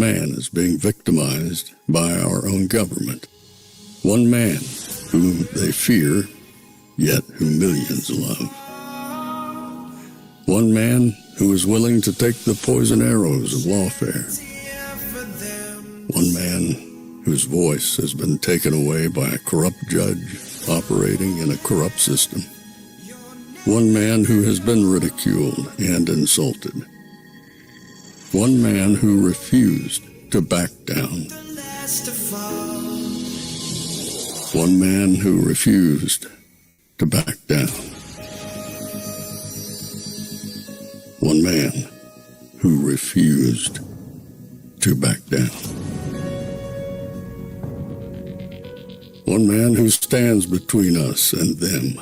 man is being victimized by our own government. One man whom they fear, yet who millions love. One man who is willing to take the poison arrows of lawfare. One man whose voice has been taken away by a corrupt judge operating in a corrupt system. One man who has been ridiculed and insulted. One man who refused to back down. One man who refused to back down. One man who refused to back down. One man who stands between us and them.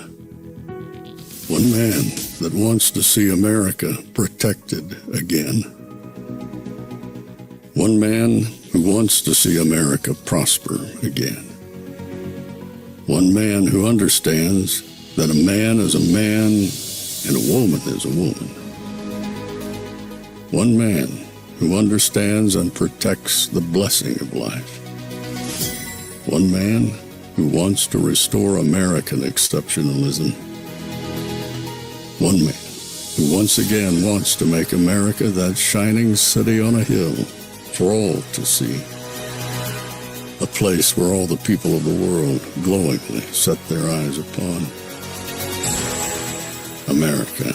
One man that wants to see America protected again. One man who wants to see America prosper again. One man who understands that a man is a man and a woman is a woman. One man who understands and protects the blessing of life. One man who wants to restore American exceptionalism. One man who once again wants to make America that shining city on a hill for all to see. A place where all the people of the world glowingly set their eyes upon. America.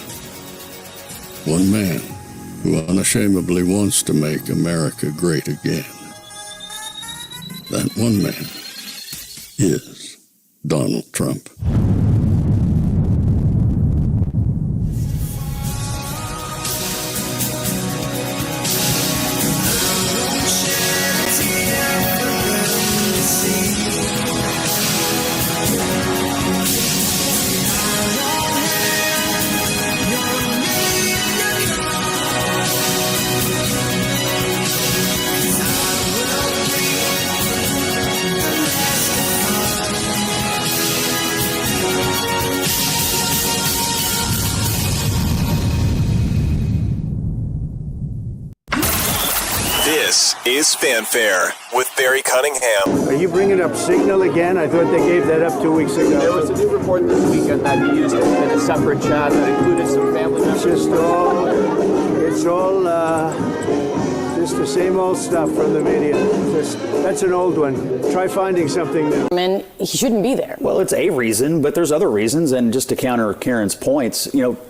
One man who unashamedly wants to make America great again. That one man is Donald Trump. This is Fanfare with Barry Cunningham. Are you bringing up Signal again? I thought they gave that up 2 weeks ago. There was a new report this weekend that he used it in a separate chat that included some family members. It's all just the same old stuff from the media. That's an old one. Try finding something new. And he shouldn't be there. Well, it's a reason, but there's other reasons. And just to counter Karen's points,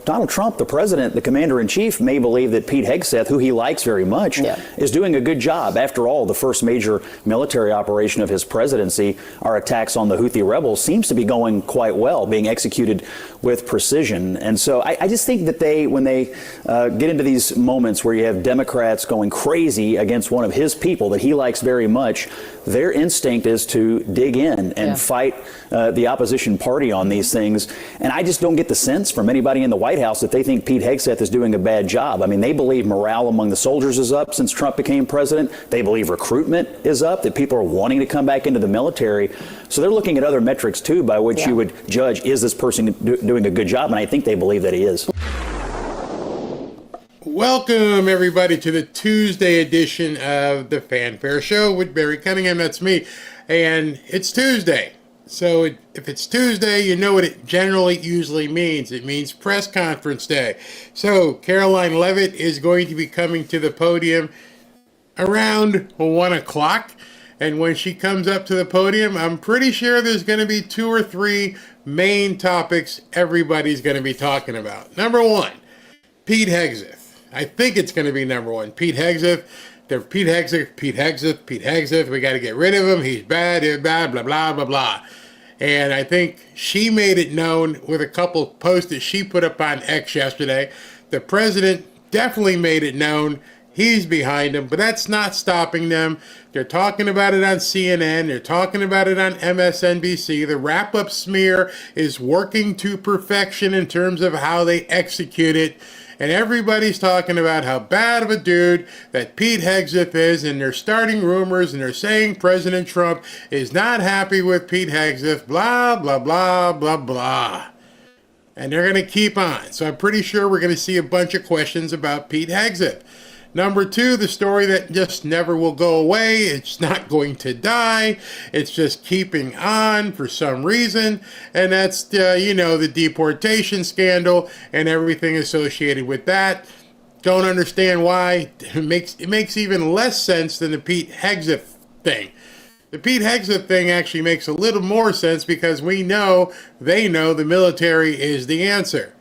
Donald Trump, the president, the commander-in-chief, may believe that Pete Hegseth, who he likes very much, is doing a good job. After all, the first major military operation of his presidency, our attacks on the Houthi rebels, seems to be going quite well, being executed with precision. And so I just think that when they get into these moments where you have Democrats going crazy against one of his people that he likes very much, their instinct is to dig in and fight the opposition party on these things. And I just don't get the sense from anybody in the White House that they think Pete Hegseth is doing a bad job. I mean, they believe morale among the soldiers is up since Trump became president. They believe recruitment is up, that people are wanting to come back into the military. So they're looking at other metrics, too, by which you would judge, is this person doing a good job? And I think they believe that he is. Welcome, everybody, to the Tuesday edition of the Fanfare Show with Barry Cunningham. That's me. And it's Tuesday. So if it's Tuesday, you know what it generally usually means. It means press conference day. So Caroline Leavitt is going to be coming to the podium around 1 o'clock. And when she comes up to the podium, I'm pretty sure there's going to be 2 or 3 main topics everybody's going to be talking about. Number one, Pete Hegseth. I think it's going to be number one. Pete Hegseth. Pete Hegseth. We got to get rid of him. He's bad, blah, blah, blah, blah. And I think she made it known with a couple posts that she put up on X yesterday. The president definitely made it known he's behind him, but that's not stopping them. They're talking about it on CNN. They're talking about it on MSNBC. The wrap-up smear is working to perfection in terms of how they execute it. And everybody's talking about how bad of a dude that Pete Hegseth is, and they're starting rumors, and they're saying President Trump is not happy with Pete Hegseth, blah, blah, blah, blah, blah. And they're going to keep on. So I'm pretty sure we're going to see a bunch of questions about Pete Hegseth. Number two, the story that just never will go away. It's not going to die. It's just keeping on for some reason. And that's, the deportation scandal and everything associated with that. Don't understand why. It makes even less sense than the Pete Hegseth thing. The Pete Hegseth thing actually makes a little more sense because they know the military is the answer.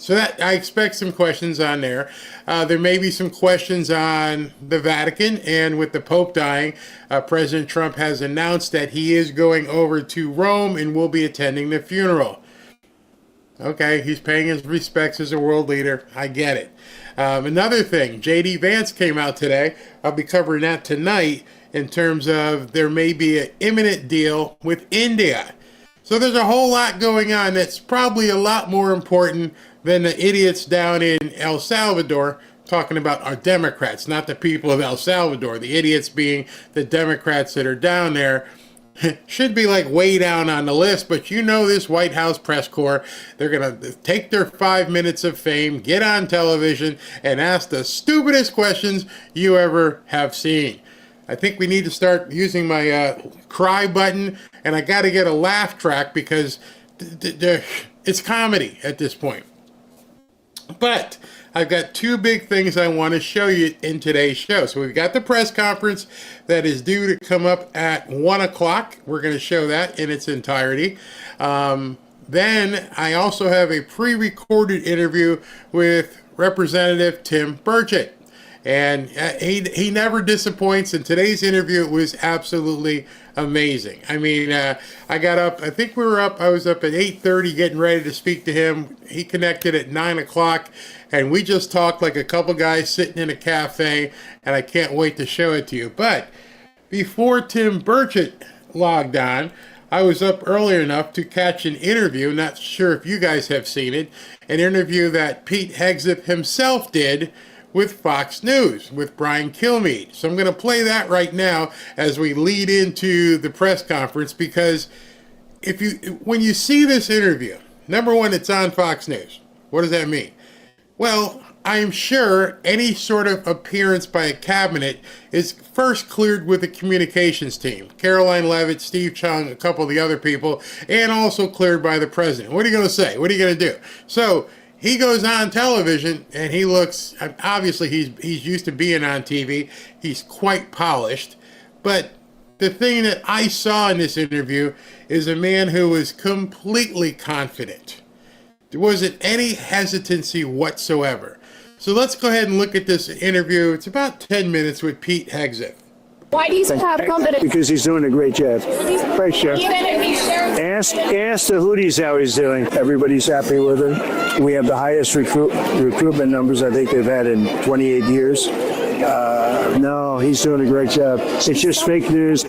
So that I expect some questions on there. There may be some questions on the Vatican, and with the Pope dying, President Trump has announced that he is going over to Rome and will be attending the funeral. Okay, he's paying his respects as a world leader. I get it. Another thing, J.D. Vance came out today. I'll be covering that tonight in terms of there may be an imminent deal with India. So there's a whole lot going on that's probably a lot more important than the idiots down in El Salvador talking about our Democrats, not the people of El Salvador. The idiots being the Democrats that are down there. Should be like way down on the list, but this White House press corps, they're going to take their 5 minutes of fame, get on television, and ask the stupidest questions you ever have seen. I think we need to start using my cry button, and I got to get a laugh track because it's comedy at this point. But I've got two big things I want to show you in today's show. So we've got the press conference that is due to come up at 1 o'clock. We're going to show that in its entirety. Then I also have a pre-recorded interview with Representative Tim Burchett. And he never disappoints. In today's interview, it was absolutely amazing. I mean, I got up, I think I was up at 8:30 getting ready to speak to him. He connected at 9 o'clock, and we just talked like a couple guys sitting in a cafe, and I can't wait to show it to you. But before Tim Burchett logged on, I was up early enough to catch an interview, not sure if you guys have seen it, an interview that Pete Hegseth himself did with Fox News, with Brian Kilmeade. So I'm going to play that right now as we lead into the press conference, because when you see this interview, number one, it's on Fox News. What does that mean? Well, I'm sure any sort of appearance by a cabinet is first cleared with the communications team. Caroline Leavitt, Steve Chung, a couple of the other people, and also cleared by the president. What are you going to say? What are you going to do? So he goes on television, and he looks, obviously he's used to being on TV. He's quite polished. But the thing that I saw in this interview is a man who was completely confident. There wasn't any hesitancy whatsoever. So let's go ahead and look at this interview. It's about 10 minutes with Pete Hegseth. Why do you have confidence? Because he's doing a great job. Great job. Ask the Houthis how he's doing. Everybody's happy with him. We have the highest recruitment numbers I think they've had in 28 years. No, he's doing a great job. It's just fake news.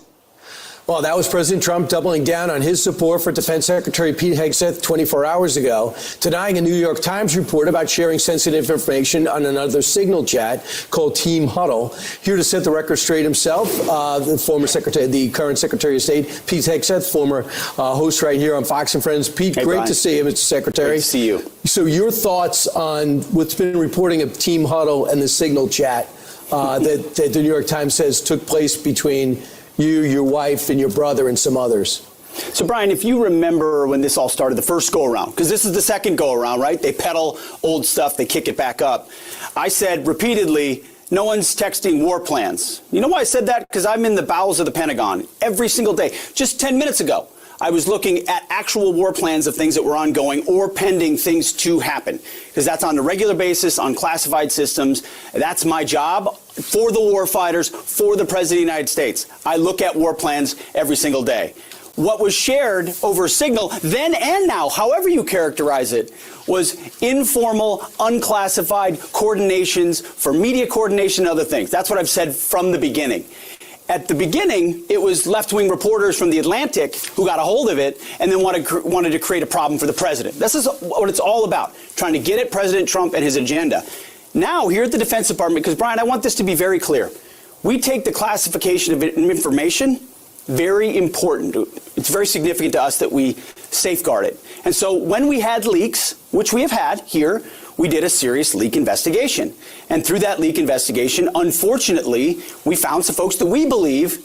Well, that was President Trump doubling down on his support for Defense Secretary Pete Hegseth 24 hours ago, denying a New York Times report about sharing sensitive information on another Signal chat called Team Huddle. Here to set the record straight himself, the current Secretary of State, Pete Hegseth, former host right here on Fox and Friends. Pete, hey, great Brian. To see you, Mr. Secretary. Great to see you. So your thoughts on what's been reporting of Team Huddle and the Signal chat that the New York Times says took place between you, your wife, and your brother, and some others. So, Brian, if you remember when this all started, the first go-around, because this is the second go-around, right? They peddle old stuff, they kick it back up. I said repeatedly, no one's texting war plans. You know why I said that? Because I'm in the bowels of the Pentagon every single day. Just 10 minutes ago, I was looking at actual war plans of things that were ongoing or pending things to happen, because that's on a regular basis on classified systems. That's my job for the war fighters, for the President of the United States. I look at war plans every single day. What was shared over Signal then and now, however you characterize it, was informal, unclassified coordinations for media coordination and other things. That's what I've said from the beginning. At the beginning, it was left-wing reporters from The Atlantic who got a hold of it and then wanted to create a problem for the president. This is what it's all about, trying to get at President Trump and his agenda. Now, here at the Defense Department, because, Brian, I want this to be very clear. We take the classification of information very important. It's very significant to us that we safeguard it. And so when we had leaks, which we have had here, we did a serious leak investigation. And through that leak investigation, unfortunately, we found some folks that we believe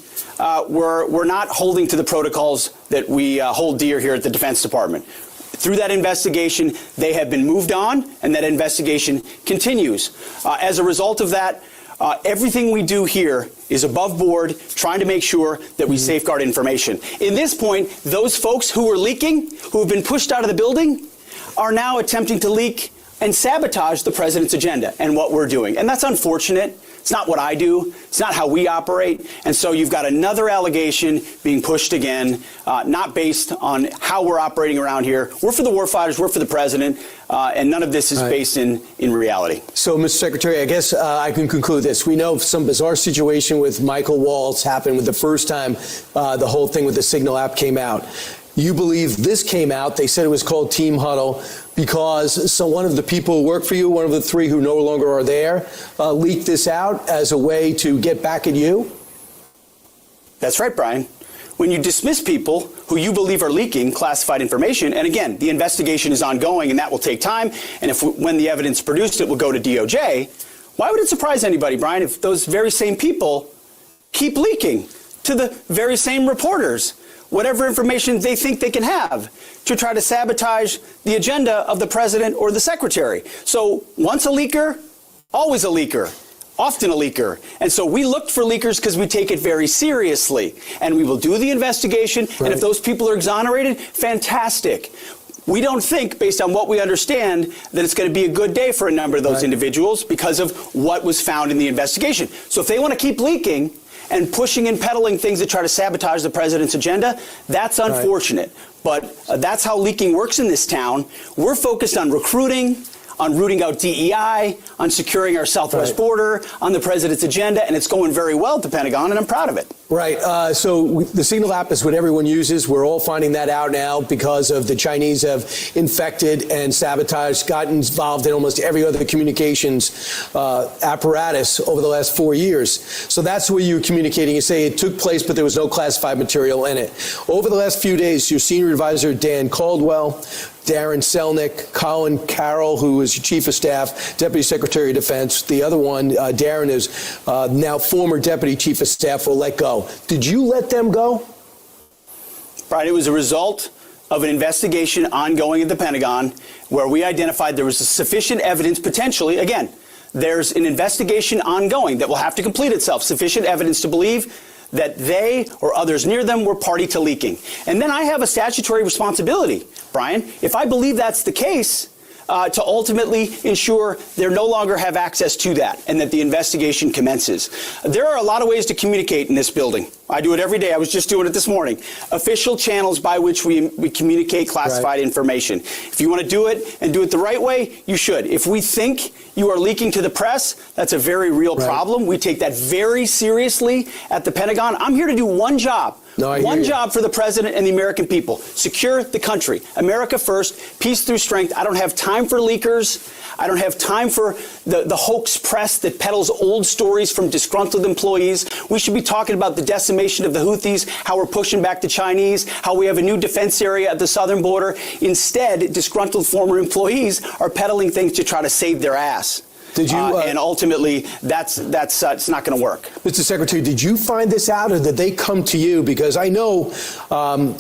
were not holding to the protocols that we hold dear here at the Defense Department. Through that investigation, they have been moved on, and that investigation continues. As a result of that, everything we do here is above board, trying to make sure that we safeguard information. In this point, those folks who were leaking, who have been pushed out of the building, are now attempting to leak and sabotage the president's agenda and what we're doing. And that's unfortunate. It's not what I do. It's not how we operate. And so you've got another allegation being pushed again, not based on how we're operating around here. We're for the warfighters. We're for the president. And none of this is based in reality. So, Mr. Secretary, I guess I can conclude this. We know some bizarre situation with Michael Waltz happened with the first time the whole thing with the Signal app came out. You believe this came out, they said it was called Team Huddle, because one of the people who work for you, one of the three who no longer are there, leaked this out as a way to get back at you? That's right, Brian. When you dismiss people who you believe are leaking classified information, and again, the investigation is ongoing and that will take time, and when the evidence produced, it will go to DOJ, why would it surprise anybody, Brian, if those very same people keep leaking to the very same reporters whatever information they think they can have to try to sabotage the agenda of the president or the secretary? So once a leaker, always a leaker, often a leaker. And so we looked for leakers because we take it very seriously. And we will do the investigation. Right. And if those people are exonerated, fantastic. We don't think, based on what we understand, that it's going to be a good day for a number of those individuals because of what was found in the investigation. So if they want to keep leaking and pushing and peddling things that try to sabotage the president's agenda, that's unfortunate. But that's how leaking works in this town. We're focused on recruiting, on rooting out DEI, on securing our southwest border, on the president's agenda, and it's going very well at the Pentagon, and I'm proud of it. Right. So the Signal app is what everyone uses. We're all finding that out now because of the Chinese have infected and sabotaged, gotten involved in almost every other communications apparatus over the last 4 years. So that's where you're communicating. You say it took place, but there was no classified material in it. Over the last few days, your senior advisor, Dan Caldwell, Darren Selnick, Colin Carroll, who is your chief of staff, deputy secretary of defense. The other one, Darren, is now former deputy chief of staff, will let go. Did you let them go? Right. It was a result of an investigation ongoing at the Pentagon where we identified there was sufficient evidence, potentially, again, there's an investigation ongoing that will have to complete itself, sufficient evidence to believe that they or others near them were party to leaking. And then I have a statutory responsibility, Brian, if I believe that's the case, to ultimately ensure they no longer have access to that and that the investigation commences. There are a lot of ways to communicate in this building. I do it every day. I was just doing it this morning. Official channels by which we communicate classified information. If you want to do it and do it the right way, you should. If we think you are leaking to the press, that's a very real problem. We take that very seriously at the Pentagon. I'm here to do one job. One job for the president and the American people. Secure the country. America first. Peace through strength. I don't have time for leakers. I don't have time for the hoax press that peddles old stories from disgruntled employees. We should be talking about the decimation of the Houthis, how we're pushing back the Chinese, how we have a new defense area at the southern border. Instead, disgruntled former employees are peddling things to try to save their ass. Did you? And ultimately, that's it's not going to work. Mr. Secretary, did you find this out, or did they come to you? Because I know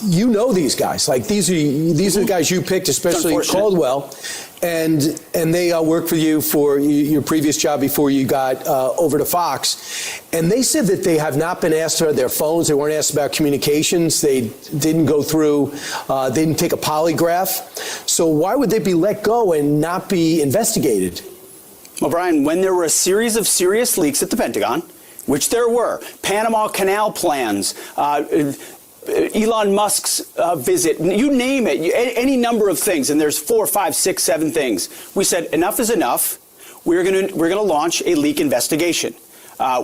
you know these guys. Like these are the guys you picked, especially Caldwell, and they worked for you for your previous job before you got over to Fox. And they said that they have not been asked about their phones. They weren't asked about communications. They didn't go through. They didn't take a polygraph. So why would they be let go and not be investigated? Well, Brian, when there were a series of serious leaks at the Pentagon, which there were, Panama Canal plans, Elon Musk's visit, you name it, any number of things, and there's 4, 5, 6, 7 things. We said enough is enough. We're going to launch a leak investigation.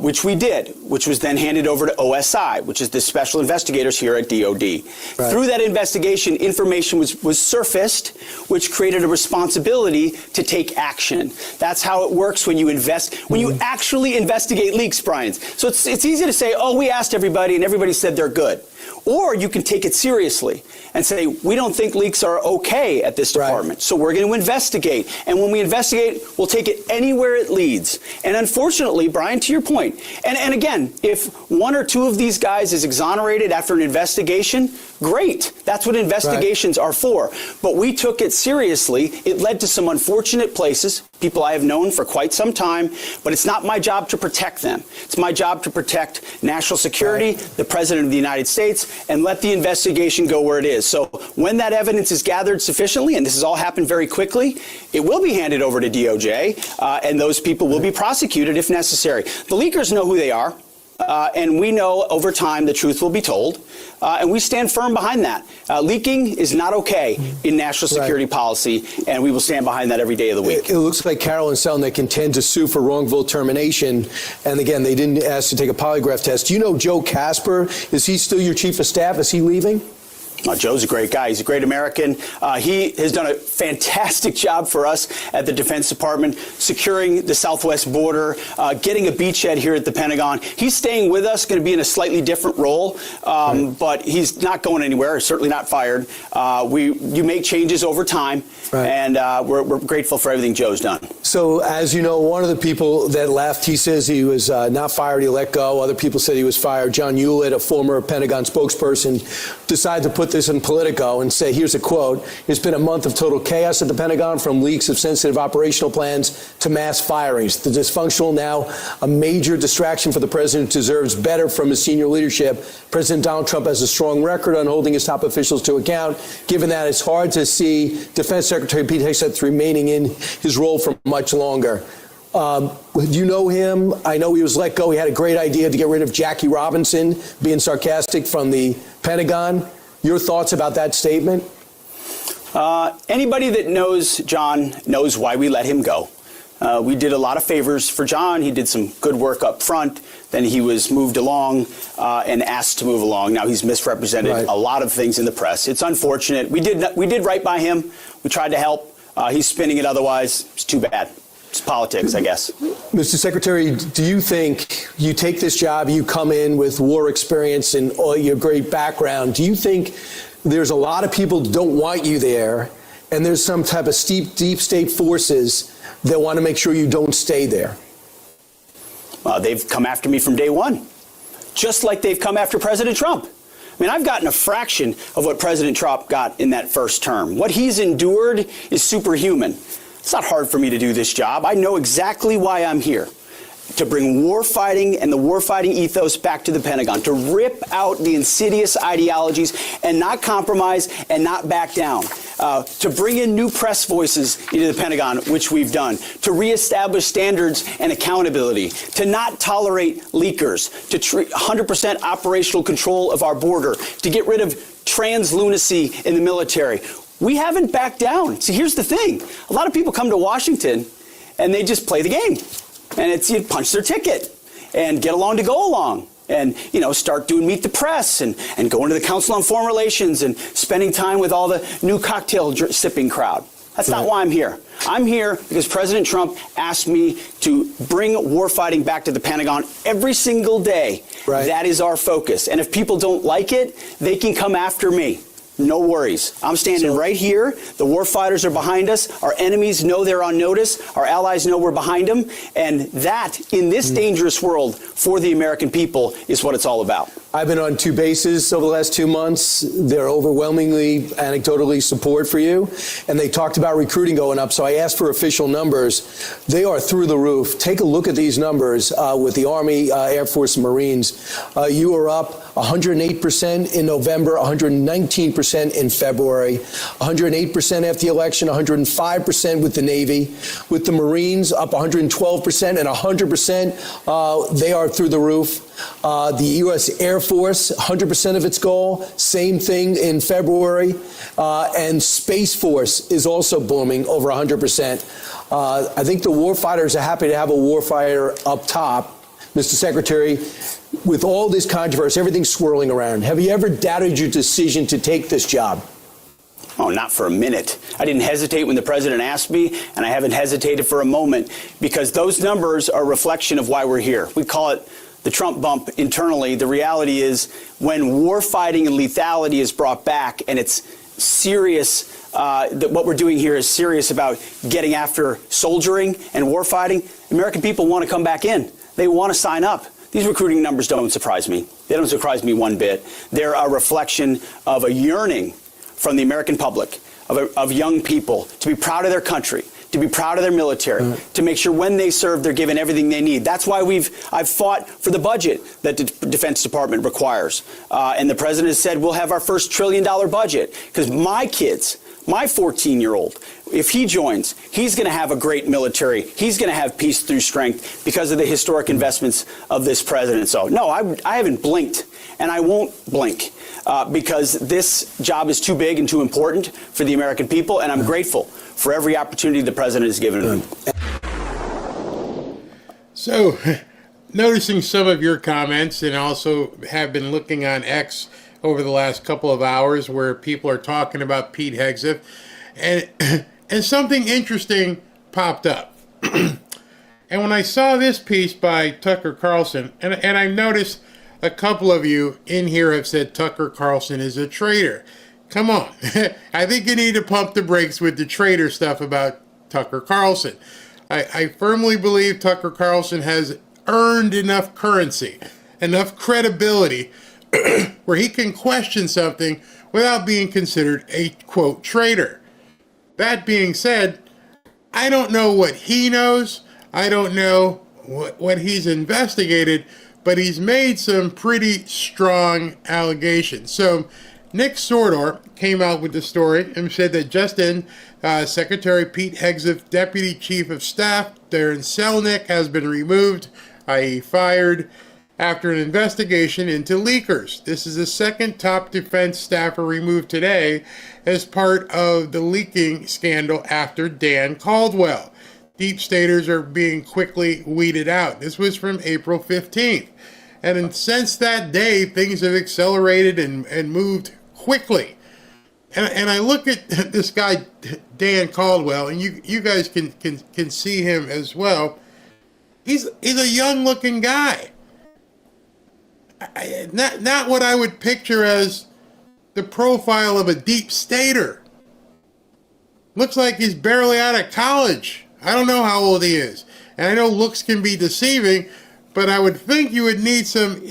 which we did, which was then handed over to OSI, which is the special investigators here at DOD. Right. Through that investigation, information was surfaced, which created a responsibility to take action. That's how it works when you when you actually investigate leaks, Brian. So it's easy to say, oh, we asked everybody and everybody said they're good. Or you can take it seriously and say, we don't think leaks are okay at this department, right. So we're going to investigate. And when we investigate, we'll take it anywhere it leads. And unfortunately, Brian, to your point, and again, if one or two of these guys is exonerated after an investigation, great. That's what investigations are for. But we took it seriously. It led to some unfortunate places, people I have known for quite some time, but it's not my job to protect them. It's my job to protect national security, the President of the United States, and let the investigation go where it is. So when that evidence is gathered sufficiently, and this has all happened very quickly, it will be handed over to DOJ, and those people will be prosecuted if necessary. The leakers know who they are. And we know over time the truth will be told, and we stand firm behind that. Leaking is not okay in national security policy, and we will stand behind that every day of the week. It looks like Carroll and Selnick intend to sue for wrongful termination, and again, they didn't ask to take a polygraph test. Do you know Joe Casper? Is he still your chief of staff? Is he leaving? Joe's a great guy. He's a great American. He has done a fantastic job for us at the Defense Department, securing the southwest border, getting a beachhead here at the Pentagon. He's staying with us, going to be in a slightly different role, but he's not going anywhere, certainly not fired. You make changes over time, and we're grateful for everything Joe's done. So, as you know, one of the people that left, he says he was not fired, he let go. Other people said he was fired. John Hewlett, a former Pentagon spokesperson, decided to put this in Politico and say, here's a quote, "It's been a month of total chaos at the Pentagon, from leaks of sensitive operational plans to mass firings. The dysfunctional, now a major distraction for the president, deserves better from his senior leadership. President Donald Trump has a strong record on holding his top officials to account. Given that, it's hard to see Defense Secretary Pete Hegseth remaining in his role for much longer." Do you know him? I know he was let go. He had a great idea to get rid of Jackie Robinson, being sarcastic, from the Pentagon. Your thoughts about that statement? Anybody that knows John knows why we let him go. We did a lot of favors for John. He did some good work up front. Then he was moved along and asked to move along. Now he's misrepresented a lot of things in the press. It's unfortunate. We did right by him. We tried to help. He's spinning it otherwise. It's too bad. It's politics, I guess. Mr. Secretary, do you think you take this job, you come in with war experience and all your great background, do you think there's a lot of people who don't want you there, and there's some type of deep state forces that want to make sure you don't stay there? They've come after me from day one, just like they've come after President Trump. I mean, I've gotten a fraction of what President Trump got in that first term. What he's endured is superhuman. It's not hard for me to do this job. I know exactly why I'm here. To bring war fighting and the war fighting ethos back to the Pentagon, to rip out the insidious ideologies and not compromise and not back down, to bring in new press voices into the Pentagon, which we've done, to reestablish standards and accountability, to not tolerate leakers, to 100% operational control of our border, to get rid of trans lunacy in the military. We haven't backed down. See, here's the thing. A lot of people come to Washington and they just play the game. And it's, you punch their ticket and get along to go along. And, start doing Meet the Press and going to the Council on Foreign Relations and spending time with all the new cocktail sipping crowd. That's not why I'm here. I'm here because President Trump asked me to bring warfighting back to the Pentagon every single day. That is our focus. And if people don't like it, they can come after me. No worries. I'm standing right here. The war fighters are behind us. Our enemies know they're on notice. Our allies know we're behind them. And that, in this dangerous world, for the American people, is what it's all about. I've been on 2 bases over the last 2 months. They're overwhelmingly, anecdotally support for you. And they talked about recruiting going up. So I asked for official numbers. They are through the roof. Take a look at these numbers with the Army, Air Force, and Marines. You are up 108% in November, 119% in February, 108% after the election, 105% with the Navy. With the Marines, up 112% and 100%. They are through the roof. The U.S. Air Force, 100% of its goal, same thing in February. And Space Force is also booming, over 100%. I think the warfighters are happy to have a warfighter up top. Mr. Secretary, with all this controversy, everything swirling around, have you ever doubted your decision to take this job? Oh, not for a minute. I didn't hesitate when the president asked me, and I haven't hesitated for a moment, because those numbers are a reflection of why we're here. We call it the Trump bump internally. The reality is when war fighting and lethality is brought back, and it's serious, that what we're doing here is serious about getting after soldiering and war fighting, American people want to come back in. They want to sign up. These recruiting numbers don't surprise me. They don't surprise me one bit. They're a reflection of a yearning from the American public, of young people, to be proud of their country, to be proud of their military, to make sure when they serve, they're given everything they need. That's why I've fought for the budget that the Defense Department requires. And the president has said we'll have our first $1 trillion budget, because my kids, my 14-year-old, if he joins, he's going to have a great military. He's going to have peace through strength because of the historic investments of this president. So, no, I haven't blinked, and I won't blink. Because this job is too big and too important for the American people, and I'm grateful for every opportunity the president has given me. So, noticing some of your comments, and also have been looking on X over the last couple of hours where people are talking about Pete Hegseth, and something interesting popped up. And when I saw this piece by Tucker Carlson, and I noticed a couple of you in here have said Tucker Carlson is a traitor. Come on. I think you need to pump the brakes with the traitor stuff about Tucker Carlson. I firmly believe Tucker Carlson has earned enough currency, enough credibility, where he can question something without being considered a, quote, traitor. That being said, I don't know what he knows. I don't know what he's investigated, but he's made some pretty strong allegations. So Nick Sordor came out with the story and said that just in, Secretary Pete Hegseth, Deputy Chief of Staff Darren Selnick, has been removed, i.e. fired, after an investigation into leakers. This is the second top defense staffer removed today as part of the leaking scandal after Dan Caldwell. Deep staters are being quickly weeded out. This was from April 15th. And since that day, things have accelerated and moved quickly. And I look at this guy, Dan Caldwell, and you guys can see him as well. He's a young-looking guy. Not what I would picture as the profile of a deep stater. Looks like he's barely out of college. I don't know how old he is. And I know looks can be deceiving, but I would think you would need some,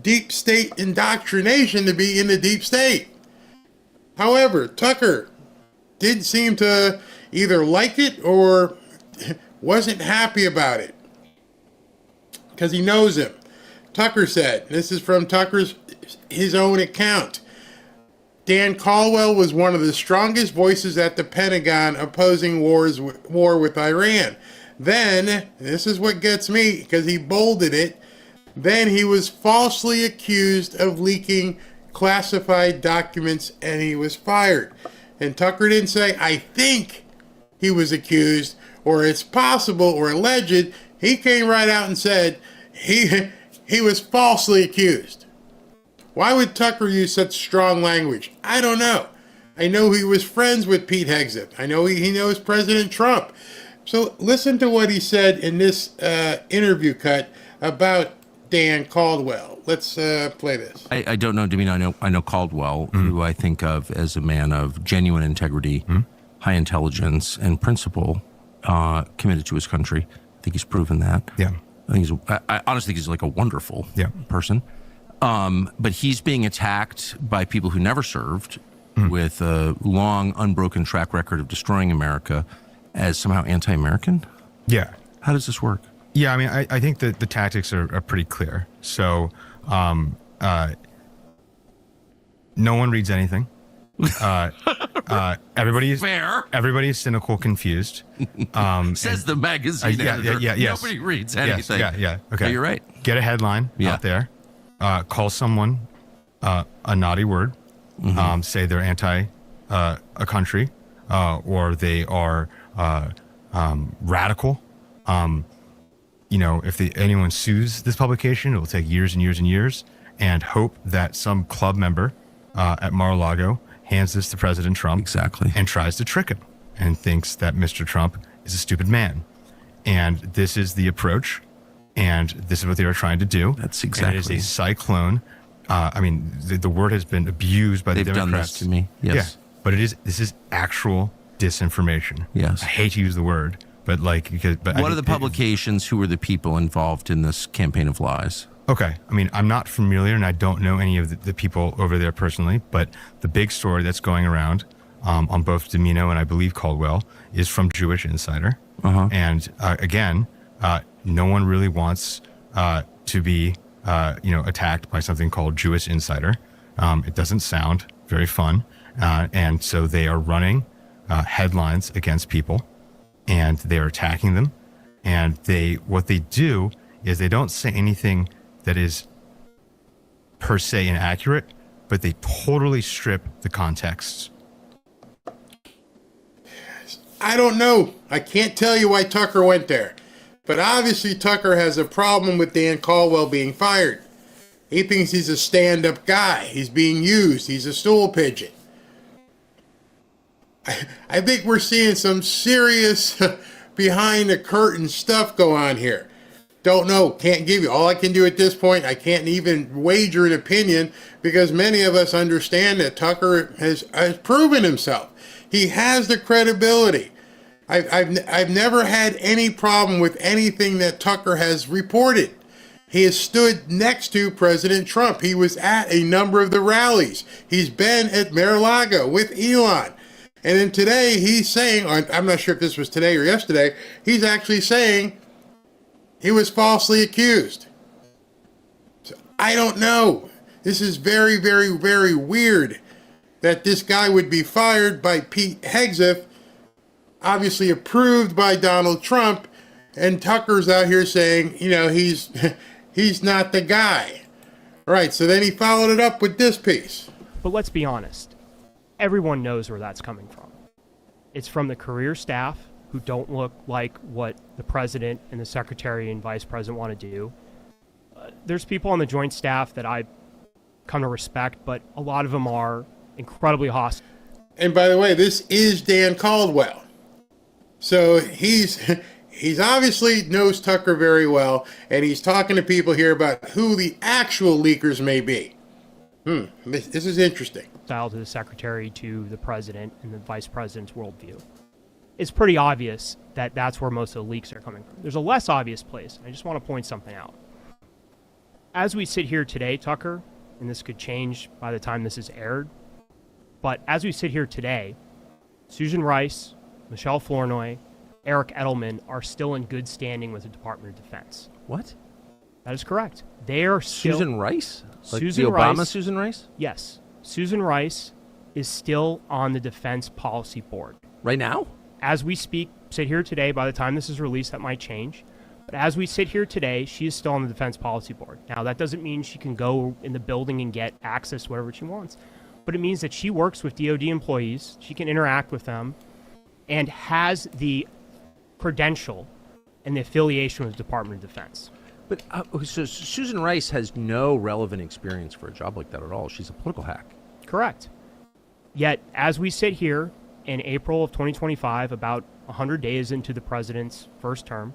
deep state indoctrination to be in the deep state. However, Tucker did seem to either like it or wasn't happy about it, because he knows him. Tucker said, this is from his own account, Dan Caldwell was one of the strongest voices at the Pentagon opposing war with Iran. Then, this is what gets me, because he bolded it, then he was falsely accused of leaking classified documents and he was fired. And Tucker didn't say, I think he was accused, or it's possible, or alleged. He came right out and said he was falsely accused. Why would Tucker use such strong language? I don't know. I know he was friends with Pete Hegseth. I know he knows President Trump. So listen to what he said in this interview cut about Dan Caldwell. Let's play this. I don't know, Domino. I know Caldwell, who I think of as a man of genuine integrity, high intelligence, and principle, committed to his country. I think he's proven that. Yeah. I honestly think he's like a wonderful person. But he's being attacked by people who never served, with a long, unbroken track record of destroying America, as somehow anti-American? Yeah. How does this work? Yeah, I mean, I think that the tactics are pretty clear. So, no one reads anything. Everybody's fair. Everybody's cynical, confused. Says the magazine editor. Yes. Nobody reads anything. Yeah. Okay. No, you're right. Get a headline out there. Call someone a naughty word. Say they're anti a country, or they are radical. if anyone sues this publication, it will take years and years and years, and hope that some club member at Mar-a-Lago hands this to President Trump. Exactly. And tries to trick him and thinks that Mr. Trump is a stupid man. And this is the approach, and this is what they are trying to do. That's exactly. And it is a cyclone. The word has been abused by the Democrats. They've done this to me, yes. Yeah, but this is actual disinformation. Yes. I hate to use the word, but what are the publications? Who are the people involved in this campaign of lies? Okay. I'm not familiar, and I don't know any of the people over there personally, but the big story that's going around on both Domino and I believe Caldwell is from Jewish Insider. Uh-huh. And again, no one really wants to be attacked by something called Jewish Insider. It doesn't sound very fun. And so they are running headlines against people, and they're attacking them. And what they do is they don't say anything that is per se inaccurate, but they totally strip the context. I don't know. I can't tell you why Tucker went there. But obviously Tucker has a problem with Dan Caldwell being fired. He thinks he's a stand-up guy. He's being used. He's a stool pigeon. I think we're seeing some serious behind-the-curtain stuff go on here. Don't know. Can't give you. All I can do at this point, I can't even wager an opinion because many of us understand that Tucker has proven himself. He has the credibility. I've never had any problem with anything that Tucker has reported. He has stood next to President Trump. He was at a number of the rallies. He's been at Mar-a-Lago with Elon. And then today he's saying, I'm not sure if this was today or yesterday, he's actually saying he was falsely accused. So I don't know. This is very, very, very weird that this guy would be fired by Pete Hegseth, obviously approved by Donald Trump, and Tucker's out here saying, he's not the guy. All right, so then he followed it up with this piece. But let's be honest. Everyone knows where that's coming from. It's from the career staff who don't look like what the president and the secretary and vice president want to do. There's people on the joint staff that I come to respect, but a lot of them are incredibly hostile. And by the way, this is Dan Caldwell. So he's obviously knows Tucker very well, and he's talking to people here about who the actual leakers may be. This is interesting. Style to the secretary, to the president, and the vice president's worldview. It's pretty obvious that that's where most of the leaks are coming from. There's a less obvious place. I just want to point something out. As we sit here today, Tucker, and this could change by the time this is aired, but as we sit here today, Susan Rice, Michelle Flournoy, Eric Edelman are still in good standing with the Department of Defense. What? That is correct. They are still... Susan Rice? Like Susan the Obama Rice, Susan Rice? Yes. Susan Rice is still on the Defense Policy Board. Right now? As we sit here today, by the time this is released, that might change. But as we sit here today, she is still on the Defense Policy Board. Now, that doesn't mean she can go in the building and get access to whatever she wants. But it means that she works with DoD employees, she can interact with them, and has the credential and the affiliation with the Department of Defense. But so Susan Rice has no relevant experience for a job like that at all. She's a political hack. Correct. Yet, as we sit here in April of 2025, about 100 days into the president's first term,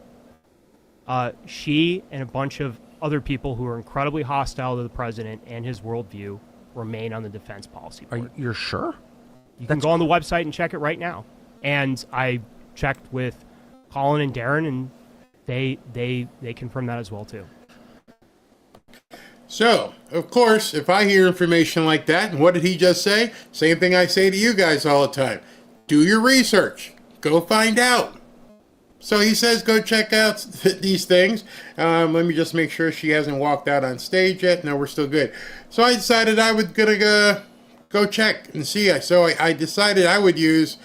she and a bunch of other people who are incredibly hostile to the president and his worldview remain on the Defense Policy Board. You're sure? You can go on the website and check it right now. And I checked with Colin and Darren, and they confirm that as well, too. So, of course, if I hear information like that, and what did he just say? Same thing I say to you guys all the time. Do your research. Go find out. So he says go check out these things. Let me just make sure she hasn't walked out on stage yet. No, we're still good. So I decided I was going to go check and see. So I decided I would use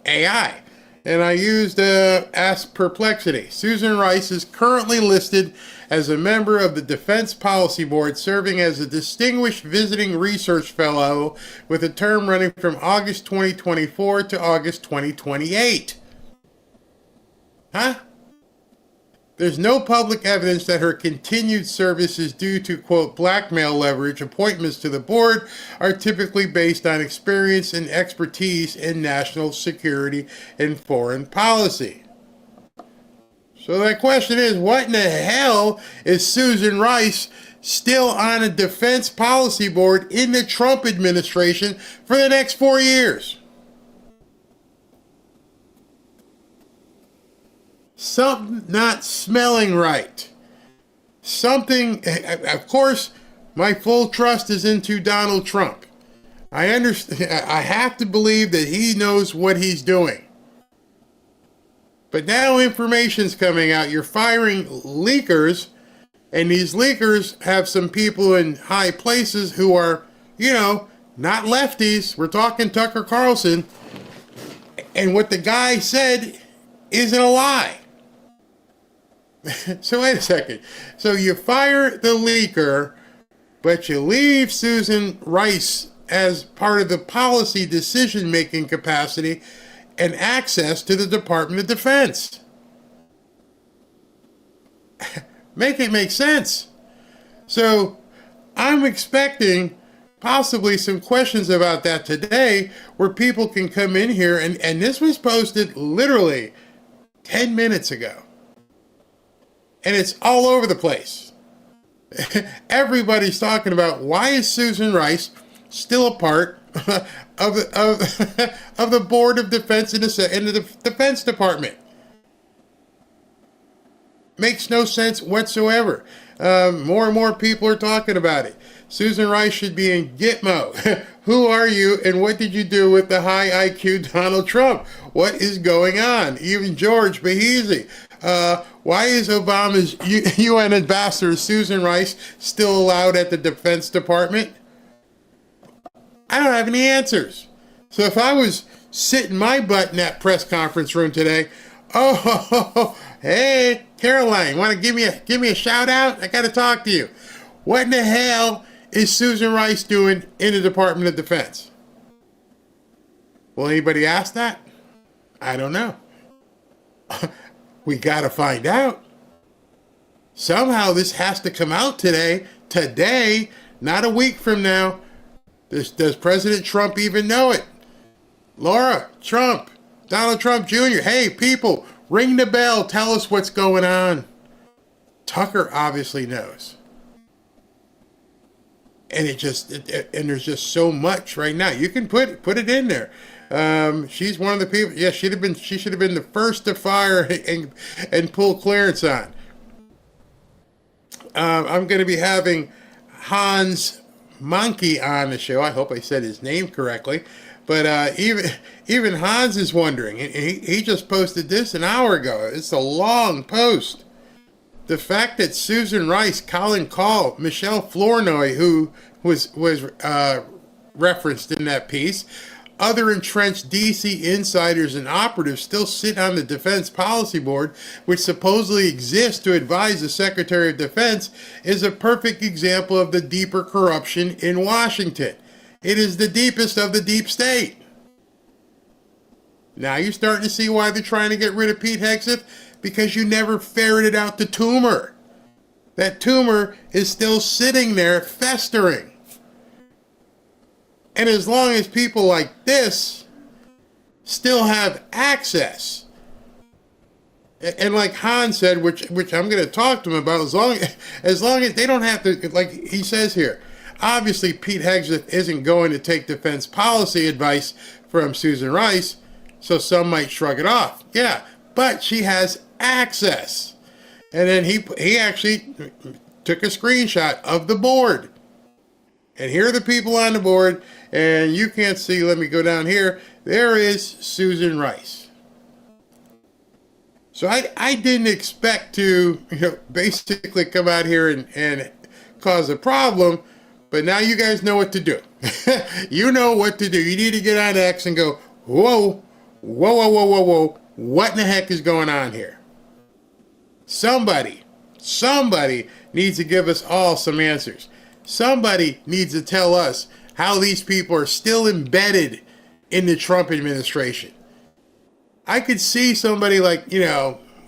AI. And I used Ask Perplexity. Susan Rice is currently listed as a member of the Defense Policy Board, serving as a Distinguished Visiting Research Fellow with a term running from August 2024 to August 2028. Huh? There's no public evidence that her continued service is due to, quote, blackmail leverage. Appointments to the board are typically based on experience and expertise in national security and foreign policy. So that question is, what in the hell is Susan Rice still on a defense policy board in the Trump administration for the next 4 years? Something not smelling right. Something, of course, my full trust is into Donald Trump. I understand. I have to believe that he knows what he's doing. But now information's coming out. You're firing leakers, and these leakers have some people in high places who are, not lefties. We're talking Tucker Carlson. And what the guy said isn't a lie. So wait a second. So you fire the leaker, but you leave Susan Rice as part of the policy decision-making capacity and access to the Department of Defense. Make it make sense. So I'm expecting possibly some questions about that today where people can come in here, and this was posted literally 10 minutes ago. And it's all over the place. Everybody's talking about, why is Susan Rice still a part of the Board of Defense in the Defense Department? Makes no sense whatsoever. More and more people are talking about it. Susan Rice should be in Gitmo. Who are you, and what did you do with the high IQ Donald Trump? What is going on? Even George Behezy. Why is Obama's UN ambassador Susan Rice still allowed at the Defense Department? I don't have any answers. So if I was sitting my butt in that press conference room today, hey, Caroline, want to give me a shout out? I got to talk to you. What in the hell is Susan Rice doing in the Department of Defense? Will anybody ask that? I don't know. We got to find out. Somehow this has to come out today, not a week from now. Does President Trump even know it? Laura Trump, Donald Trump Jr., hey, people, ring the bell. Tell us what's going on. Tucker obviously knows. And and there's just so much right now. You can put it in there. She's one of the people. Yeah, she should have been the first to fire and pull clearance on. I'm going to be having Hans Monkey on the show. I hope I said his name correctly. But even Hans is wondering. He just posted this an hour ago. It's a long post. The fact that Susan Rice, Colin Kahl, Michelle Flournoy, who was referenced in that piece, other entrenched D.C. insiders and operatives still sit on the Defense Policy Board, which supposedly exists to advise the Secretary of Defense, is a perfect example of the deeper corruption in Washington. It is the deepest of the deep state. Now you're starting to see why they're trying to get rid of Pete Hegseth, because you never ferreted out the tumor. That tumor is still sitting there festering. And as long as people like this still have access, and like Han said, which I'm going to talk to him about, as long as they don't have to, like he says here, obviously Pete Hegseth isn't going to take defense policy advice from Susan Rice, so some might shrug it off. Yeah, but she has access. And then he actually took a screenshot of the board. And here are the people on the board, and you can't see, let me go down here. There is Susan Rice. So I didn't expect to, basically come out here and cause a problem, but now you guys know what to do. You know what to do. You need to get on X and go, whoa, what in the heck is going on here? Somebody needs to give us all some answers. Somebody needs to tell us how these people are still embedded in the Trump administration. I could see somebody like,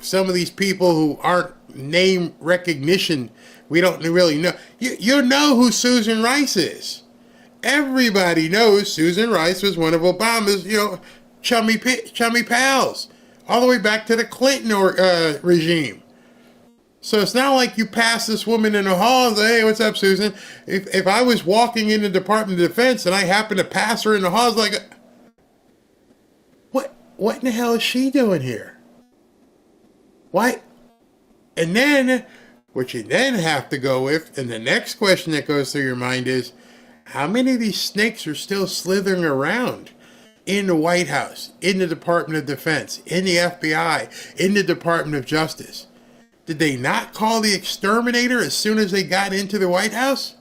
some of these people who aren't name recognition. We don't really know. You know who Susan Rice is. Everybody knows Susan Rice was one of Obama's, chummy pals, all the way back to the Clinton regime. So it's not like you pass this woman in the hall and say, hey, what's up, Susan? If I was walking in the Department of Defense and I happened to pass her in the hall, it's like, what in the hell is she doing here? Why? And then, what you then have to go with, and the next question that goes through your mind is, how many of these snakes are still slithering around in the White House, in the Department of Defense, in the FBI, in the Department of Justice? Did they not call the exterminator as soon as they got into the White House?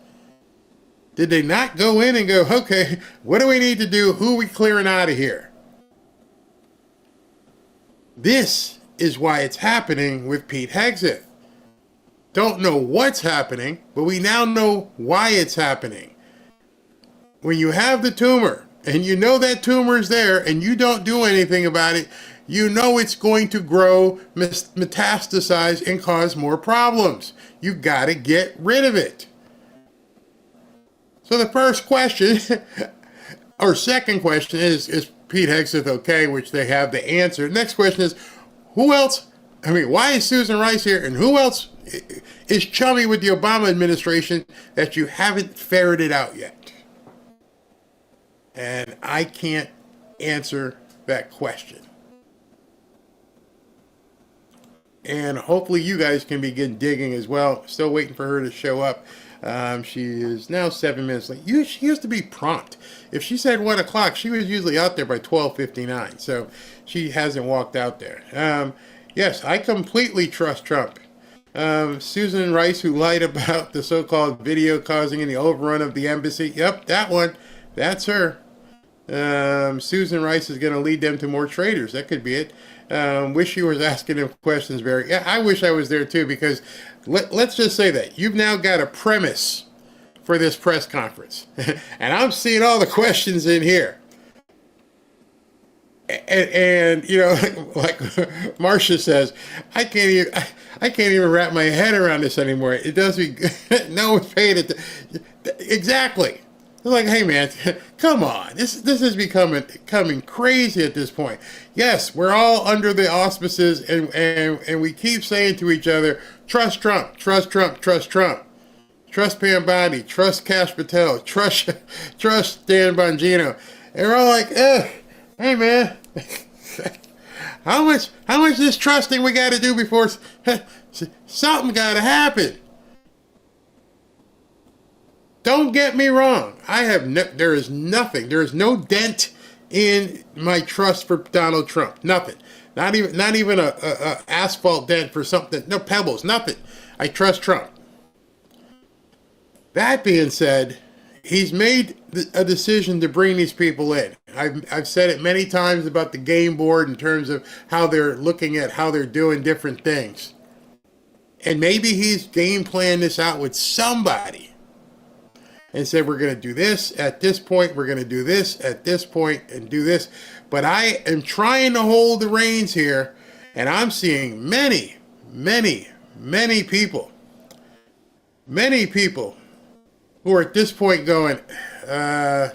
Did they not go in and go, okay, what do we need to do? Who are we clearing out of here? This is why it's happening with Pete Hegseth. Don't know what's happening, but we now know why it's happening. When you have the tumor, and you know that tumor is there, and you don't do anything about it, you know it's going to grow, metastasize, and cause more problems. You got to get rid of it. So the first question, or second question is Pete Hegseth okay, which they have the answer. Next question is, who else? I mean, why is Susan Rice here, and who else is chummy with the Obama administration that you haven't ferreted out yet? And I can't answer that question. And hopefully you guys can begin digging as well. Still waiting for her to show up. She is now 7 minutes late. She used to be prompt. If she said 1 o'clock, she was usually out there by 12:59. So she hasn't walked out there. Yes, I completely trust Trump. Susan Rice, who lied about the so-called video causing any overrun of the embassy. Yep, that one. That's her. Susan Rice is going to lead them to more traitors. That could be it. Wish you was asking him questions, Barry. Yeah, I wish I was there too, because let's just say that you've now got a premise for this press conference, and I'm seeing all the questions in here. And like Marcia says, I can't even wrap my head around this anymore. It does be no one's paid it. Exactly. It's like, hey man, come on. This is becoming crazy at this point. Yes, we're all under the auspices, and we keep saying to each other, trust Trump, trust Trump, trust Trump. Trust Pam Bondi, trust Kash Patel, trust Dan Bongino. And we're all like, hey man, how much this trusting we got to do before something got to happen? Don't get me wrong. There is no dent in my trust for Donald Trump. Nothing. Not even a asphalt dent for something. No pebbles. Nothing. I trust Trump. That being said, he's made a decision to bring these people in. I've said it many times about the game board in terms of how they're looking at how they're doing different things. And maybe he's game planned this out with somebody and said, we're going to do this at this point, we're going to do this at this point, and do this. But I am trying to hold the reins here, and I'm seeing many people who are at this point going, you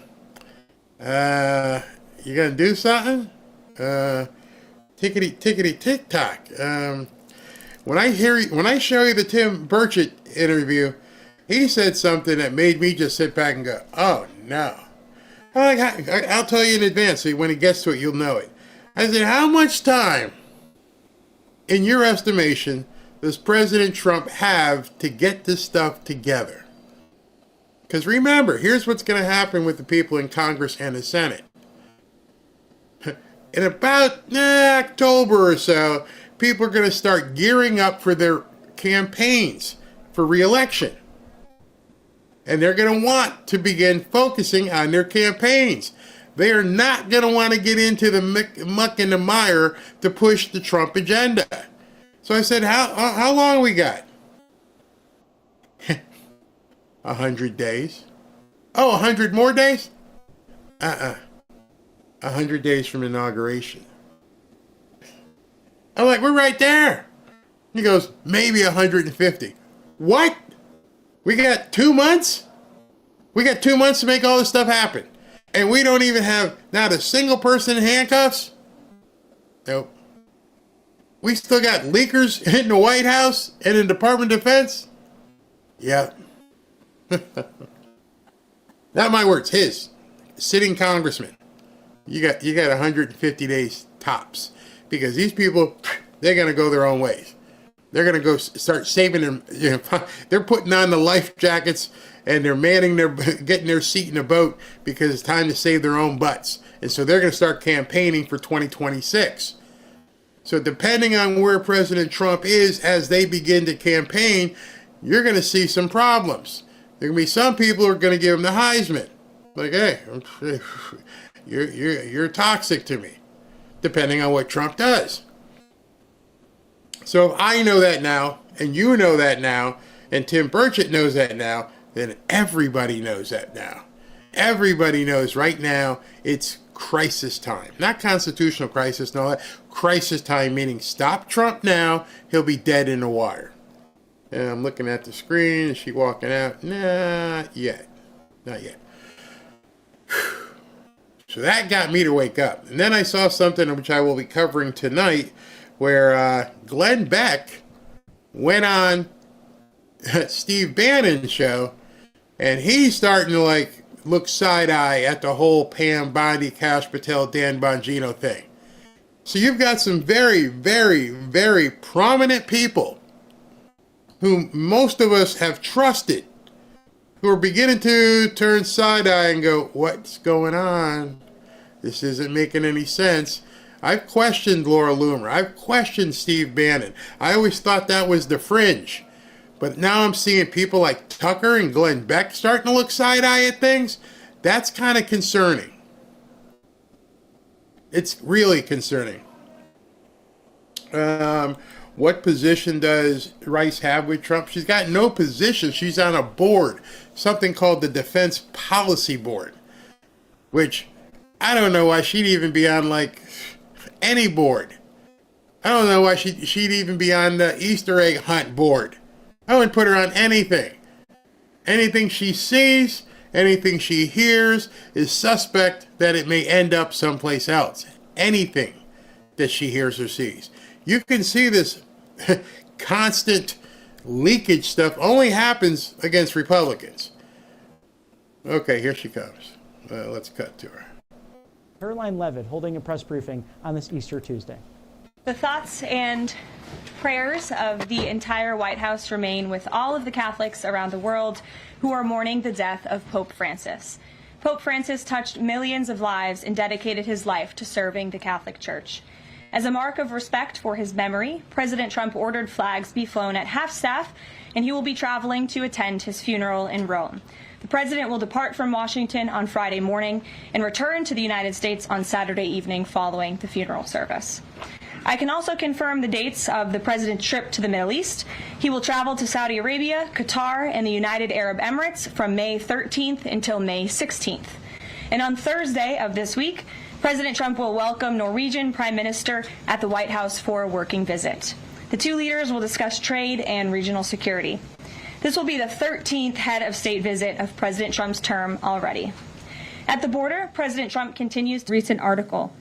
going to do something? Tickety tick tock. When I show you the Tim Burchett interview, he said something that made me just sit back and go, oh, no. I'll tell you in advance, so when it gets to it, you'll know it. I said, how much time, in your estimation, does President Trump have to get this stuff together? Because remember, here's what's going to happen with the people in Congress and the Senate. In about October or so, people are going to start gearing up for their campaigns for re-election. And they're going to want to begin focusing on their campaigns. They are not going to want to get into the muck and the mire to push the Trump agenda. So I said, how long we got? 100 days. Oh, 100 more days? 100 days from inauguration. I'm like, we're right there. He goes, maybe 150. What? We got 2 months? We got 2 months to make all this stuff happen. And we don't even have not a single person in handcuffs? Nope. We still got leakers in the White House and in the Department of Defense? Yeah. Not my words, his. Sitting congressman. You got 150 days tops. Because these people, they're going to go their own ways. They're going to go start saving them. You know, they're putting on the life jackets and they're getting their seat in the boat because it's time to save their own butts. And so they're going to start campaigning for 2026. So depending on where President Trump is as they begin to campaign, you're going to see some problems. There are going to be some people who are going to give him the Heisman. Like, hey, you're toxic to me, depending on what Trump does. So if I know that now, and you know that now, and Tim Burchett knows that now, then everybody knows that now. Everybody knows right now it's crisis time. Not constitutional crisis and all that. Crisis time meaning stop Trump now, he'll be dead in the water. And I'm looking at the screen, is she walking out? Not yet. Not yet. So that got me to wake up. And then I saw something which I will be covering tonight where Glenn Beck went on Steve Bannon's show and he's starting to like look side-eye at the whole Pam Bondi, Kash Patel, Dan Bongino thing. So you've got some very, very, very prominent people whom most of us have trusted who are beginning to turn side-eye and go, what's going on? This isn't making any sense. I've questioned Laura Loomer. I've questioned Steve Bannon. I always thought that was the fringe. But now I'm seeing people like Tucker and Glenn Beck starting to look side-eye at things. That's kind of concerning. It's really concerning. What position does Rice have with Trump? She's got no position. She's on a board, something called the Defense Policy Board, which I don't know why she'd even be on like any board. I don't know why she'd even be on the Easter egg hunt board. I wouldn't put her on anything. Anything she sees, anything she hears is suspect that it may end up someplace else. Anything that she hears or sees. You can see this constant leakage stuff only happens against Republicans. Okay, here she comes. Let's cut to her. Caroline Levitt holding a press briefing on this Easter Tuesday. The thoughts and prayers of the entire White House remain with all of the Catholics around the world who are mourning the death of Pope Francis. Pope Francis touched millions of lives and dedicated his life to serving the Catholic Church. As a mark of respect for his memory, President Trump ordered flags be flown at half-staff, and he will be traveling to attend his funeral in Rome. The president will depart from Washington on Friday morning and return to the United States on Saturday evening following the funeral service. I can also confirm the dates of the president's trip to the Middle East. He will travel to Saudi Arabia, Qatar, and the United Arab Emirates from May 13th until May 16th. And on Thursday of this week, President Trump will welcome Norwegian Prime Minister at the White House for a working visit. The two leaders will discuss trade and regional security. This will be the 13th head of state visit of President Trump's term already. At the border, President Trump continues the recent article.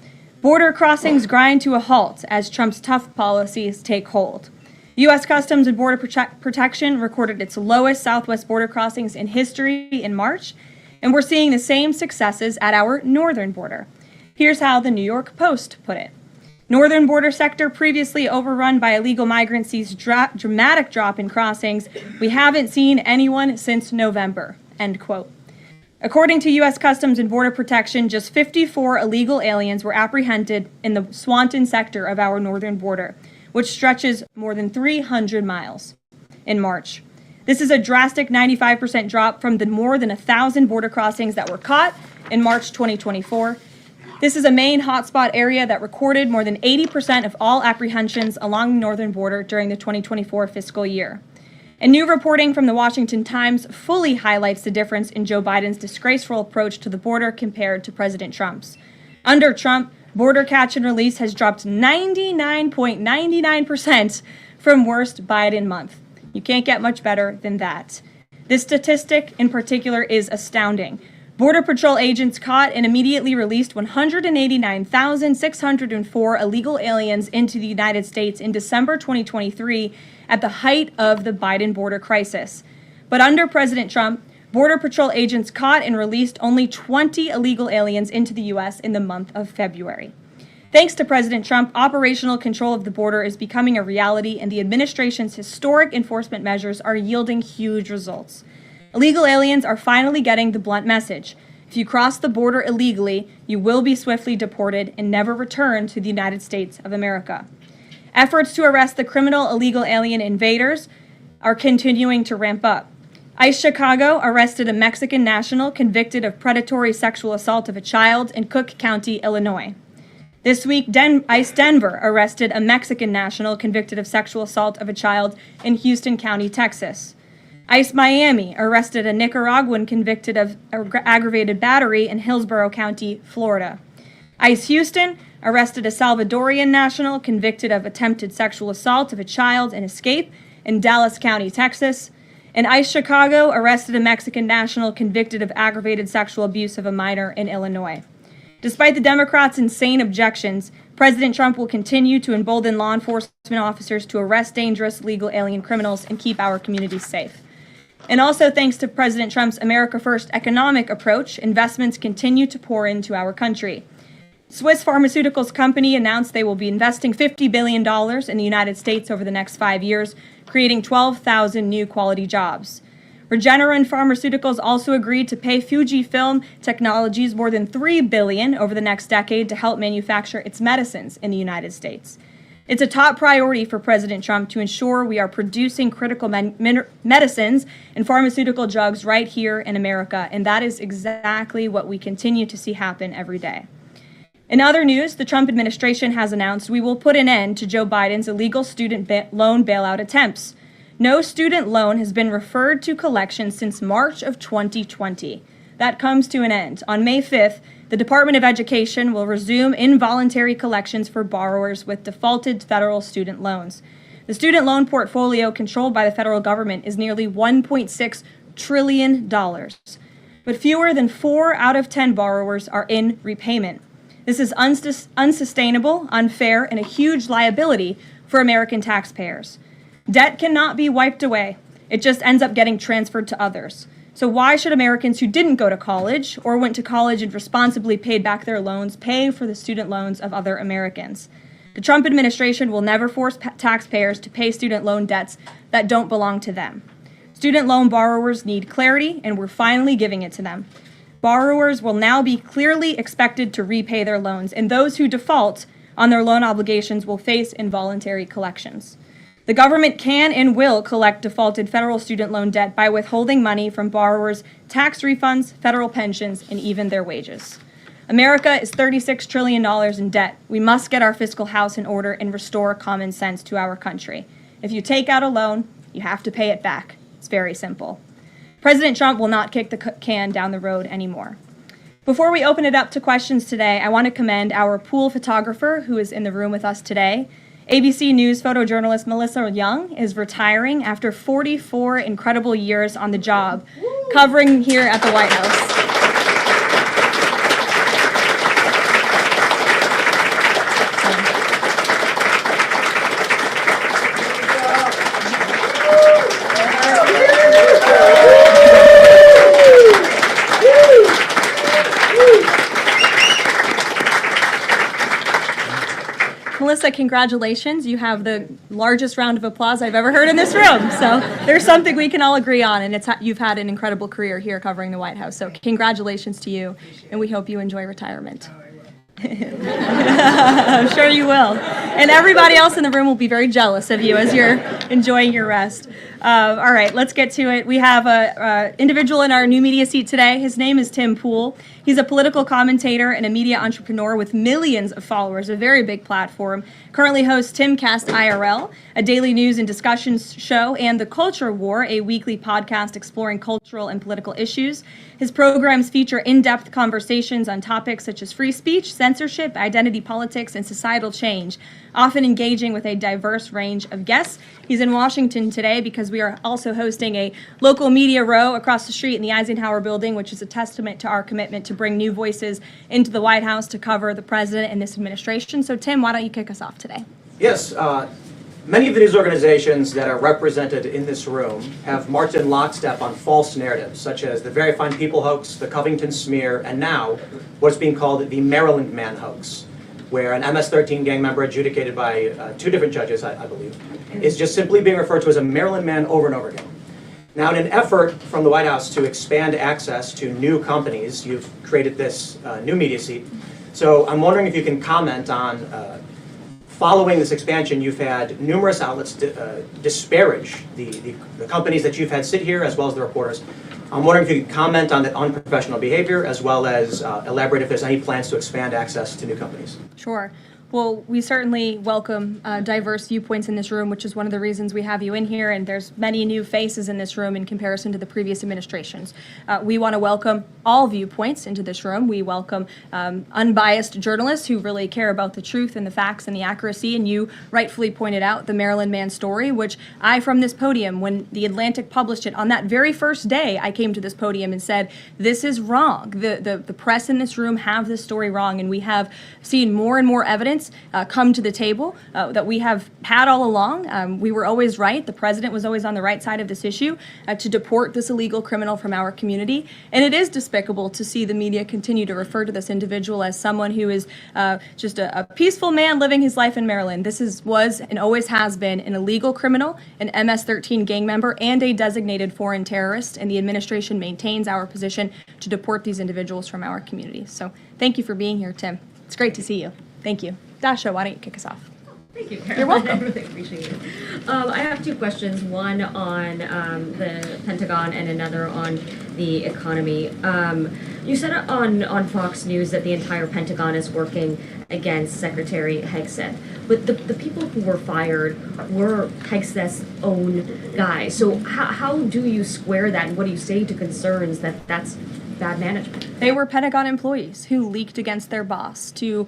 Border crossings grind to a halt as Trump's tough policies take hold. U.S. Customs and Border Protection recorded its lowest southwest border crossings in history in March, and we're seeing the same successes at our northern border. Here's how the New York Post put it. Northern border sector previously overrun by illegal migrants sees dramatic drop in crossings. We haven't seen anyone since November, end quote. According to U.S. Customs and Border Protection, just 54 illegal aliens were apprehended in the Swanton sector of our northern border, which stretches more than 300 miles in March. This is a drastic 95% drop from the more than 1,000 border crossings that were caught in March 2024. This is a main hotspot area that recorded more than 80% of all apprehensions along the northern border during the 2024 fiscal year. And new reporting from the Washington Times fully highlights the difference in Joe Biden's disgraceful approach to the border compared to President Trump's. Under Trump, border catch and release has dropped 99.99% from worst Biden month. You can't get much better than that. This statistic in particular is astounding. Border Patrol agents caught and immediately released 189,604 illegal aliens into the United States in December 2023 at the height of the Biden border crisis. But under President Trump, Border Patrol agents caught and released only 20 illegal aliens into the U.S. in the month of February. Thanks to President Trump, operational control of the border is becoming a reality, and the administration's historic enforcement measures are yielding huge results. Illegal aliens are finally getting the blunt message. If you cross the border illegally, you will be swiftly deported and never return to the United States of America. Efforts to arrest the criminal illegal alien invaders are continuing to ramp up. ICE Chicago arrested a Mexican national convicted of predatory sexual assault of a child in Cook County, Illinois. This week, ICE Denver arrested a Mexican national convicted of sexual assault of a child in Houston County, Texas. ICE Miami arrested a Nicaraguan convicted of aggravated battery in Hillsborough County, Florida. ICE Houston arrested a Salvadorian national convicted of attempted sexual assault of a child in Escape in Dallas County, Texas. And ICE Chicago arrested a Mexican national convicted of aggravated sexual abuse of a minor in Illinois. Despite the Democrats' insane objections, President Trump will continue to embolden law enforcement officers to arrest dangerous legal alien criminals and keep our communities safe. And also thanks to President Trump's America First economic approach, investments continue to pour into our country. Swiss pharmaceuticals company announced they will be investing $50 billion in the United States over the next 5 years, creating 12,000 new quality jobs. Regeneron Pharmaceuticals also agreed to pay Fujifilm Technologies more than $3 billion over the next decade to help manufacture its medicines in the United States. It's a top priority for President Trump to ensure we are producing critical medicines and pharmaceutical drugs right here in America, and that is exactly what we continue to see happen every day. In other news, the Trump administration has announced we will put an end to Joe Biden's illegal student loan bailout attempts. No student loan has been referred to collection since March of 2020. That comes to an end. On May 5th, the Department of Education will resume involuntary collections for borrowers with defaulted federal student loans. The student loan portfolio controlled by the federal government is nearly $1.6 trillion. But fewer than 4 out of 10 borrowers are in repayment. This is unsustainable, unfair, and a huge liability for American taxpayers. Debt cannot be wiped away. It just ends up getting transferred to others. So why should Americans who didn't go to college or went to college and responsibly paid back their loans pay for the student loans of other Americans? The Trump administration will never force taxpayers to pay student loan debts that don't belong to them. Student loan borrowers need clarity, and we're finally giving it to them. Borrowers will now be clearly expected to repay their loans, and those who default on their loan obligations will face involuntary collections. The government can and will collect defaulted federal student loan debt by withholding money from borrowers, tax refunds, federal pensions, and even their wages. America is $36 trillion in debt. We must get our fiscal house in order and restore common sense to our country. If you take out a loan, you have to pay it back. It's very simple. President Trump will not kick the can down the road anymore. Before we open it up to questions today, I want to commend our pool photographer who is in the room with us today. ABC News photojournalist Melissa Young is retiring after 44 incredible years on the job, covering here at the White House. Melissa, congratulations. You have the largest round of applause I've ever heard in this room. So there's something we can all agree on, and you've had an incredible career here covering the White House. So congratulations to you, and we hope you enjoy retirement. I'm sure you will. And everybody else in the room will be very jealous of you as you're enjoying your rest. All right, let's get to it. We have an individual in our new media seat today. His name is Tim Pool. He's a political commentator and a media entrepreneur with millions of followers, a very big platform. Currently hosts Timcast IRL, a daily news and discussions show, and The Culture War, a weekly podcast exploring cultural and political issues. His programs feature in-depth conversations on topics such as free speech, censorship, identity politics, and societal change, often engaging with a diverse range of guests. He's in Washington today because we are also hosting a local media row across the street in the Eisenhower building, which is a testament to our commitment to bring new voices into the White House to cover the president and this administration. So, Tim, why don't you kick us off today? Yes. Many of the news organizations that are represented in this room have marched in lockstep on false narratives, such as the Very Fine People hoax, the Covington smear, and now what's being called the Maryland Man hoax, where an MS-13 gang member adjudicated by 2 different judges, I believe, is just simply being referred to as a Maryland man over and over again. Now, in an effort from the White House to expand access to new companies, you've created this new media seat. So I'm wondering if you can comment on, following this expansion, you've had numerous outlets disparage the companies that you've had sit here, as well as the reporters. I'm wondering if you could comment on that unprofessional behavior, as well as elaborate if there's any plans to expand access to new companies. Sure. Well, we certainly welcome diverse viewpoints in this room, which is one of the reasons we have you in here, and there's many new faces in this room in comparison to the previous administrations. We want to welcome all viewpoints into this room. We welcome unbiased journalists who really care about the truth and the facts and the accuracy, and you rightfully pointed out the Maryland Man story, which I, from this podium, when The Atlantic published it, on that very first day, I came to this podium and said, this is wrong. The press in this room have this story wrong, and we have seen more and more evidence come to the table that we have had all along. We were always right. The president was always on the right side of this issue to deport this illegal criminal from our community. And it is despicable to see the media continue to refer to this individual as someone who is just a peaceful man living his life in Maryland. This was and always has been an illegal criminal, an MS-13 gang member, and a designated foreign terrorist. And the administration maintains our position to deport these individuals from our community. So thank you for being here, Tim. It's great to see you. Thank you. Dasha, why don't you kick us off? Thank you, Karen. You're welcome. I really appreciate it. I have 2 questions, one on the Pentagon and another on the economy. You said on Fox News that the entire Pentagon is working against Secretary Hegseth, but the people who were fired were Hegseth's own guys. So how do you square that, and what do you say to concerns that that's bad management? They were Pentagon employees who leaked against their boss to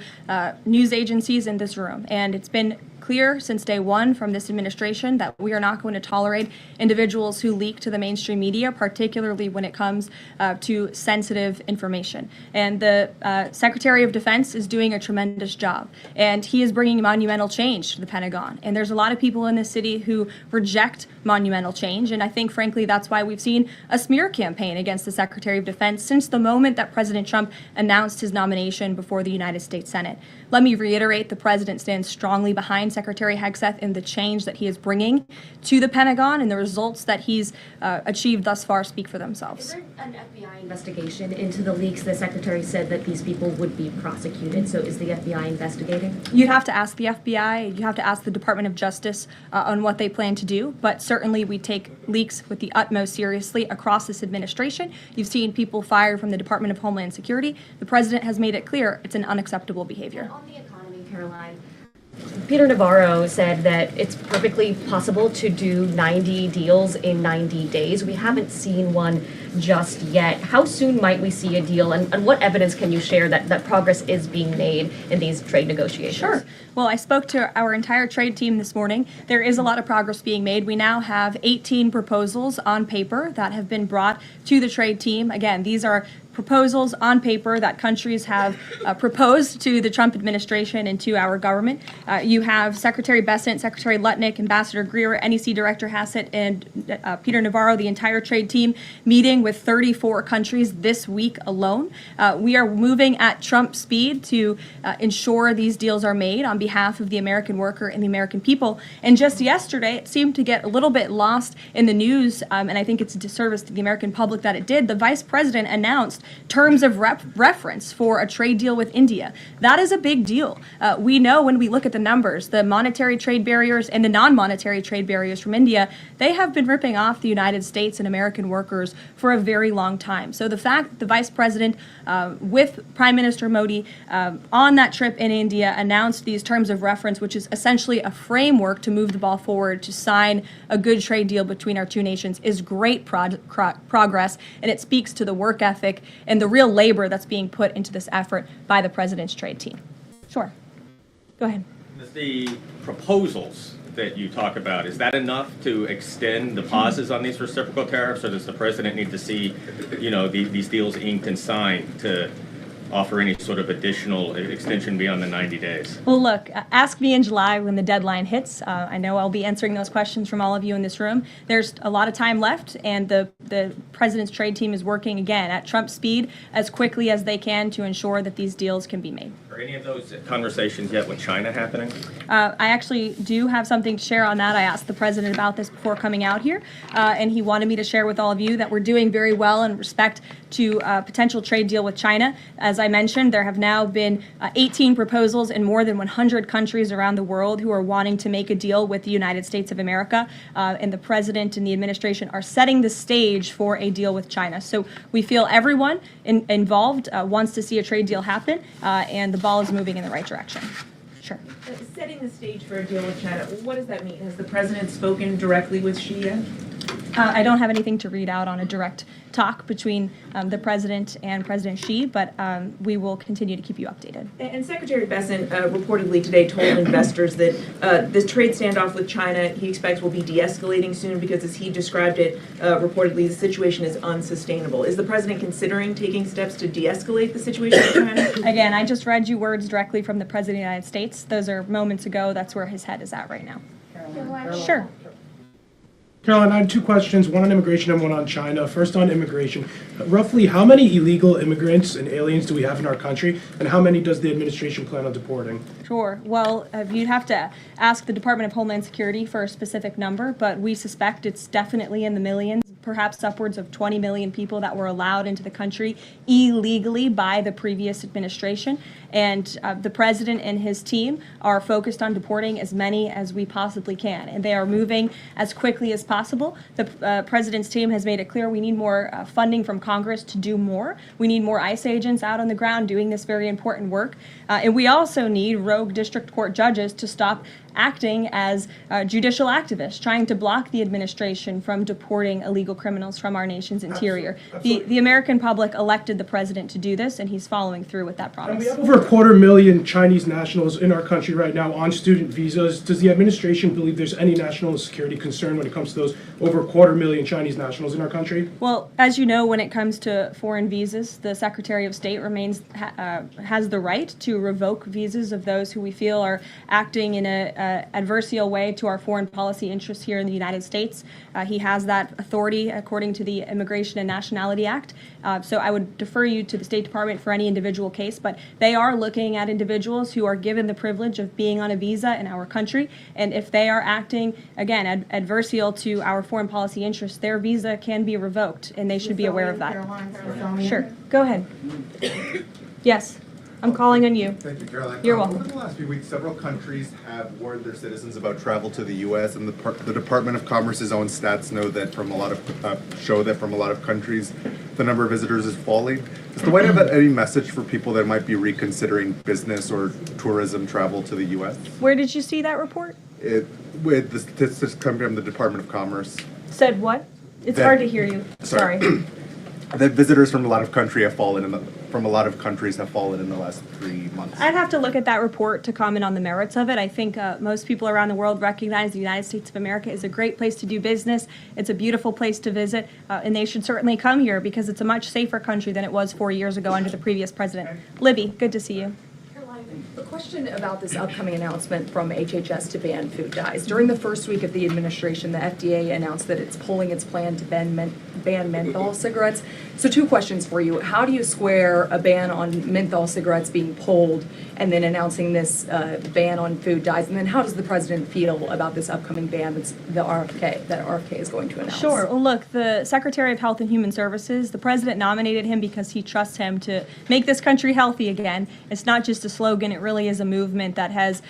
news agencies in this room. And it's been clear since day one from this administration that we are not going to tolerate individuals who leak to the mainstream media, particularly when it comes to sensitive information. And the Secretary of Defense is doing a tremendous job. And he is bringing monumental change to the Pentagon. And there's a lot of people in this city who reject monumental change. And I think, frankly, that's why we've seen a smear campaign against the Secretary of Defense since the moment that President Trump announced his nomination before the United States Senate. Let me reiterate, the president stands strongly behind Secretary Hegseth in the change that he is bringing to the Pentagon, and the results that he's achieved thus far speak for themselves. Is there an FBI investigation into the leaks? The Secretary said that these people would be prosecuted, so is the FBI investigating? You'd have to ask the FBI, you have to ask the Department of Justice on what they plan to do, but certainly we take leaks with the utmost seriously across this administration. You've seen people fired from the Department of Homeland Security. The president has made it clear it's an unacceptable behavior. On the economy, Caroline, Peter Navarro said that it's perfectly possible to do 90 deals in 90 days. We haven't seen one just yet. How soon might we see a deal, and what evidence can you share that progress is being made in these trade negotiations? Sure. Well, I spoke to our entire trade team this morning. There is a lot of progress being made. We now have 18 proposals on paper that have been brought to the trade team. Again, these are proposals on paper that countries have proposed to the Trump administration and to our government. You have Secretary Bessent, Secretary Lutnick, Ambassador Greer, NEC Director Hassett, and Peter Navarro, the entire trade team, meeting dealing with 34 countries this week alone. We are moving at Trump speed to ensure these deals are made on behalf of the American worker and the American people. And just yesterday, it seemed to get a little bit lost in the news, and I think it's a disservice to the American public that it did. The vice president announced terms of reference for a trade deal with India. That is a big deal. We know when we look at the numbers, the monetary trade barriers and the non-monetary trade barriers from India, they have been ripping off the United States and American workers for a very long time. So the fact that the vice president with Prime Minister Modi on that trip in India announced these terms of reference, which is essentially a framework to move the ball forward to sign a good trade deal between our two nations, is great progress, and it speaks to the work ethic and the real labor that's being put into this effort by the president's trade team. Sure. Go ahead. The proposals that you talk about, is that enough to extend the pauses on these reciprocal tariffs, or does the president need to see, these deals inked and signed to offer any sort of additional extension beyond the 90 days? Well, look, ask me in July when the deadline hits. I know I'll be answering those questions from all of you in this room. There's a lot of time left, and the president's trade team is working, again, at Trump speed as quickly as they can to ensure that these deals can be made. Are any of those conversations yet with China happening? I actually do have something to share on that. I asked the president about this before coming out here, and he wanted me to share with all of you that we're doing very well in respect to a potential trade deal with China. As I mentioned, there have now been 18 proposals in more than 100 countries around the world who are wanting to make a deal with the United States of America, and the president and the administration are setting the stage for a deal with China. So we feel everyone involved wants to see a trade deal happen, and the ball is moving in the right direction. Sure. Setting the stage for a deal with China, what does that mean? Has the president spoken directly with Xi yet? I don't have anything to read out on a direct talk between the president and President Xi, but we will continue to keep you updated. And Secretary Bessent reportedly today told investors that this trade standoff with China he expects will be de-escalating soon because, as he described it, reportedly the situation is unsustainable. Is the president considering taking steps to de-escalate the situation with China? Again, I just read you words directly from the President of the United States. Those are moments ago. That's where his head is at right now. Sure. Caroline, I have two questions, one on immigration and one on China. First on immigration. Roughly how many illegal immigrants and aliens do we have in our country, and how many does the administration plan on deporting? Sure. Well, you'd have to ask the Department of Homeland Security for a specific number, but we suspect it's definitely in the millions, perhaps upwards of 20 million people that were allowed into the country illegally by the previous administration. And the president and his team are focused on deporting as many as we possibly can. And they are moving as quickly as possible. The president's team has made it clear we need more funding from Congress to do more. We need more ICE agents out on the ground doing this very important work. And we also need rogue district court judges to stop acting as judicial activists, trying to block the administration from deporting illegal criminals from our nation's interior. The American public elected the president to do this, and he's following through with that promise. And we have over 250,000 Chinese nationals in our country right now on student visas. Does the administration believe there's any national security concern when it comes to those over 250,000 Chinese nationals in our country? Well, as you know, when it comes to foreign visas, the Secretary of State has the right to revoke visas of those who we feel are acting in a adversarial way to our foreign policy interests here in the United States. He has that authority according to the Immigration and Nationality Act. So I would defer you to the State Department for any individual case, but they are looking at individuals who are given the privilege of being on a visa in our country, and if they are acting, again, adversarial to our foreign policy interests, their visa can be revoked, and they should be aware of that. Sure. Go ahead. Yes. I'm calling on you. Thank you, Caroline. You're welcome. Over the last few weeks, several countries have warned their citizens about travel to the U.S., and the Department of Commerce's own stats know that from a lot of countries, the number of visitors is falling. Does the White House have any message for people that might be reconsidering business or tourism travel to the U.S.? Where did you see that report? With the statistics coming from the Department of Commerce. Said what? It's hard to hear you. Sorry. That visitors from a lot of countries have fallen in the last 3 months. I'd have to look at that report to comment on the merits of it. I think most people around the world recognize the United States of America is a great place to do business. It's a beautiful place to visit, and they should certainly come here because it's a much safer country than it was 4 years ago under the previous president. Libby, good to see you. A question about this upcoming announcement from HHS to ban food dyes. During the first week of the administration, the FDA announced that it's pulling its plan to ban ban menthol cigarettes. So 2 questions for you. How do you square a ban on menthol cigarettes being pulled and then announcing this ban on food dyes? And then how does the president feel about this upcoming ban that RFK is going to announce? Sure. Well, look, the Secretary of Health and Human Services, the president nominated him because he trusts him to make this country healthy again. It's not just a slogan. It really is a movement that has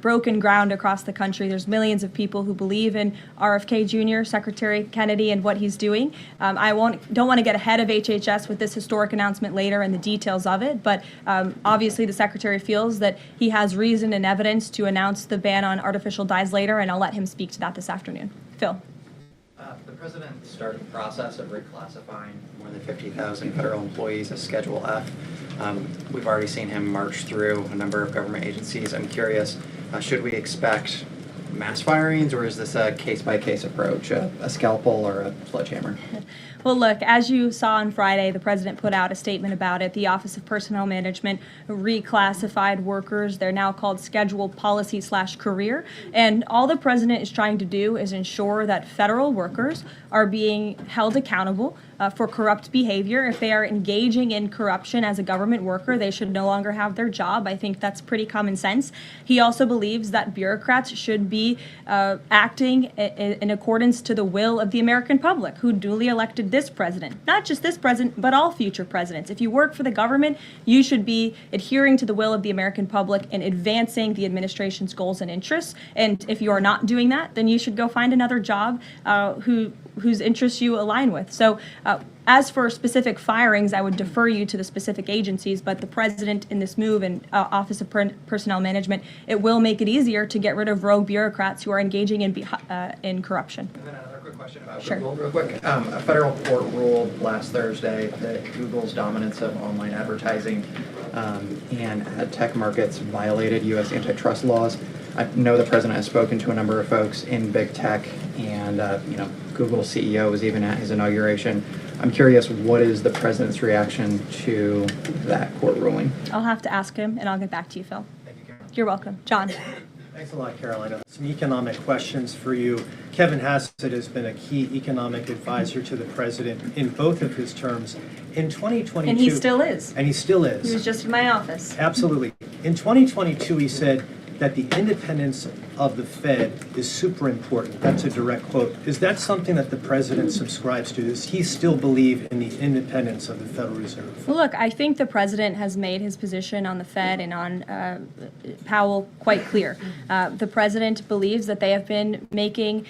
broken ground across the country. There's millions of people who believe in RFK Jr., Secretary Kennedy, and what he's doing. I don't want to get ahead of HHS with this historic announcement later and the details of it, but obviously the Secretary feels that he has reason and evidence to announce the ban on artificial dyes later, and I'll let him speak to that this afternoon. Phil. The president started the process of reclassifying more than 50,000 federal employees as Schedule F. We've already seen him march through a number of government agencies. I'm curious, should we expect mass firings, or is this a case-by-case approach, a scalpel or a sledgehammer? Well, look, as you saw on Friday, the president put out a statement about it. The Office of Personnel Management reclassified workers. They're now called scheduled policy/career. And all the president is trying to do is ensure that federal workers are being held accountable for corrupt behavior. If they are engaging in corruption as a government worker, they should no longer have their job. I think that's pretty common sense. He also believes that bureaucrats should be acting in accordance to the will of the American public, who duly elected this president. Not just this president, but all future presidents. If you work for the government, you should be adhering to the will of the American public and advancing the administration's goals and interests. And if you are not doing that, then you should go find another job whose interests you align with. So as for specific firings, I would defer you to the specific agencies, but the president in this move and Office of Personnel Management, it will make it easier to get rid of rogue bureaucrats who are engaging in corruption. And then another quick question about Sure. Google, real quick. A federal court ruled last Thursday that Google's dominance of online advertising and ad tech markets violated U.S. antitrust laws. I know the president has spoken to a number of folks in big tech, and Google's CEO was even at his inauguration. I'm curious, what is the president's reaction to that court ruling? I'll have to ask him, and I'll get back to you, Phil. Thank you, Caroline. You're welcome. John. Thanks a lot, Carolina. Some economic questions for you. Kevin Hassett has been a key economic advisor to the president in both of his terms. In 2022... And he still is. And he still is. He was just in my office. Absolutely. In 2022, he said that the independence of the Fed is super important. That's a direct quote. Is that something that the president subscribes to? Does he still believe in the independence of the Federal Reserve? Well, look, I think the president has made his position on the Fed and on Powell quite clear. The president believes that they have been making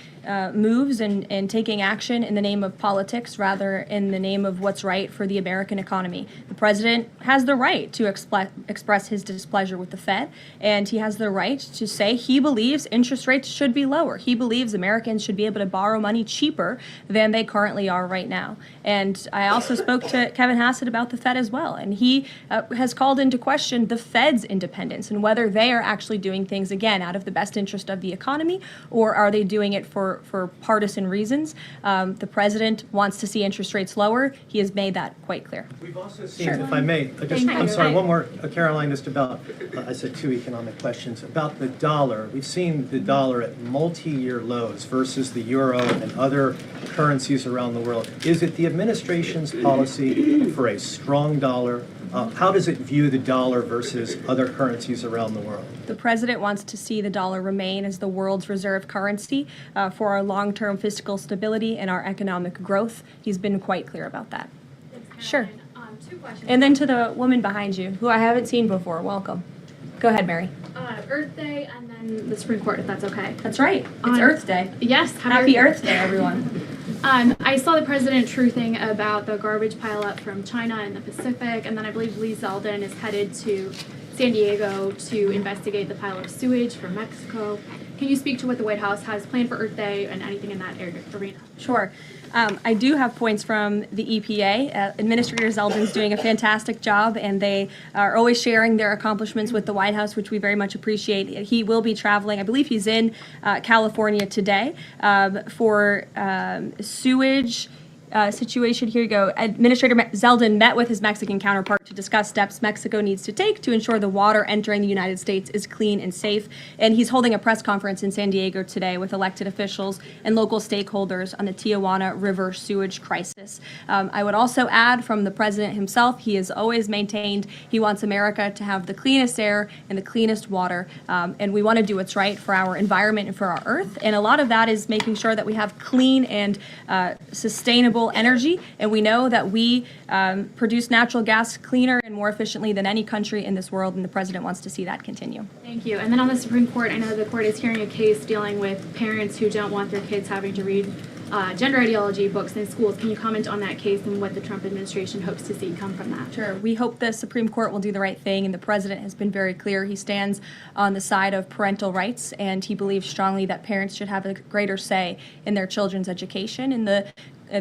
moves and taking action in the name of politics rather in the name of what's right for the American economy. The president has the right to express his displeasure with the Fed, and he has the right to say he believes interest rates should be lower. He believes Americans should be able to borrow money cheaper than they currently are right now. And I also spoke to Kevin Hassett about the Fed as well, and he has called into question the Fed's independence and whether they are actually doing things, again, out of the best interest of the economy, or are they doing it for partisan reasons. The president wants to see interest rates lower. He has made that quite clear. We've also seen, if I may, I'm sorry, one more, Caroline, just about, I said 2 economic questions. About the dollar, we've seen the dollar at multi-year lows versus the euro and other currencies around the world. Is it the administration's policy for a strong dollar? How does it view the dollar versus other currencies around the world? The president wants to see the dollar remain as the world's reserve currency for our long-term fiscal stability and our economic growth. He's been quite clear about that. Sure. 2 questions. And then to the woman behind you, who I haven't seen before. Welcome. Go ahead, Mary. Earth Day and then the Supreme Court, if that's okay. That's right. It's Earth Day. Yes. Happy Earth Day, everyone. I saw the president truthing about the garbage pileup from China in the Pacific, and then I believe Lee Zeldin is headed to San Diego to investigate the pile of sewage from Mexico. Can you speak to what the White House has planned for Earth Day and anything in that arena? Sure. I do have points from the EPA. Administrator Zeldin's doing a fantastic job, and they are always sharing their accomplishments with the White House, which we very much appreciate. He will be traveling. I believe he's in California today for sewage situation. Here you go. Administrator Zeldin met with his Mexican counterpart to discuss steps Mexico needs to take to ensure the water entering the United States is clean and safe. And he's holding a press conference in San Diego today with elected officials and local stakeholders on the Tijuana River sewage crisis. I would also add from the president himself, he has always maintained he wants America to have the cleanest air and the cleanest water. And we want to do what's right for our environment and for our earth. And a lot of that is making sure that we have clean and sustainable energy, and we know that we produce natural gas cleaner and more efficiently than any country in this world, and the president wants to see that continue. Thank you. And then on the Supreme Court, I know the court is hearing a case dealing with parents who don't want their kids having to read gender ideology books in schools. Can you comment on that case and what the Trump administration hopes to see come from that? Sure. We hope the Supreme Court will do the right thing, and the president has been very clear. He stands on the side of parental rights, and he believes strongly that parents should have a greater say in their children's education and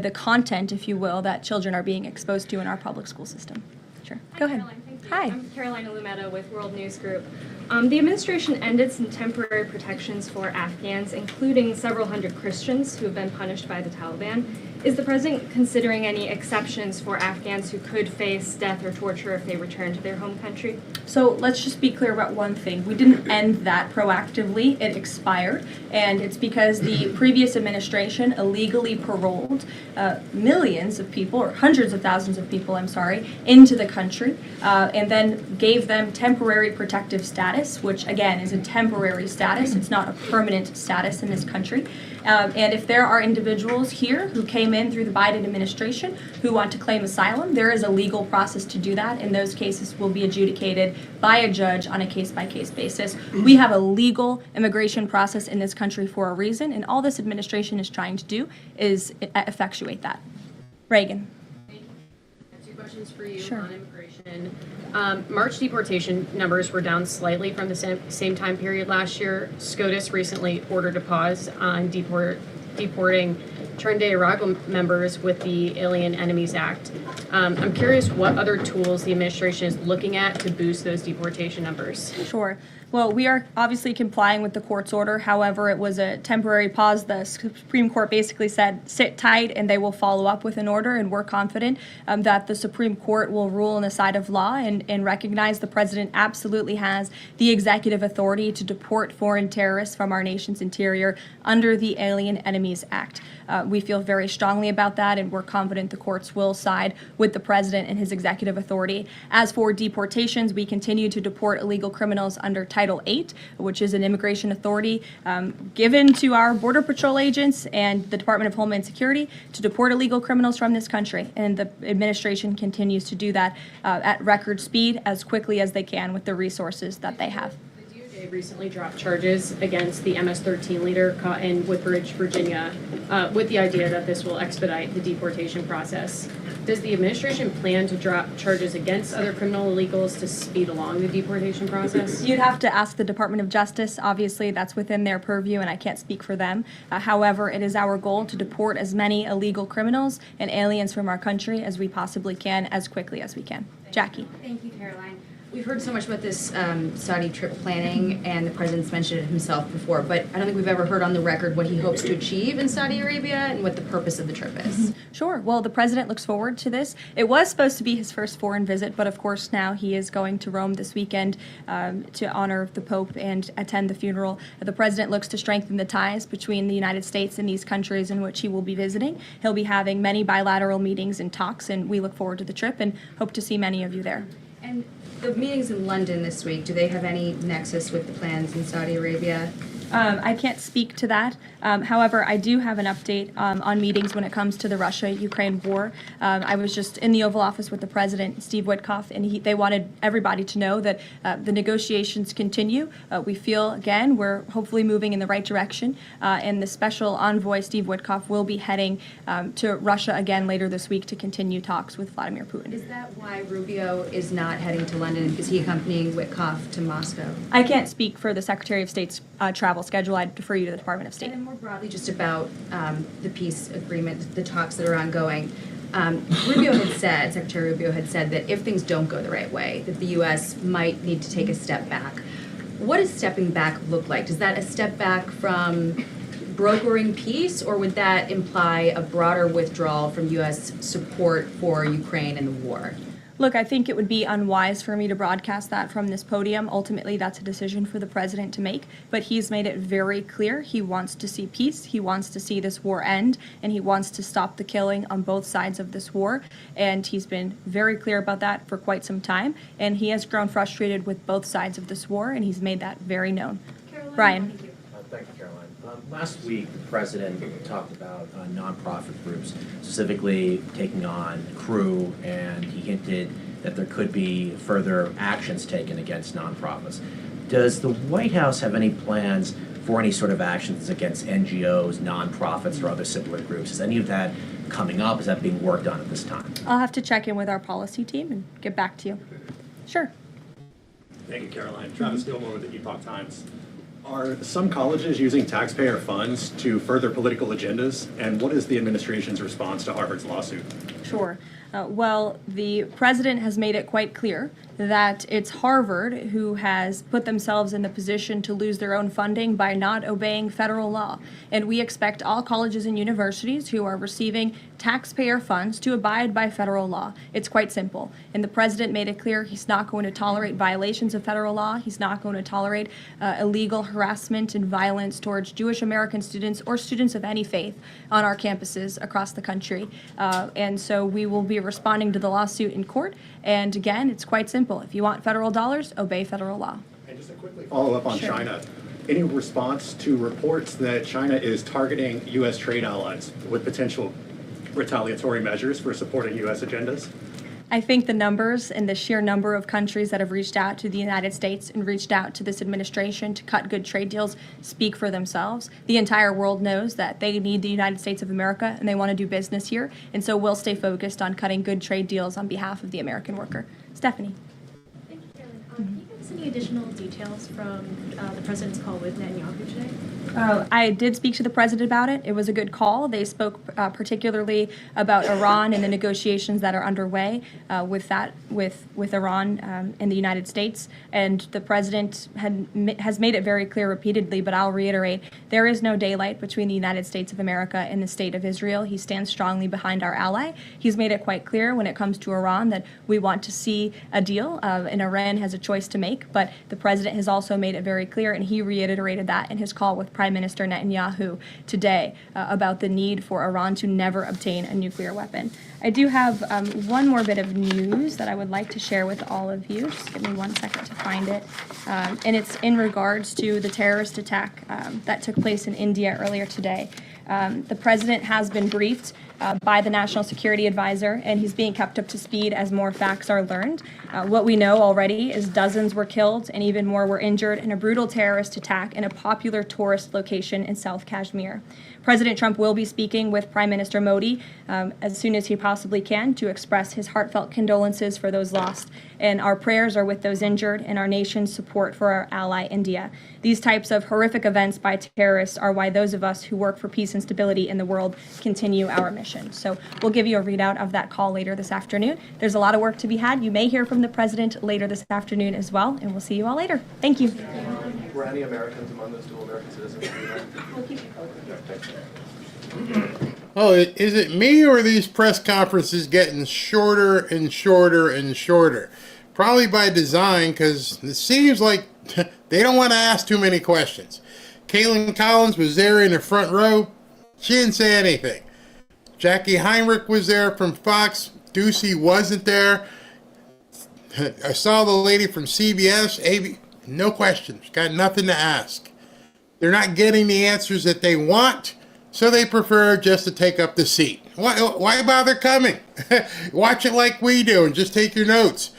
the content, if you will, that children are being exposed to in our public school system. Sure. Go ahead. Hi. I'm Carolina Lumetta with World News Group. The administration ended some temporary protections for Afghans, including several hundred Christians who have been punished by the Taliban. Is the president considering any exceptions for Afghans who could face death or torture if they return to their home country? So let's just be clear about one thing. We didn't end that proactively. It expired, and it's because the previous administration illegally paroled millions of people, or hundreds of thousands of people, into the country, and then gave them temporary protective status, which again is a temporary status. It's not a permanent status in this country. And if there are individuals here who came in through the Biden administration who want to claim asylum, there is a legal process to do that, and those cases will be adjudicated by a judge on a case-by-case basis. We have a legal immigration process in this country for a reason, and all this administration is trying to do is effectuate that. Reagan. Two questions for you Sure. on immigration. March deportation numbers were down slightly from the same time period last year. SCOTUS recently ordered a pause on deporting turned-day Iraq members with the Alien Enemies Act. I'm curious what other tools the administration is looking at to boost those deportation numbers. Sure. Well, we are obviously complying with the court's order. However, it was a temporary pause. The Supreme Court basically said, sit tight, and they will follow up with an order, and we're confident that the Supreme Court will rule on the side of law and recognize the president absolutely has the executive authority to deport foreign terrorists from our nation's interior under the Alien Enemies Act. We feel very strongly about that, and we're confident the courts will side with the president and his executive authority. As for deportations, we continue to deport illegal criminals under Title VIII, which is an immigration authority given to our Border Patrol agents and the Department of Homeland Security to deport illegal criminals from this country. And the administration continues to do that at record speed as quickly as they can with the resources that they have. They recently dropped charges against the MS-13 leader caught in Woodbridge, Virginia, with the idea that this will expedite the deportation process. Does the administration plan to drop charges against other criminal illegals to speed along the deportation process? You'd have to ask the Department of Justice. Obviously, that's within their purview, and I can't speak for them. However, it is our goal to deport as many illegal criminals and aliens from our country as we possibly can, as quickly as we can. Jackie. Thank you, Caroline. We've heard so much about this Saudi trip planning, and the president's mentioned it himself before, but I don't think we've ever heard on the record what he hopes to achieve in Saudi Arabia and what the purpose of the trip is. Sure. Well, the president looks forward to this. It was supposed to be his first foreign visit, but of course now he is going to Rome this weekend to honor the Pope and attend the funeral. The president looks to strengthen the ties between the United States and these countries in which he will be visiting. He'll be having many bilateral meetings and talks, and we look forward to the trip and hope to see many of you there. And the meetings in London this week, do they have any nexus with the plans in Saudi Arabia? I can't speak to that. However, I do have an update on meetings when it comes to the Russia-Ukraine war. I was just in the Oval Office with the President, Steve Witkoff, and they wanted everybody to know that the negotiations continue. We feel, again, we're hopefully moving in the right direction, and the special envoy, Steve Witkoff, will be heading to Russia again later this week to continue talks with Vladimir Putin. Is that why Rubio is not heading to London? Is he accompanying Witkoff to Moscow? I can't speak for the Secretary of State's travel schedule. I'd defer you to the Department of State. And then more broadly, just about the peace agreement, the talks that are ongoing. Secretary Rubio had said that if things don't go the right way, that the U.S. might need to take a step back. What does stepping back look like? Is that a step back from brokering peace, or would that imply a broader withdrawal from U.S. support for Ukraine and the war? Look, I think it would be unwise for me to broadcast that from this podium. Ultimately, that's a decision for the president to make, but he's made it very clear he wants to see peace, he wants to see this war end, and he wants to stop the killing on both sides of this war, and he's been very clear about that for quite some time, and he has grown frustrated with both sides of this war, and he's made that very known. Brian. Thank you, Caroline. Last week, the president talked about nonprofit groups, specifically taking on Crew, and he hinted that there could be further actions taken against nonprofits. Does the White House have any plans for any sort of actions against NGOs, nonprofits, or other similar groups? Is any of that coming up? Is that being worked on at this time? I'll have to check in with our policy team and get back to you. Sure. Thank you, Caroline. Travis Gilmore with the Epoch Times. Are some colleges using taxpayer funds to further political agendas? And what is the administration's response to Harvard's lawsuit? Sure. Well, the president has made it quite clear that it's Harvard who has put themselves in the position to lose their own funding by not obeying federal law. And we expect all colleges and universities who are receiving taxpayer funds to abide by federal law. It's quite simple. And the president made it clear he's not going to tolerate violations of federal law. He's not going to tolerate illegal harassment and violence towards Jewish American students or students of any faith on our campuses across the country. And so we will be responding to the lawsuit in court. And again, it's quite simple. If you want federal dollars, obey federal law. And just a quickly follow up on China. Any response to reports that China is targeting U.S. trade allies with potential retaliatory measures for supporting U.S. agendas? I think the numbers and the sheer number of countries that have reached out to the United States and reached out to this administration to cut good trade deals speak for themselves. The entire world knows that they need the United States of America and they want to do business here. And so we'll stay focused on cutting good trade deals on behalf of the American worker. Stephanie. Thank you, Carolyn. Can you give us any additional details from the president's call with Netanyahu today? I did speak to the president about it. It was a good call. They spoke particularly about Iran and the negotiations that are underway with Iran and the United States. And the president has made it very clear repeatedly, but I'll reiterate, there is no daylight between the United States of America and the state of Israel. He stands strongly behind our ally. He's made it quite clear when it comes to Iran that we want to see a deal, and Iran has a choice to make. But the president has also made it very clear, and he reiterated that in his call with Prime Minister Netanyahu today about the need for Iran to never obtain a nuclear weapon. I do have one more bit of news that I would like to share with all of you. Just give me 1 second to find it. And it's in regards to the terrorist attack that took place in India earlier today. The president has been briefed by the National Security Advisor, and he's being kept up to speed as more facts are learned. What we know already is dozens were killed and even more were injured in a brutal terrorist attack in a popular tourist location in South Kashmir. President Trump will be speaking with Prime Minister Modi as soon as he possibly can to express his heartfelt condolences for those lost. And our prayers are with those injured and our nation's support for our ally, India. These types of horrific events by terrorists are why those of us who work for peace and stability in the world continue our mission. So we'll give you a readout of that call later this afternoon. There's a lot of work to be had. You may hear from the president later this afternoon as well, and we'll see you all later. Thank you. Were any Americans among those dual American citizens? Oh, is it me or are these press conferences getting shorter and shorter and shorter? Probably by design, because it seems like they don't want to ask too many questions. Caitlin Collins was there in the front row. She didn't say anything. Jackie Heinrich was there from Fox. Ducey wasn't there. I saw the lady from CBS. No questions. Got nothing to ask. They're not getting the answers that they want, so they prefer just to take up the seat. Why bother coming? Watch it like we do and just take your notes.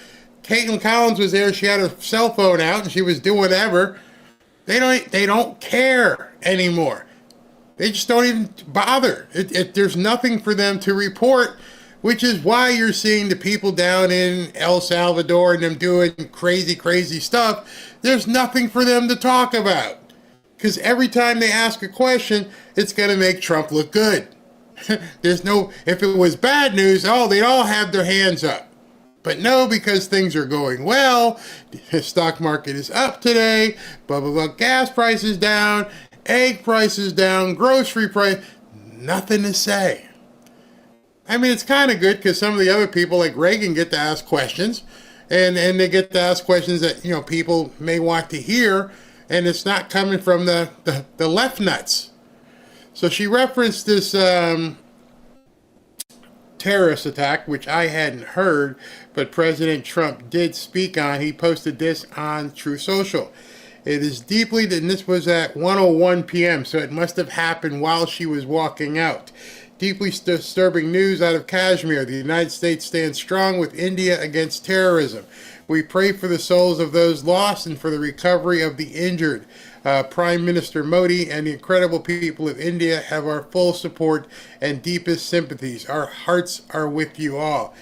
Caitlin Collins was there. She had her cell phone out and she was doing whatever. They don't care anymore. They just don't even bother. There's nothing for them to report, which is why you're seeing the people down in El Salvador and them doing crazy, crazy stuff. There's nothing for them to talk about. Because every time they ask a question, it's going to make Trump look good. If it was bad news, they'd all have their hands up. But no, because things are going well, the stock market is up today, blah, blah, blah, gas prices down, egg prices down, grocery price, nothing to say. I mean, it's kind of good because some of the other people like Reagan get to ask questions, and they get to ask questions that, you know, people may want to hear, and it's not coming from the left nuts. So she referenced this terrorist attack, which I hadn't heard, but President Trump did speak on. He posted this on True Social. It is deeply, and this was at 1:01 p.m., so it must have happened while she was walking out. Deeply disturbing news out of Kashmir. The United States stands strong with India against terrorism. We pray for the souls of those lost and for the recovery of the injured. Prime Minister Modi and the incredible people of India have our full support and deepest sympathies. Our hearts are with you all.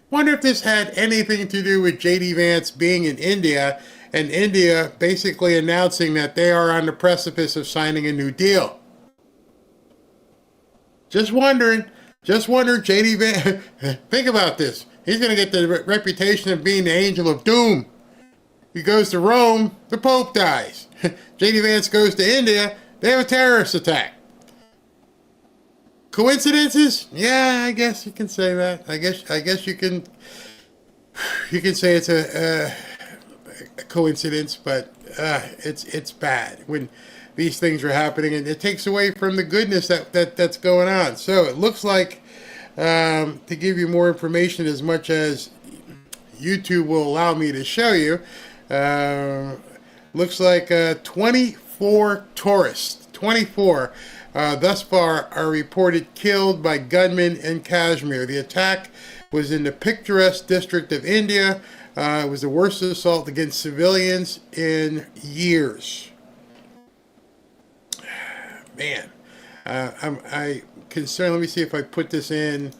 Wonder if this had anything to do with J.D. Vance being in India and India basically announcing that they are on the precipice of signing a new deal. Just wondering, J.D. Vance, think about this. He's going to get the reputation of being the angel of doom. He goes to Rome, the Pope dies. J.D. Vance goes to India, they have a terrorist attack. Coincidences? Yeah, I guess you can say that. I guess you can say it's a coincidence, but it's bad when these things are happening, and it takes away from the goodness that's going on. So it looks like, to give you more information as much as YouTube will allow me to show you, looks like 24 tourists, 24 thus far are reported killed by gunmen in Kashmir. The attack was in the picturesque district of India. It was the worst assault against civilians in years. Man, I concerned. Let me see if I put this in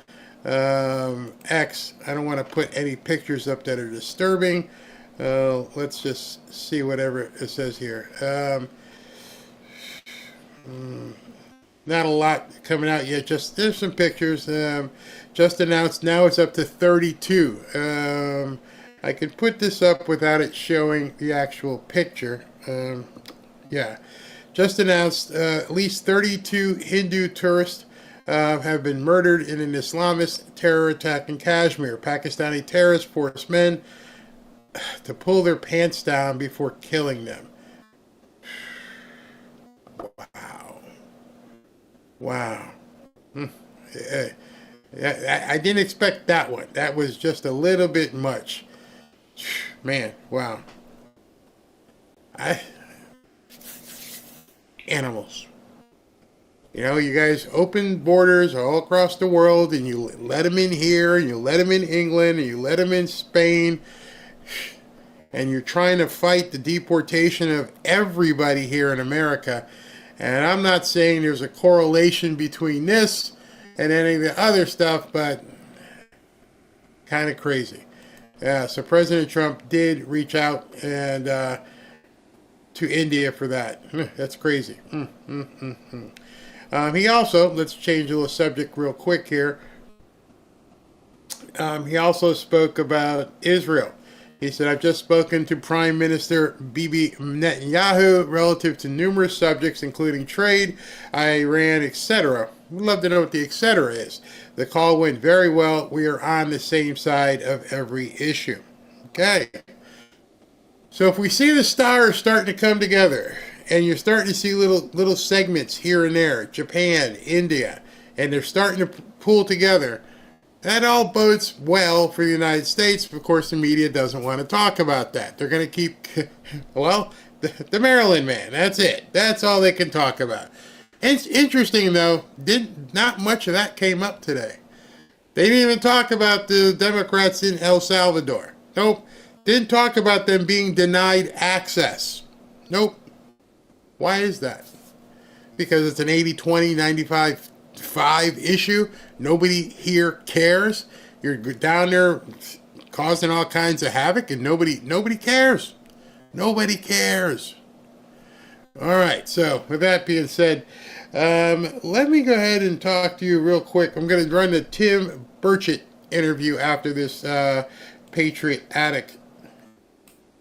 X. I don't want to put any pictures up that are disturbing. Let's just see whatever it says here. Not a lot coming out yet. Just there's some pictures. Just announced. Now it's up to 32. I could put this up without it showing the actual picture. Yeah. Just announced at least 32 Hindu tourists have been murdered in an Islamist terror attack in Kashmir. Pakistani terrorists forced men to pull their pants down before killing them. Wow. I didn't expect that one. That was just a little bit much. Man, wow. Animals. You know, you guys open borders all across the world, and you let them in here, and you let them in England, and you let them in Spain, and you're trying to fight the deportation of everybody here in America. And I'm not saying there's a correlation between this and any of the other stuff, but kind of crazy. So President Trump did reach out and to India for that. That's crazy. He also, let's change a little subject real quick here. He also spoke about Israel. He said, I've just spoken to Prime Minister Bibi Netanyahu relative to numerous subjects, including trade, Iran, etc. We'd love to know what the etc. is. The call went very well. We are on the same side of every issue. Okay. So if we see the stars starting to come together, and you're starting to see little segments here and there, Japan, India, and they're starting to pull together, that all bodes well for the United States. Of course, the media doesn't want to talk about that. They're going to keep, well, the Maryland man. That's it. That's all they can talk about. It's interesting, though, not much of that came up today. They didn't even talk about the Democrats in El Salvador. Nope. Didn't talk about them being denied access. Nope. Why is that? Because it's an 80-20, 95-5 issue. Nobody here cares. You're down there causing all kinds of havoc, and nobody cares. Nobody cares. All right. So with that being said, let me go ahead and talk to you real quick. I'm going to run the Tim Burchett interview after this Patriot Addict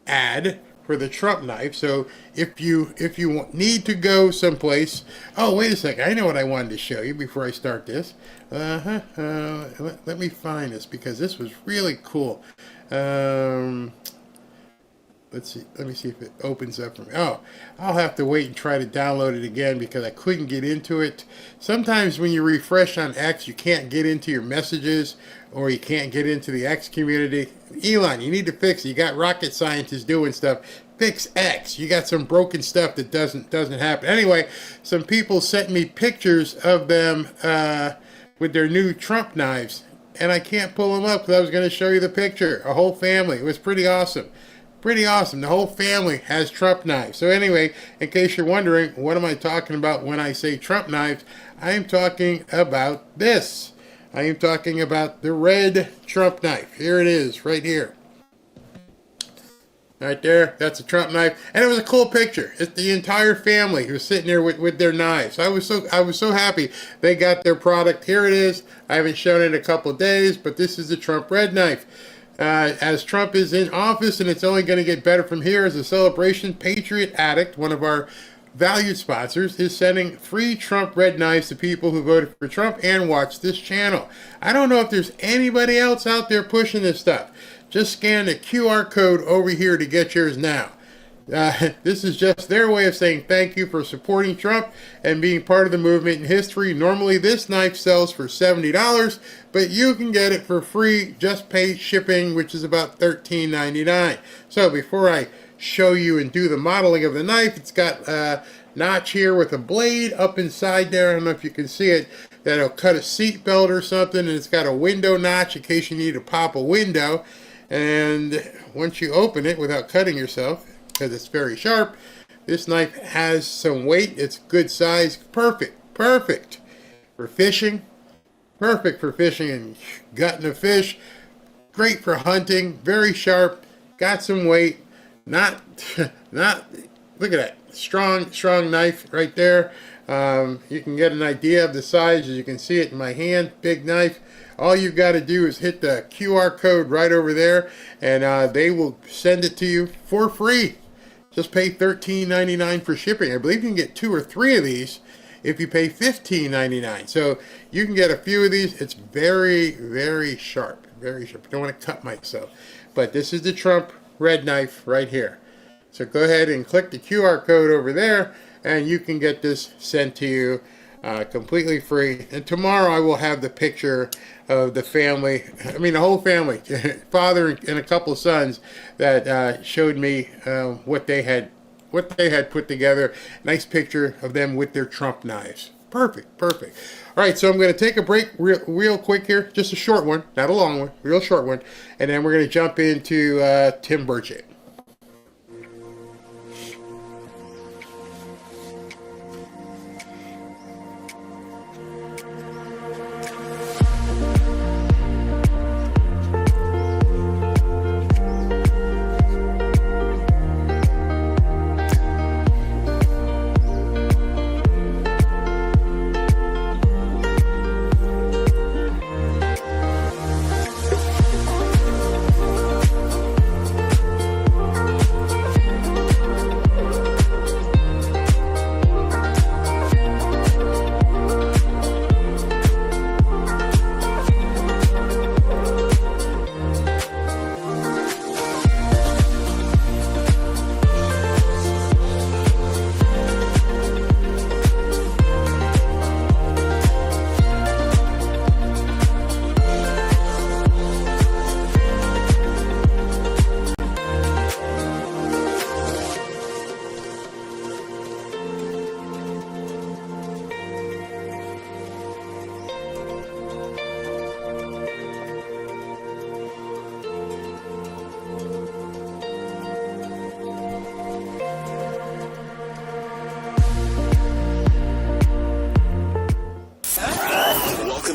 ad for the Trump knife. So if you need to go someplace, oh wait a second, I know what I wanted to show you before I start this. Let me find this because this was really cool. Let's see. Let me see if it opens up for me. Oh, I'll have to wait and try to download it again because I couldn't get into it. Sometimes when you refresh on X, you can't get into your messages or you can't get into the X community. Elon, you need to fix it. You got rocket scientists doing stuff. Fix X. You got some broken stuff that doesn't happen. Anyway, some people sent me pictures of them with their new Trump knives, and I can't pull them up because I was going to show you the picture. A whole family. It was pretty awesome. Pretty awesome. The whole family has Trump knives. So anyway, in case you're wondering, what am I talking about when I say Trump knives? I am talking about this. I am talking about the red Trump knife. Here it is, right here. Right there, that's a Trump knife. And it was a cool picture. It's the entire family who was sitting there with their knives. I was so happy they got their product. Here it is. I haven't shown it in a couple of days, but this is the Trump red knife. As Trump is in office, and it's only going to get better from here as a celebration, Patriot Addict, one of our valued sponsors, is sending free Trump red knives to people who voted for Trump and watch this channel. I don't know if there's anybody else out there pushing this stuff. Just scan the QR code over here to get yours now. This is just their way of saying thank you for supporting Trump and being part of the movement in history. Normally this knife sells for $70, but you can get it for free. Just pay shipping, which is about $13.99. So before I show you and do the modeling of the knife, it's got a notch here with a blade up inside there. I don't know if you can see it. That'll cut a seat belt or something, and it's got a window notch in case you need to pop a window. And once you open it without cutting yourself, because it's very sharp, this knife has some weight. It's good size. Perfect for fishing. Perfect for fishing and gutting a fish. Great for hunting. Very sharp. Got some weight. Not look at that. Strong knife right there. You can get an idea of the size as you can see it in my hand. Big knife. All you've got to do is hit the QR code right over there, and they will send it to you for free. Just pay $13.99 for shipping. I believe you can get 2 or 3 of these if you pay $15.99. So you can get a few of these. It's very sharp. Very sharp. I don't want to cut myself. But this is the Trump red knife right here. So go ahead and click the QR code over there, and you can get this sent to you completely free. And tomorrow I will have the picture of the family, the whole family, father and a couple sons, that showed me what they had put together. Nice picture of them with their Trump knives. Perfect. All right, so I'm going to take a break real quick here, just a short one, not a long one, real short one, and then we're going to jump into Tim Burchett.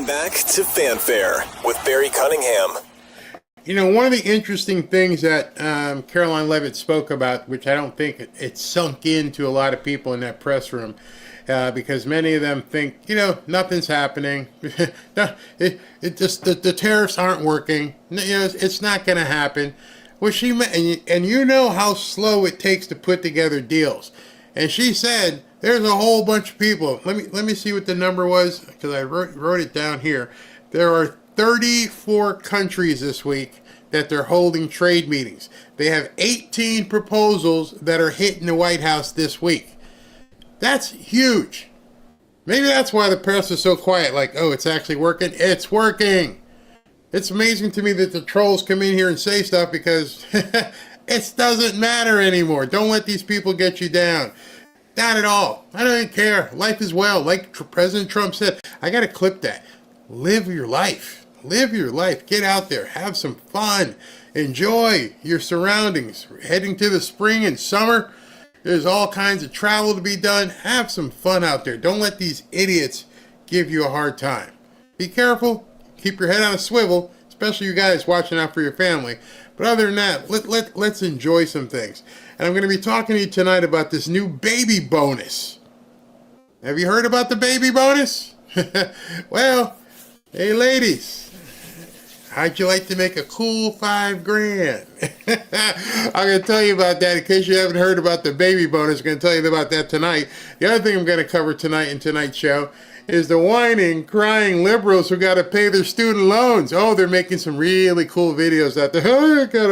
Back to Fanfare with Barry Cunningham. You know, one of the interesting things that Caroline Levitt spoke about, which I don't think it sunk into a lot of people in that press room, because many of them think, nothing's happening. It just the tariffs aren't working. It's not going to happen. Well, and you know how slow it takes to put together deals. And she said there's a whole bunch of people. Let me see what the number was, because I wrote it down here. There are 34 countries this week that they're holding trade meetings. They have 18 proposals that are hitting the White House this week. That's huge. Maybe that's why the press is so quiet, like, oh, it's actually working. It's working. It's amazing to me that the trolls come in here and say stuff because it doesn't matter anymore. Don't let these people get you down. Not at all. I don't even care. Life is well. Like President Trump said, I got to clip that. Live your life. Live your life. Get out there. Have some fun. Enjoy your surroundings. We're heading to the spring and summer. There's all kinds of travel to be done. Have some fun out there. Don't let these idiots give you a hard time. Be careful. Keep your head on a swivel, especially you guys watching out for your family. But other than that, let's enjoy some things. And I'm going to be talking to you tonight about this new baby bonus. Have you heard about the baby bonus? Well, hey ladies, how'd you like to make a cool $5,000? I'm going to tell you about that in case you haven't heard about the baby bonus. I'm going to tell you about that tonight. The other thing I'm going to cover tonight in tonight's show is the whining, crying liberals who got to pay their student loans. Oh, they're making some really cool videos out there. Oh, I got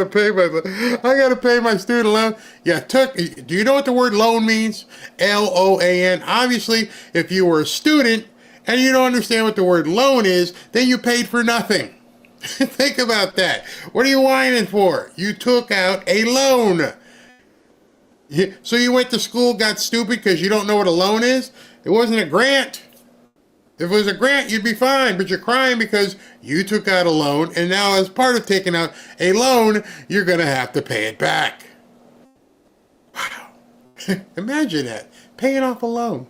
to pay my student loan. Yeah, do you know what the word loan means? L-O-A-N. Obviously, if you were a student and you don't understand what the word loan is, then you paid for nothing. Think about that. What are you whining for? You took out a loan. So you went to school, got stupid because you don't know what a loan is? It wasn't a grant. If it was a grant, you'd be fine, but you're crying because you took out a loan, and now as part of taking out a loan, you're going to have to pay it back. Wow. Imagine that. Paying off a loan.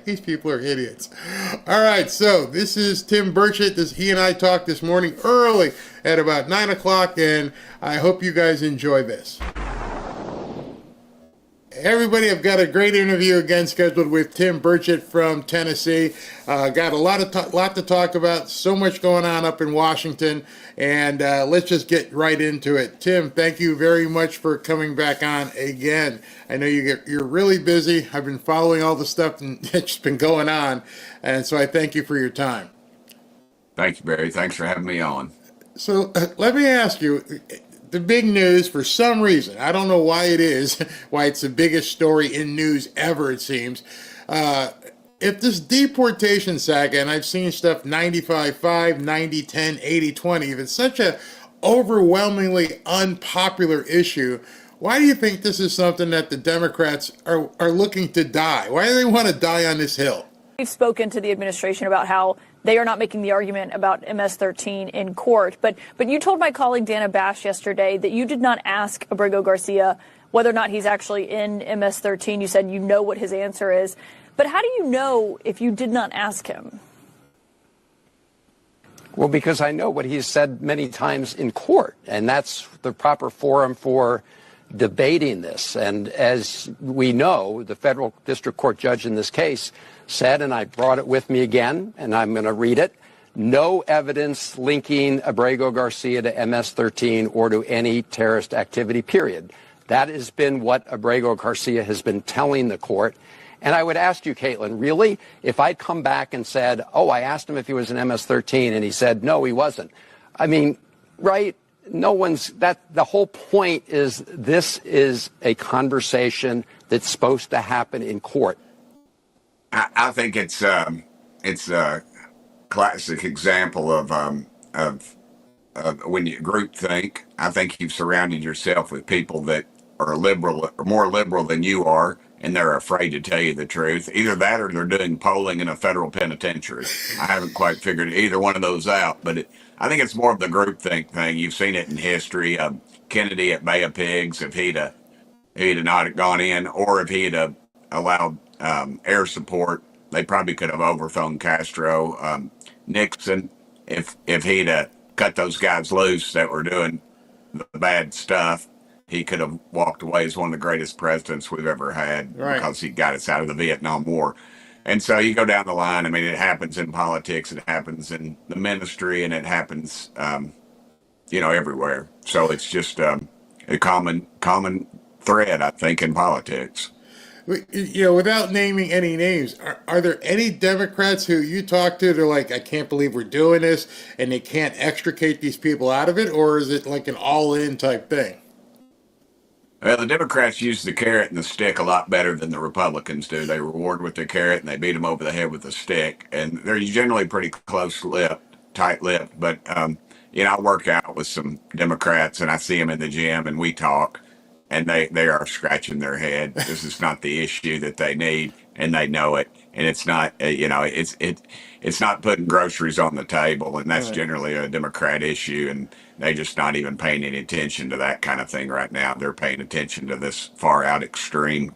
These people are idiots. All right, so this is Tim Burchett. He and I talked this morning early at about 9 o'clock, and I hope you guys enjoy this. Everybody, I've got a great interview again scheduled with Tim Burchett from Tennessee. Got a lot to talk about. So much going on up in Washington, and let's just get right into it. Tim, thank you very much for coming back on again. I know you're really busy. I've been following all the stuff that's been going on, and so I thank you for your time. Thank you, Barry. Thanks for having me on. So let me ask you. The big news, for some reason, I don't know why it is, why it's the biggest story in news ever, it seems. If this deportation saga, and I've seen stuff 95-5, 90-10, 80-20, if it's such a overwhelmingly unpopular issue, why do you think this is something that the Democrats are looking to die? Why do they want to die on this hill? We've spoken to the administration about how they are not making the argument about MS-13 in court. But you told my colleague Dana Bash yesterday that you did not ask Abrego Garcia whether or not he's actually in MS-13. You said you know what his answer is. But how do you know if you did not ask him? Well, because I know what he's said many times in court, and that's the proper forum for debating this. And as we know, the federal district court judge in this case said, and I brought it with me again, and I'm going to read it, no evidence linking Abrego Garcia to MS-13 or to any terrorist activity, period. That has been what Abrego Garcia has been telling the court. And I would ask you, Caitlin, really, if I'd come back and said, oh, I asked him if he was an MS-13, and he said, no, he wasn't. I mean, right? The whole point is this is a conversation that's supposed to happen in court. I think it's a classic example of when you group think. I think you've surrounded yourself with people that are liberal or more liberal than you are, and they're afraid to tell you the truth. Either that or they're doing polling in a federal penitentiary. I haven't quite figured either one of those out, but I think it's more of the groupthink thing. You've seen it in history. Kennedy at Bay of Pigs, if he'd not gone in, or if he'd allowed air support, they probably could have overthrown Castro. Nixon, if he'd cut those guys loose that were doing the bad stuff, he could have walked away as one of the greatest presidents we've ever had, right, because he got us out of the Vietnam War. And so you go down the line. I mean, it happens in politics, it happens in the ministry, and it happens everywhere. So it's just a common thread, I think, in politics. Without naming any names, are there any Democrats who you talk to, they're like, I can't believe we're doing this, and they can't extricate these people out of it, or is it like an all-in type thing? Well, the Democrats use the carrot and the stick a lot better than the Republicans do. They reward with the carrot and they beat them over the head with the stick. And they're generally pretty tight-lipped. But, I work out with some Democrats and I see them in the gym and we talk. And they are scratching their head. This is not the issue that they need, and they know it. And it's not, it's not putting groceries on the table, and that's generally a Democrat issue. And they're just not even paying any attention to that kind of thing right now. They're paying attention to this far out extreme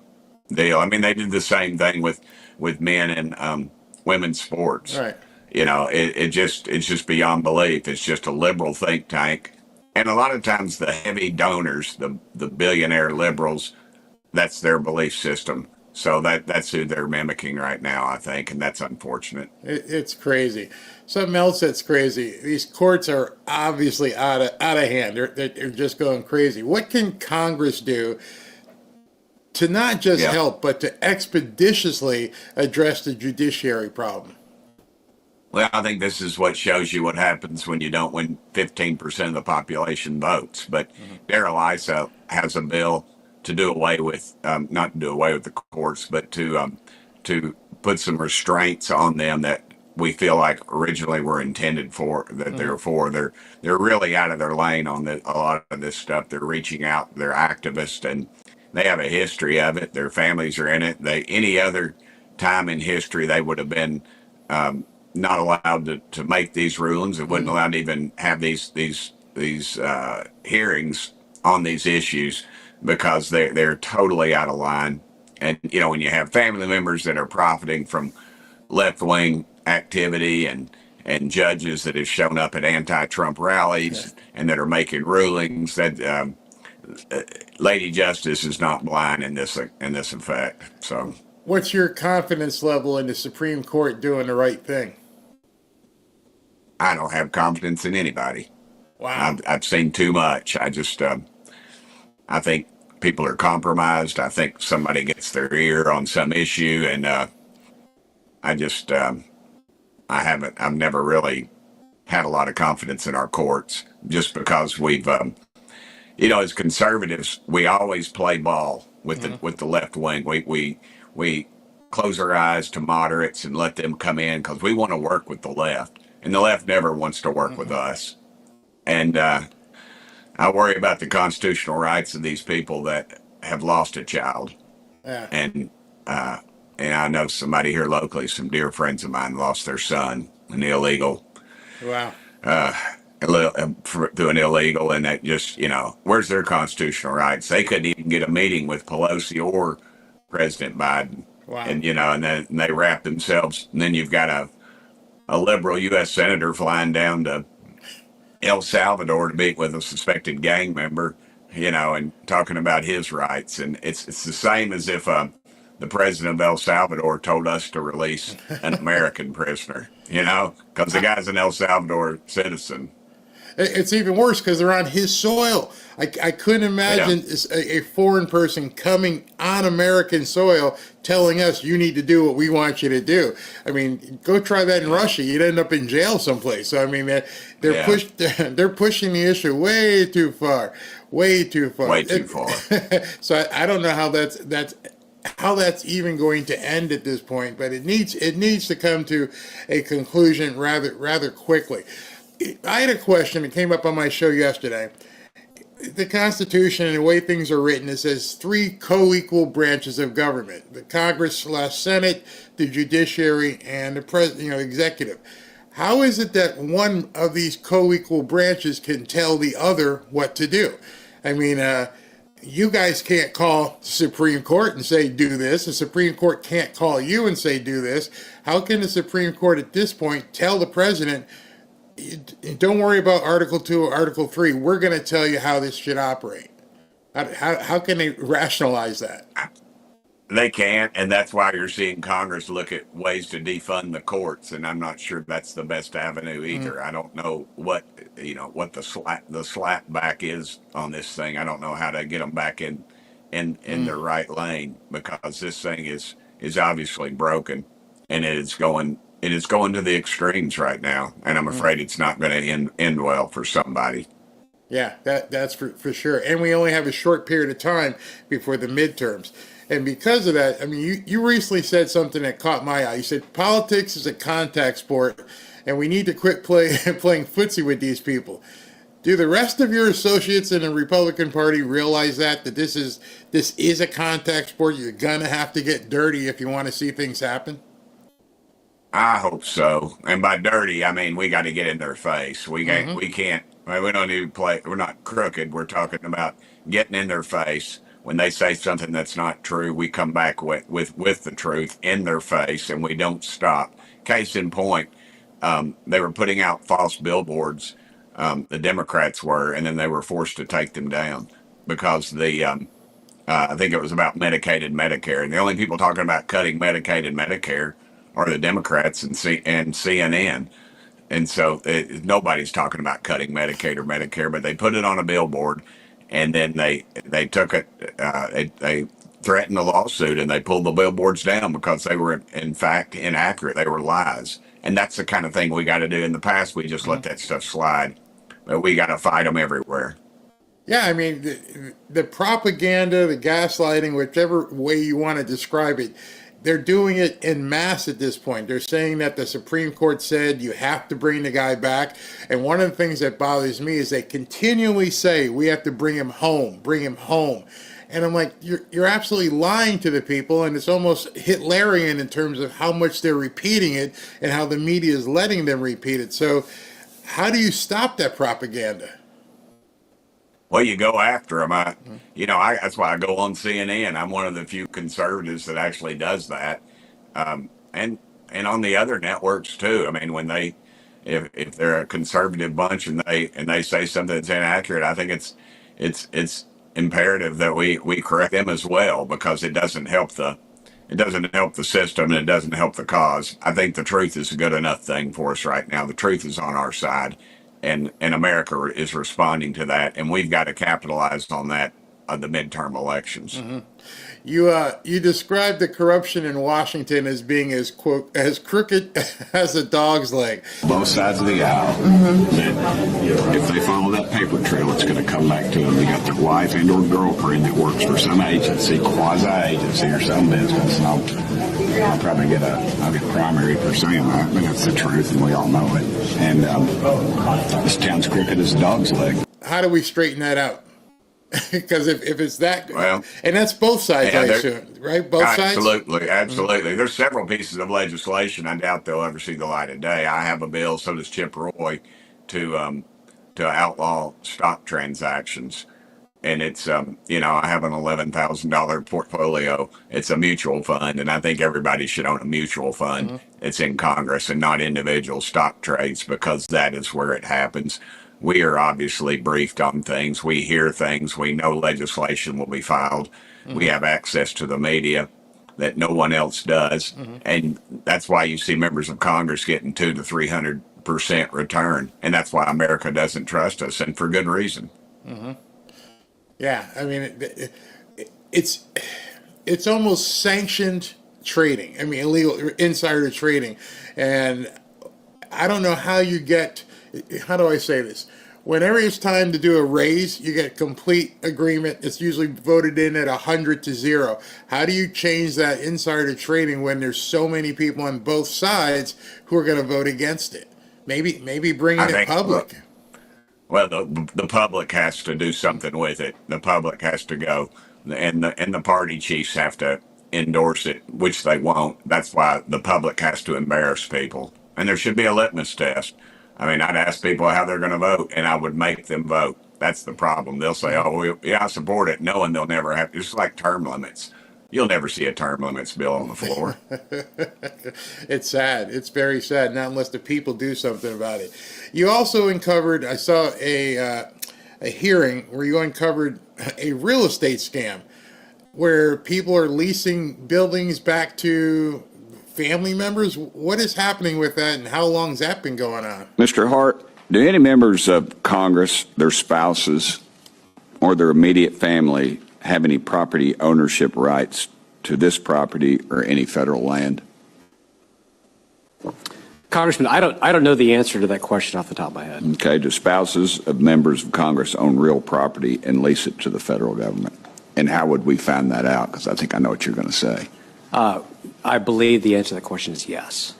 deal. I mean, they did the same thing with men and women's sports. Right. It's just beyond belief. It's just a liberal think tank. And a lot of times the heavy donors, the billionaire liberals, that's their belief system. So that's who they're mimicking right now, I think, and that's unfortunate. It's crazy. Something else that's crazy, these courts are obviously out of hand. They're just going crazy. What can Congress do to not just help, but to expeditiously address the judiciary problem? Well, I think this is what shows you what happens when you don't win 15% of the population votes. But Darrell Issa has a bill to do away with, not to do away with the courts, but to put some restraints on them that we feel like originally were intended for, that they're for. They're really out of their lane on a lot of this stuff. They're reaching out, they're activists, and they have a history of it. Their families are in it. Any other time in history, they would have been not allowed to make these rulings. It wasn't allowed to even have these hearings on these issues because they're totally out of line. And when you have family members that are profiting from left wing activity and judges that have shown up at anti-Trump rallies and that are making rulings, that Lady Justice is not blind in this effect. So, what's your confidence level in the Supreme Court doing the right thing? I don't have confidence in anybody. Wow. I've seen too much. I just, I think people are compromised. I think somebody gets their ear on some issue, and I've never really had a lot of confidence in our courts just because we've, as conservatives, we always play ball with the left wing. We close our eyes to moderates and let them come in because we want to work with the left. And the left never wants to work with us. And I worry about the constitutional rights of these people that have lost a child. Yeah. And I know somebody here locally, some dear friends of mine lost their son, an illegal. Wow. Through an illegal, and that just, where's their constitutional rights? They couldn't even get a meeting with Pelosi or President Biden. Wow. And, and then they wrap themselves, and then you've got a liberal U.S. senator flying down to El Salvador to meet with a suspected gang member, and talking about his rights. And it's the same as if the president of El Salvador told us to release an American prisoner, because the guy's an El Salvador citizen. It's even worse because they're on his soil. I couldn't imagine a foreign person coming on American soil telling us you need to do what we want you to do. I mean, go try that in Russia. You'd end up in jail someplace. So, I mean, they're pushing the issue way too far. Way too far. Way too far. So I don't know how that's even going to end at this point, but it needs to come to a conclusion rather quickly. I had a question that came up on my show yesterday. The Constitution and the way things are written, it says 3 co-equal branches of government: the Congress/Senate, the judiciary, and the executive. How is it that one of these co-equal branches can tell the other what to do? I mean, you guys can't call the Supreme Court and say, do this. The Supreme Court can't call you and say, do this. How can the Supreme Court at this point tell the president, don't worry about Article 2 or Article 3. We're going to tell you how this should operate? How can they rationalize that? They can't, and that's why you're seeing Congress look at ways to defund the courts, and I'm not sure that's the best avenue either. I don't know what what the slap back is on this thing. I don't know how to get them back in their right lane, because this thing is obviously broken, and it is going to the extremes right now, and I'm afraid it's not going to end well for somebody. Yeah, that's for sure. And we only have a short period of time before the midterms. And because of that, I mean, you recently said something that caught my eye. You said politics is a contact sport, and we need to quit playing footsie with these people. Do the rest of your associates in the Republican Party realize that this is a contact sport? You're gonna have to get dirty if you want to see things happen. I hope so. And by dirty, I mean we got to get in their face. We can't. I mean, we don't even play. We're not crooked. We're talking about getting in their face. When they say something that's not true, we come back with the truth in their face, and we don't stop. Case in point, they were putting out false billboards. The Democrats were, and then they were forced to take them down because I think it was about Medicaid and Medicare, and the only people talking about cutting Medicaid and Medicare are the Democrats and CNN. And so nobody's talking about cutting Medicaid or Medicare, but they put it on a billboard, and then they took it, they threatened a lawsuit, and they pulled the billboards down because they were, in fact, inaccurate. They were lies. And that's the kind of thing we got to do. In the past, we just let that stuff slide. But we got to fight them everywhere. Yeah, I mean, the propaganda, the gaslighting, whichever way you want to describe it, they're doing it en masse at this point. They're saying that the Supreme Court said you have to bring the guy back. And one of the things that bothers me is they continually say we have to bring him home, bring him home. And I'm like, you're absolutely lying to the people, and it's almost Hitlerian in terms of how much they're repeating it and how the media is letting them repeat it. So how do you stop that propaganda? Well, you go after them. That's why I go on CNN. I'm one of the few conservatives that actually does that, and on the other networks too. I mean, if they're a conservative bunch and they say something that's inaccurate, I think it's imperative that we correct them as well, because it doesn't help the system, and it doesn't help the cause. I think the truth is a good enough thing for us right now. The truth is on our side. And America is responding to that, and we've got to capitalize on that on the midterm elections. Mm-hmm. You described the corruption in Washington as being as crooked as a dog's leg. Both sides of the aisle. If they follow that paper trail, it's going to come back to them. They got their wife and or girlfriend that works for some agency, quasi-agency or some business. And I'll probably get primary for saying that, but that's the truth, and we all know it. And this town's crooked as a dog's leg. How do we straighten that out? Because if it's that, well, and that's both sides, I assume, right? Both sides? Absolutely. Mm-hmm. There's several pieces of legislation. I doubt they'll ever see the light of day. I have a bill, so does Chip Roy, to outlaw stock transactions. And it's, I have an $11,000 portfolio. It's a mutual fund, and I think everybody should own a mutual fund. Mm-hmm. It's in Congress and not individual stock trades, because that is where it happens. We are obviously briefed on things. We hear things. We know legislation will be filed. Mm-hmm. We have access to the media that no one else does. Mm-hmm. And that's why you see members of Congress getting 200 to 300% return. And that's why America doesn't trust us, and for good reason. Mm-hmm. Yeah, I mean, it's almost sanctioned trading. I mean, illegal insider trading. And I don't know how you get... How do I say this? Whenever it's time to do a raise, you get complete agreement. It's usually voted in at 100 to 0. How do you change that insider trading when there's so many people on both sides who are going to vote against it? Maybe bringing it public. Well, the public has to do something with it. The public has to go, and the party chiefs have to endorse it, which they won't. That's why the public has to embarrass people. And there should be a litmus test. I mean, I'd ask people how they're going to vote, and I would make them vote. That's the problem. They'll say, oh, yeah, I support it, knowing they'll never have. It's like term limits. You'll never see a term limits bill on the floor. It's sad. It's very sad, not unless the people do something about it. You also uncovered, I saw a hearing where you uncovered a real estate scam. where people are leasing buildings back to family members? What is happening with that, and how long's that been going on? Mr. Hart, do any members of Congress, their spouses, or their immediate family have any property ownership rights to this property or any federal land? Congressman, I don't know the answer to that question off the top of my head. Okay, do spouses of members of Congress own real property and lease it to the federal government? And how would we find that out? Because I think I know what you're going to say. I believe the answer to that question is yes.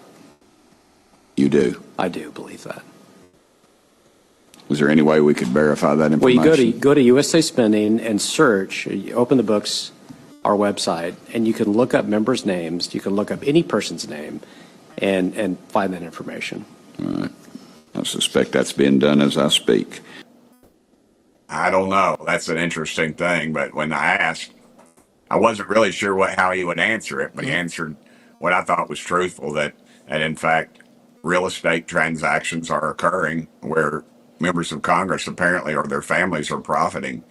You do? I do believe that. Was there any way we could verify that information? Well, you go to USA Spending and search, you open the books, our website, and you can look up members' names, you can look up any person's name, and find that information. All right. I suspect that's being done as I speak. I don't know. That's an interesting thing. But when I asked, I wasn't really sure how he would answer it, but he answered what I thought was truthful, that in fact, real estate transactions are occurring where members of Congress apparently or their families are profiting.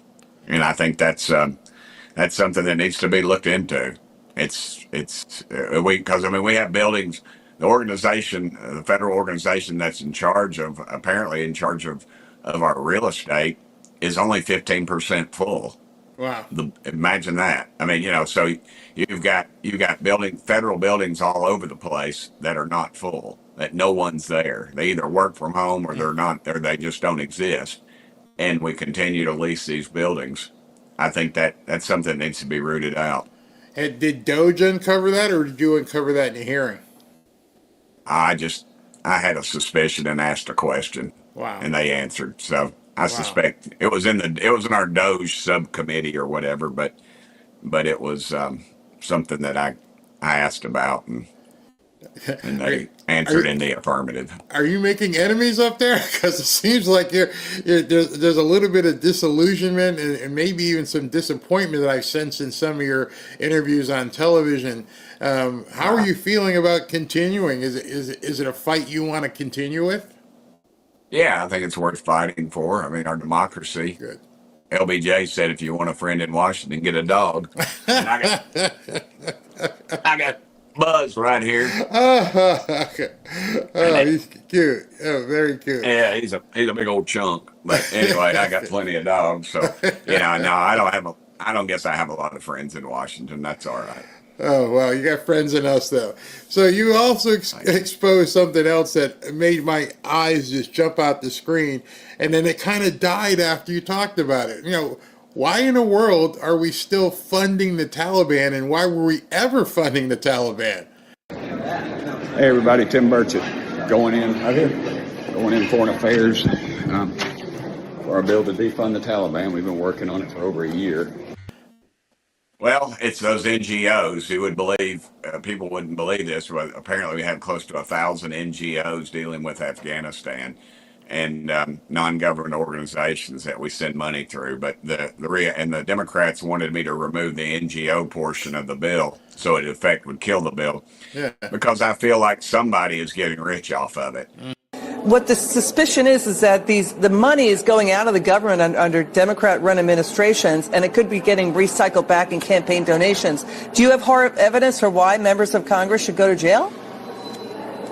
And I think that's something that needs to be looked into. Because we have buildings. The organization, the federal organization that's apparently in charge of our real estate, is only 15% full. Wow. Imagine that. I mean, so you've got federal buildings all over the place that are not full, that no one's there. They either work from home or they're not there. They just don't exist. And we continue to lease these buildings. I think that's something that needs to be rooted out. And did Doge uncover that, or did you uncover that in a hearing? I had a suspicion and asked a question. Wow. And they answered. So I suspect it was in our Doge subcommittee or whatever, but it was something that I asked about, and they answered in the affirmative. Are you making enemies up there? Because it seems like there's a little bit of disillusionment and maybe even some disappointment that I've sensed in some of your interviews on television. How are you feeling about continuing? Is it a fight you want to continue with? Yeah, I think it's worth fighting for. I mean, our democracy. Good. LBJ said, if you want a friend in Washington, get a dog. And I got Buzz right here. Okay. Oh, he's cute. Oh, very cute. Yeah, he's a big old chunk. But anyway, I got plenty of dogs. So, no, I don't guess I have a lot of friends in Washington. That's all right. Oh, well, you got friends in us, though. So you also exposed something else that made my eyes just jump out the screen, and then it kind of died after you talked about it. Why in the world are we still funding the Taliban, and why were we ever funding the Taliban? Hey, everybody, Tim Burchett, going in Foreign Affairs for our bill to defund the Taliban. We've been working on it for over a year. Well, it's those NGOs who would believe, people wouldn't believe this, but apparently we have close to 1,000 NGOs dealing with Afghanistan and non-government organizations that we send money through. But the Democrats wanted me to remove the NGO portion of the bill, so it in effect would kill the bill, because I feel like somebody is getting rich off of it. What the suspicion is that the money is going out of the government under Democrat-run administrations, and it could be getting recycled back in campaign donations. Do you have hard evidence for why members of Congress should go to jail?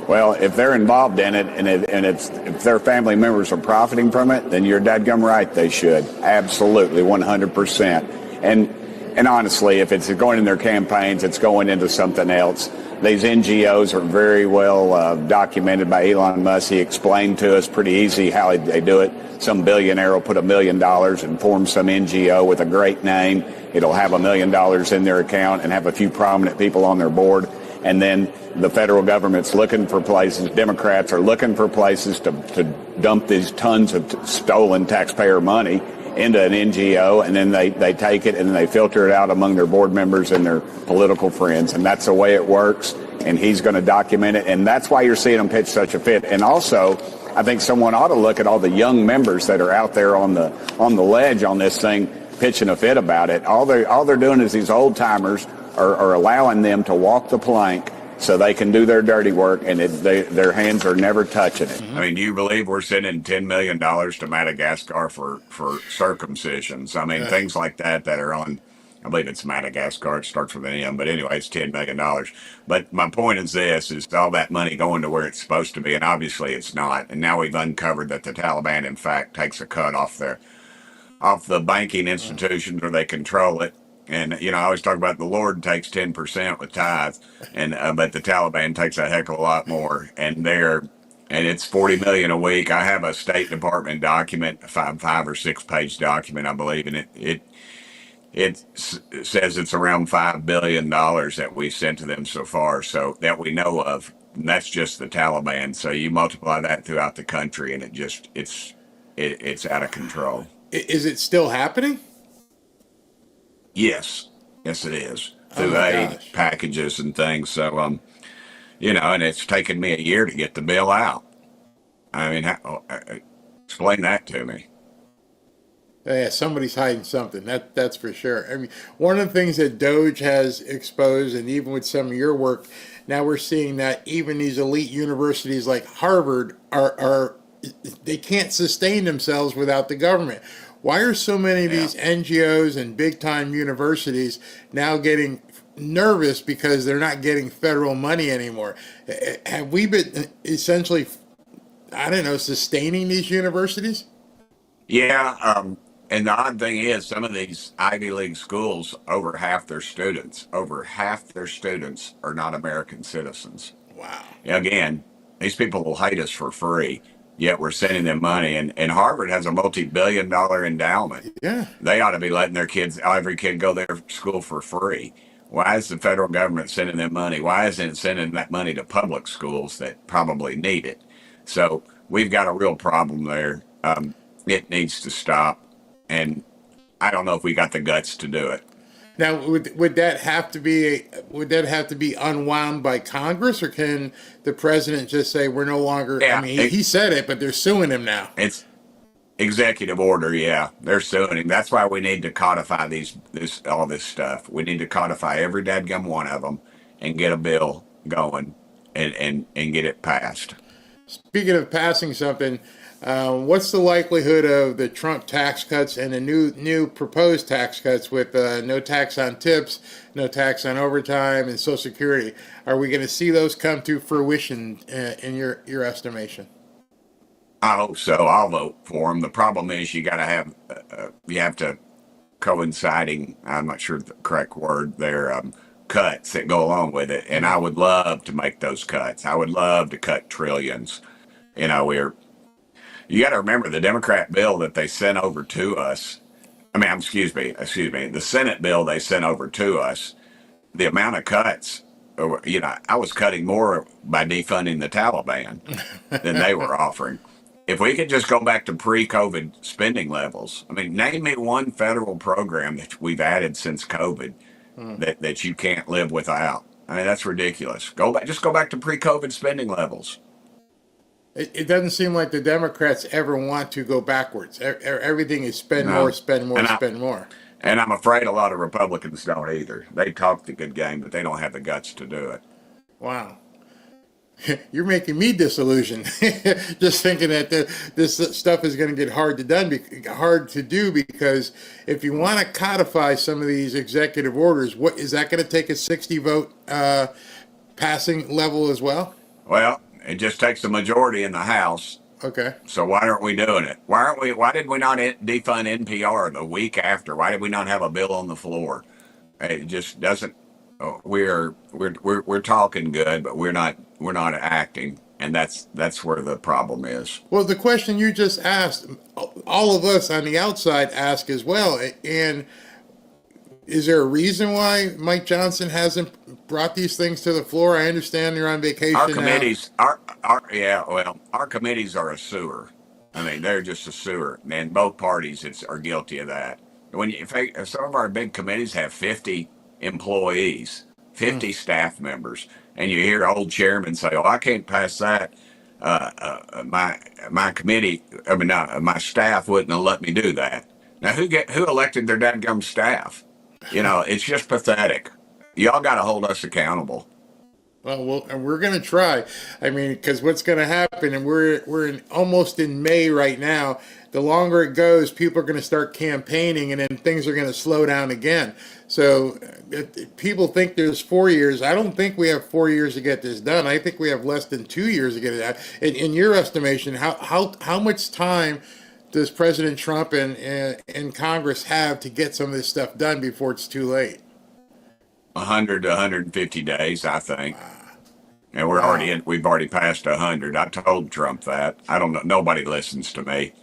Well, if they're involved in it, and if their family members are profiting from it, then you're dadgum right, they should. Absolutely, 100%. And honestly, if it's going in their campaigns, it's going into something else. These NGOs are very well documented by Elon Musk. He explained to us pretty easy how they do it. Some billionaire will put $1 million and form some NGO with a great name. It'll have $1 million in their account and have a few prominent people on their board. And then the federal government's looking for places, Democrats are looking for places to dump these tons of stolen taxpayer money into an NGO, and then they take it and then they filter it out among their board members and their political friends. And that's the way it works, and he's going to document it. And that's why you're seeing him pitch such a fit. And also, I think someone ought to look at all the young members that are out there on the ledge on this thing pitching a fit about it. All they're doing is these old-timers are allowing them to walk the plank so they can do their dirty work, and their hands are never touching it. I mean, do you believe we're sending $10 million to Madagascar for circumcisions? I mean, things like that are on I believe it's Madagascar. It starts with an M, but anyway, it's $10 million. But my point is this, is all that money going to where it's supposed to be, and obviously it's not. And now we've uncovered that the Taliban, in fact, takes a cut off the banking institutions where they control it. And, I always talk about the Lord takes 10% with tithes, and but the Taliban takes a heck of a lot more. And it's 40 million a week. I have a State Department document, a five or 6 page document, I believe, and it says it's around $5 billion that we sent to them so far, so that we know of. And that's just the Taliban. So you multiply that throughout the country, and it's out of control. Is it still happening? Yes, it is. Through aid packages and things. So, and it's taken me a year to get the bill out. I mean, explain that to me. Yeah, somebody's hiding something. That's for sure. I mean, one of the things that Doge has exposed, and even with some of your work, now we're seeing that even these elite universities like Harvard are they can't sustain themselves without the government. Why are so many of these NGOs and big time universities now getting nervous because they're not getting federal money anymore? Have we been essentially, sustaining these universities? Yeah, and the odd thing is, some of these Ivy League schools, over half their students are not American citizens. Wow. Again, these people will hate us for free, yet we're sending them money. And Harvard has a multi-billion-dollar endowment. Yeah. They ought to be letting every kid go there to school for free. Why is the federal government sending them money? Why isn't it sending that money to public schools that probably need it? So we've got a real problem there. It needs to stop. And I don't know if we got the guts to do it. Now, would that have to be unwound by Congress, or can the president just say we're no longer? Yeah, I mean, he said it, but they're suing him now. It's executive order. Yeah, they're suing him. That's why we need to codify all this stuff. We need to codify every dadgum one of them and get a bill going and get it passed. Speaking of passing something. What's the likelihood of the Trump tax cuts and the new proposed tax cuts with no tax on tips, no tax on overtime, and Social Security? Are we going to see those come to fruition in your estimation? I hope so. I'll vote for them. The problem is you have to coinciding, I'm not sure the correct word there, cuts that go along with it. And I would love to make those cuts. I would love to cut trillions. You got to remember the Democrat bill that they sent over to us. Excuse me, the Senate bill they sent over to us, the amount of cuts, I was cutting more by defunding the Taliban than they were offering. If we could just go back to pre-COVID spending levels, name me one federal program that we've added since COVID that you can't live without. That's ridiculous. Just go back to pre-COVID spending levels. It doesn't seem like the Democrats ever want to go backwards. Everything is spend more, spend more, spend more. And I'm afraid a lot of Republicans don't either. They talk the good game, but they don't have the guts to do it. Wow. You're making me disillusioned. Just thinking that this stuff is going to get hard to do, because if you want to codify some of these executive orders, what is that going to take a 60 vote passing level as well? Well, it just takes a majority in the House. Okay. So why aren't we doing it? Why did we not defund NPR the week after? Why did we not have a bill on the floor? It just doesn't. We're talking good, but we're not acting, and that's where the problem is. Well, the question you just asked, all of us on the outside ask as well. And is there a reason why Mike Johnson hasn't brought these things to the floor? I understand you're on vacation. Our committees, our committees are a sewer. They're just a sewer, and both parties are guilty of that. If some of our big committees have 50 employees, 50 staff members, and you hear old chairman say, "Oh, I can't pass that. My committee, my staff wouldn't have let me do that." Now, who elected their dadgum staff? It's just pathetic. Y'all got to hold us accountable. Well, and we're going to try. Because what's going to happen, and we're almost in May right now. the longer it goes, people are going to start campaigning, and then things are going to slow down again. So people think there's 4 years. I don't think we have 4 years to get this done. I think we have less than 2 years to get it done. In your estimation, how much time does President Trump and Congress have to get some of this stuff done before it's too late? 100 to 150 days, I think. And we've already passed 100. I told Trump that. I don't know. Nobody listens to me.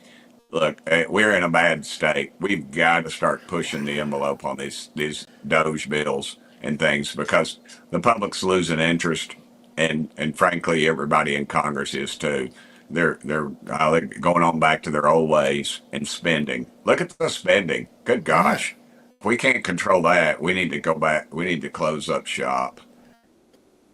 Look, we're in a bad state. We've got to start pushing the envelope on these Doge bills and things, because the public's losing interest, and frankly, everybody in Congress is too. They're going on back to their old ways and spending. Look at the spending. Good gosh. If we can't control that, we need to go back. We need to close up shop.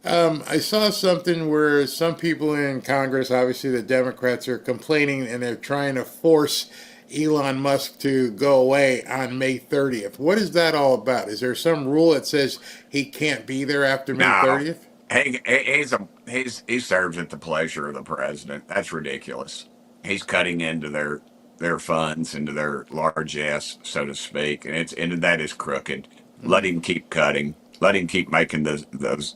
I saw something where some people in Congress, obviously the Democrats, are complaining, and they're trying to force Elon Musk to go away on May 30th. What is that all about? Is there some rule that says he can't be there after May 30th? He serves at the pleasure of the president. That's ridiculous. He's cutting into their funds, into their largesse, so to speak, and that is crooked. Let him keep cutting. Let him keep making those.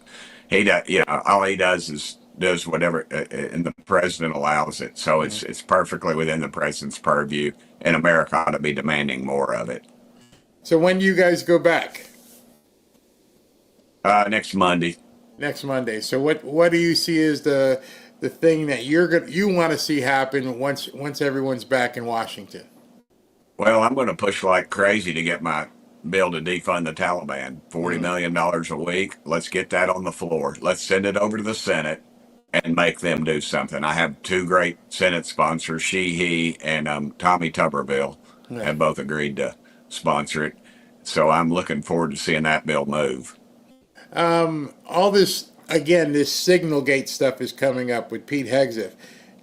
He does, all he does whatever, and the president allows it. So it's perfectly within the president's purview, and America ought to be demanding more of it. So when do you guys go back? Next Monday. Next Monday. So what do you see as the thing that you want to see happen once everyone's back in Washington? Well, I'm going to push like crazy to get my bill to defund the Taliban. $40 million a week. Let's get that on the floor. Let's send it over to the Senate and make them do something. I have two great Senate sponsors, he, and Tommy Tuberville have both agreed to sponsor it. So I'm looking forward to seeing that bill move. All this, again, this Signalgate stuff is coming up with Pete Hegseth.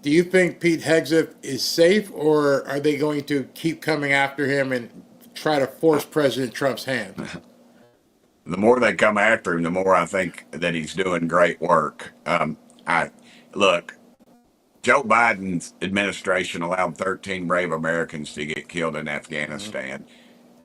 Do you think Pete Hegseth is safe, or are they going to keep coming after him and try to force President Trump's hand? The more they come after him, the more I think that he's doing great work. Look, Joe Biden's administration allowed 13 brave Americans to get killed in Afghanistan.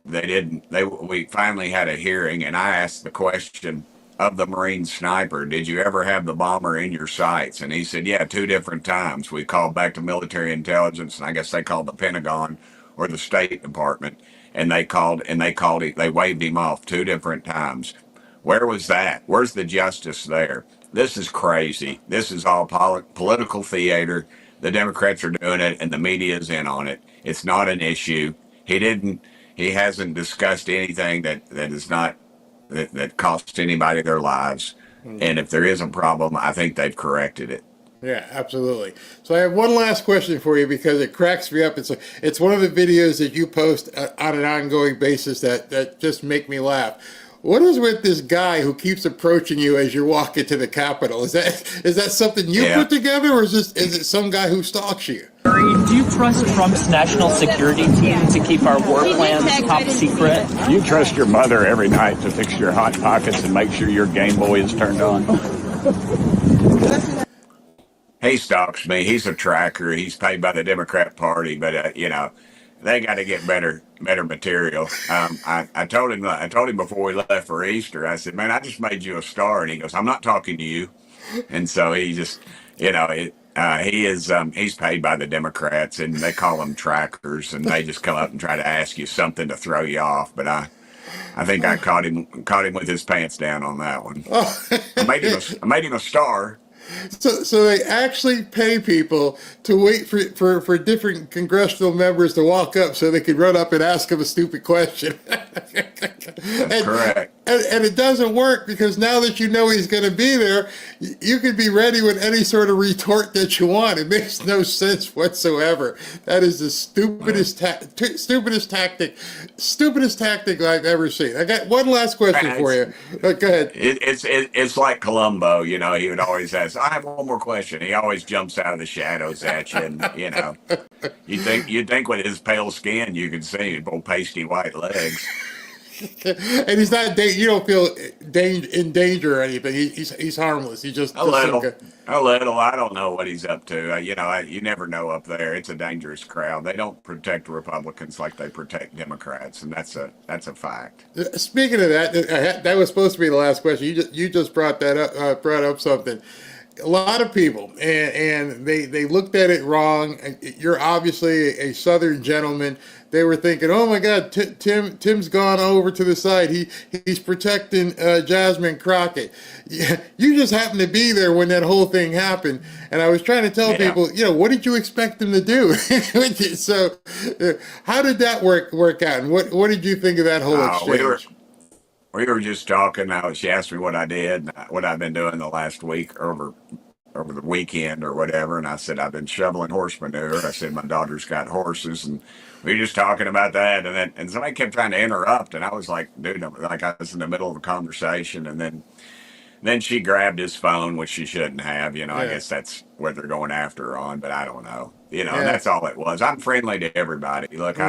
We finally had a hearing, and I asked the question of the Marine sniper, did you ever have the bomber in your sights? And he said, yeah, 2 different times. We called back to military intelligence, and I guess they called the Pentagon or the State Department. And they waved him off 2 different times. Where was that? Where's the justice there? This is crazy. This is all political theater. The Democrats are doing it, and the media is in on it. It's not an issue. He hasn't discussed anything that cost anybody their lives. And if there is a problem, I think they've corrected it. Yeah, absolutely. So I have one last question for you, because it cracks me up. It's one of the videos that you post on an ongoing basis that just make me laugh. What is with this guy who keeps approaching you as you're walking to the Capitol? Is that something you put together, or is it some guy who stalks you? Do you trust Trump's national security team to keep our war plans top secret? You trust your mother every night to fix your hot pockets and make sure your Game Boy is turned on. He stalks me. He's a tracker. He's paid by the Democrat Party, but they got to get better material. I told him before we left for Easter. I said, "Man, I just made you a star," and he goes, "I'm not talking to you." And so he just, he's paid by the Democrats, and they call them trackers, and they just come up and try to ask you something to throw you off. But I think I caught him with his pants down on that one. I made him a star. So they actually pay people to wait for different congressional members to walk up so they could run up and ask them a stupid question. That's correct. And it doesn't work, because now that you know he's going to be there, you can be ready with any sort of retort that you want. It makes no sense whatsoever. That is the stupidest tactic I've ever seen. I got one last question for you. Go ahead. It's like Columbo. He would always ask, "I have one more question." He always jumps out of the shadows at you, and you'd think with his pale skin you could see his old pasty white legs. And he's not. You don't feel in danger or anything. He's harmless. He just A little. A little. I don't know what he's up to. You never know up there. It's a dangerous crowd. They don't protect Republicans like they protect Democrats, and that's a fact. Speaking of that, that was supposed to be the last question. You just brought that up. Brought up something. A lot of people, and they looked at it wrong. You're obviously a Southern gentleman. They were thinking, "Oh my God, Tim's gone over to the side. He's protecting Jasmine Crockett." You just happened to be there when that whole thing happened, and I was trying to tell people, what did you expect them to do? So, how did that work out? And what did you think of that whole exchange? We were just talking. She asked me what I did, what I've been doing the last week over the weekend or whatever, and I said I've been shoveling horse manure. I said my daughter's got horses, and we were just talking about that. And somebody kept trying to interrupt, and I was like, dude, like I was in the middle of a conversation, and then she grabbed his phone, which she shouldn't have. I guess that's what they're going after her on, but I don't know. And that's all it was. I'm friendly to everybody. Look,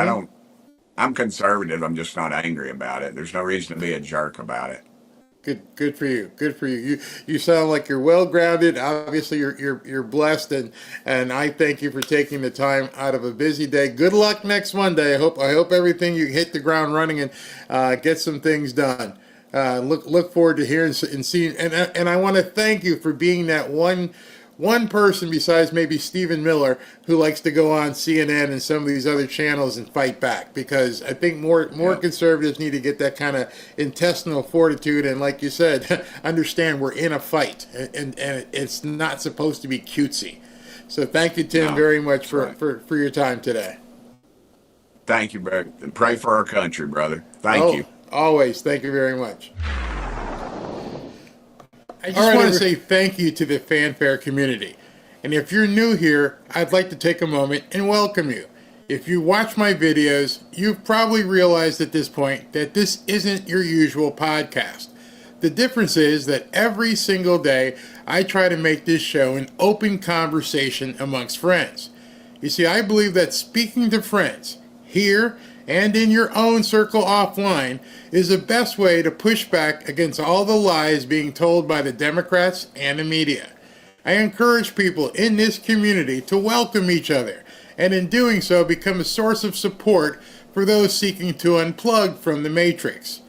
I'm conservative. I'm just not angry about it. There's no reason to be a jerk about it. Good for you. Good for you. You sound like you're well grounded. Obviously, you're blessed, and I thank you for taking the time out of a busy day. Good luck next Monday. I hope everything you hit the ground running and get some things done. Look forward to hearing and seeing. And I want to thank you for being that one person besides maybe Stephen Miller who likes to go on CNN and some of these other channels and fight back, because I think more conservatives need to get that kind of intestinal fortitude and, like you said, understand we're in a fight and it's not supposed to be cutesy. So thank you, Tim, very much for your time today. Thank you, brother. And pray for our country, brother. Thank you. Always. Thank you very much. I just want to say thank you to the Fanfare community. And if you're new here, I'd like to take a moment and welcome you. If you watch my videos, you've probably realized at this point that this isn't your usual podcast. The difference is that every single day, I try to make this show an open conversation amongst friends. You see, I believe that speaking to friends, here and in your own circle offline, is the best way to push back against all the lies being told by the Democrats and the media. I encourage people in this community to welcome each other, and in doing so become a source of support for those seeking to unplug from the matrix.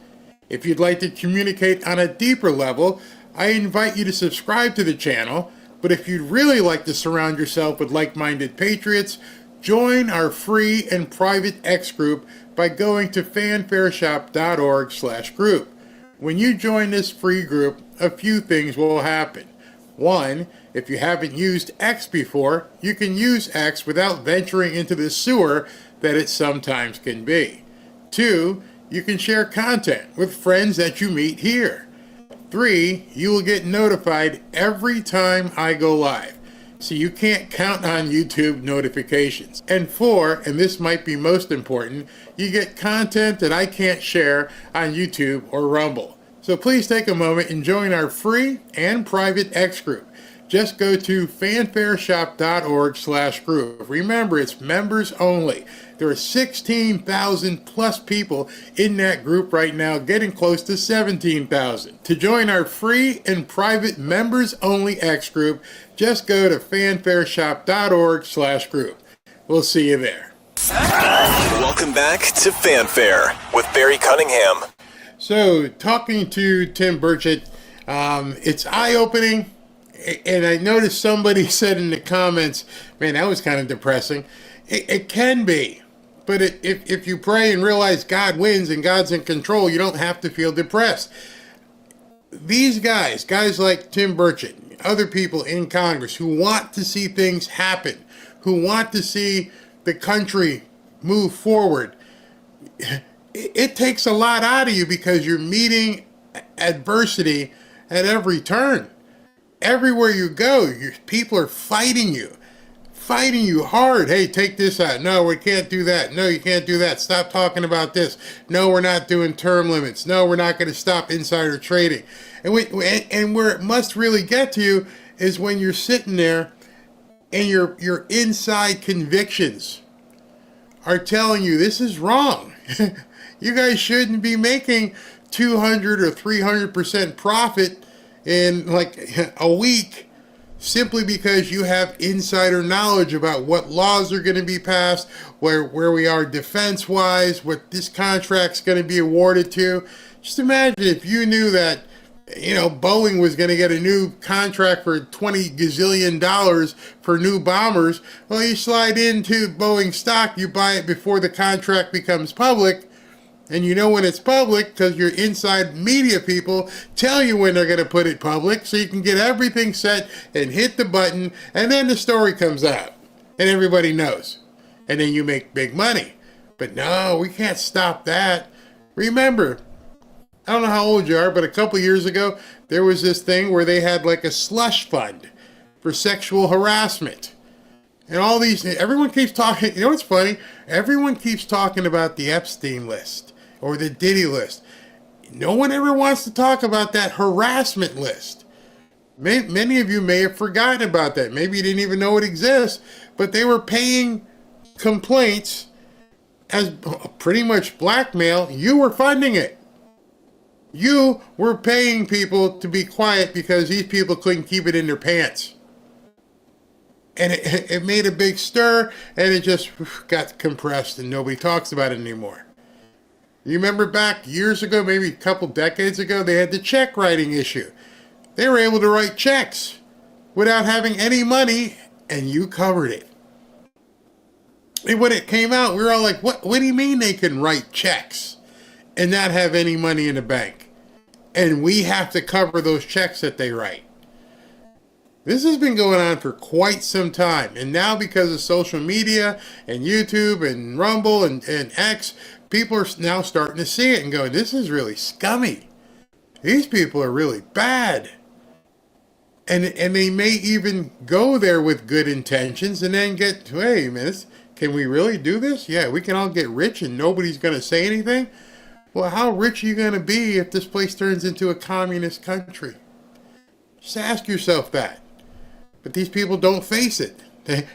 If you'd like to communicate on a deeper level, I invite you to subscribe to the channel, but if you'd really like to surround yourself with like-minded patriots, join our free and private X group by going to fanfareshop.org/group. When you join this free group, a few things will happen. One, if you haven't used X before, you can use X without venturing into the sewer that it sometimes can be. Two, you can share content with friends that you meet here. Three, you will get notified every time I go live, so you can't count on YouTube notifications. And four, and this might be most important, you get content that I can't share on YouTube or Rumble. So please take a moment and join our free and private X group. Just go to fanfareshop.org/group. Remember, it's members only. There are 16,000 plus people in that group right now, getting close to 17,000. To join our free and private members only X group, just go to fanfareshop.org/group. We'll see you there. Welcome back to Fanfare with Barry Cunningham. So, talking to Tim Burchett, it's eye-opening, and I noticed somebody said in the comments, man, that was kind of depressing. It can be, but if you pray and realize God wins and God's in control, you don't have to feel depressed. These guys like Tim Burchett, other people in Congress who want to see things happen, who want to see the country move forward, it takes a lot out of you because you're meeting adversity at every turn. Everywhere you go, people are fighting you hard. Hey, take this out. No, we can't do that. No, you can't do that. Stop talking about this. No, we're not doing term limits. No, we're not going to stop insider trading. And where it must really get to you is when you're sitting there and your inside convictions are telling you this is wrong. You guys shouldn't be making 200 or 300% profit in like a week simply because you have insider knowledge about what laws are going to be passed, where we are defense-wise, what this contract's going to be awarded to. Just imagine if you knew that, Boeing was going to get a new contract for $20 gazillion for new bombers. Well, you slide into Boeing stock, you buy it before the contract becomes public, and you know when it's public because your inside media people tell you when they're going to put it public so you can get everything set and hit the button, and then the story comes out and everybody knows. And then you make big money. But no, we can't stop that. Remember, I don't know how old you are, but a couple years ago, there was this thing where they had like a slush fund for sexual harassment. And all these, everyone keeps talking, you know what's funny? Everyone keeps talking about the Epstein list or the Diddy list. No one ever wants to talk about that harassment list. Many of you may have forgotten about that. Maybe you didn't even know it exists, but they were paying complaints as pretty much blackmail. You were funding it. You were paying people to be quiet because these people couldn't keep it in their pants. And it made a big stir, and it just got compressed, and nobody talks about it anymore. You remember back years ago, maybe a couple decades ago, they had the check writing issue. They were able to write checks without having any money, and you covered it. And when it came out, we were all like, what do you mean they can write checks and not have any money in the bank? And we have to cover those checks that they write. This has been going on for quite some time. And now because of social media and YouTube and Rumble and X, people are now starting to see it and going, this is really scummy. These people are really bad. And they may even go there with good intentions and then get, wait a minute, can we really do this? Yeah, we can all get rich and nobody's going to say anything. Well, how rich are you going to be if this place turns into a communist country? Just ask yourself that. But these people don't face it.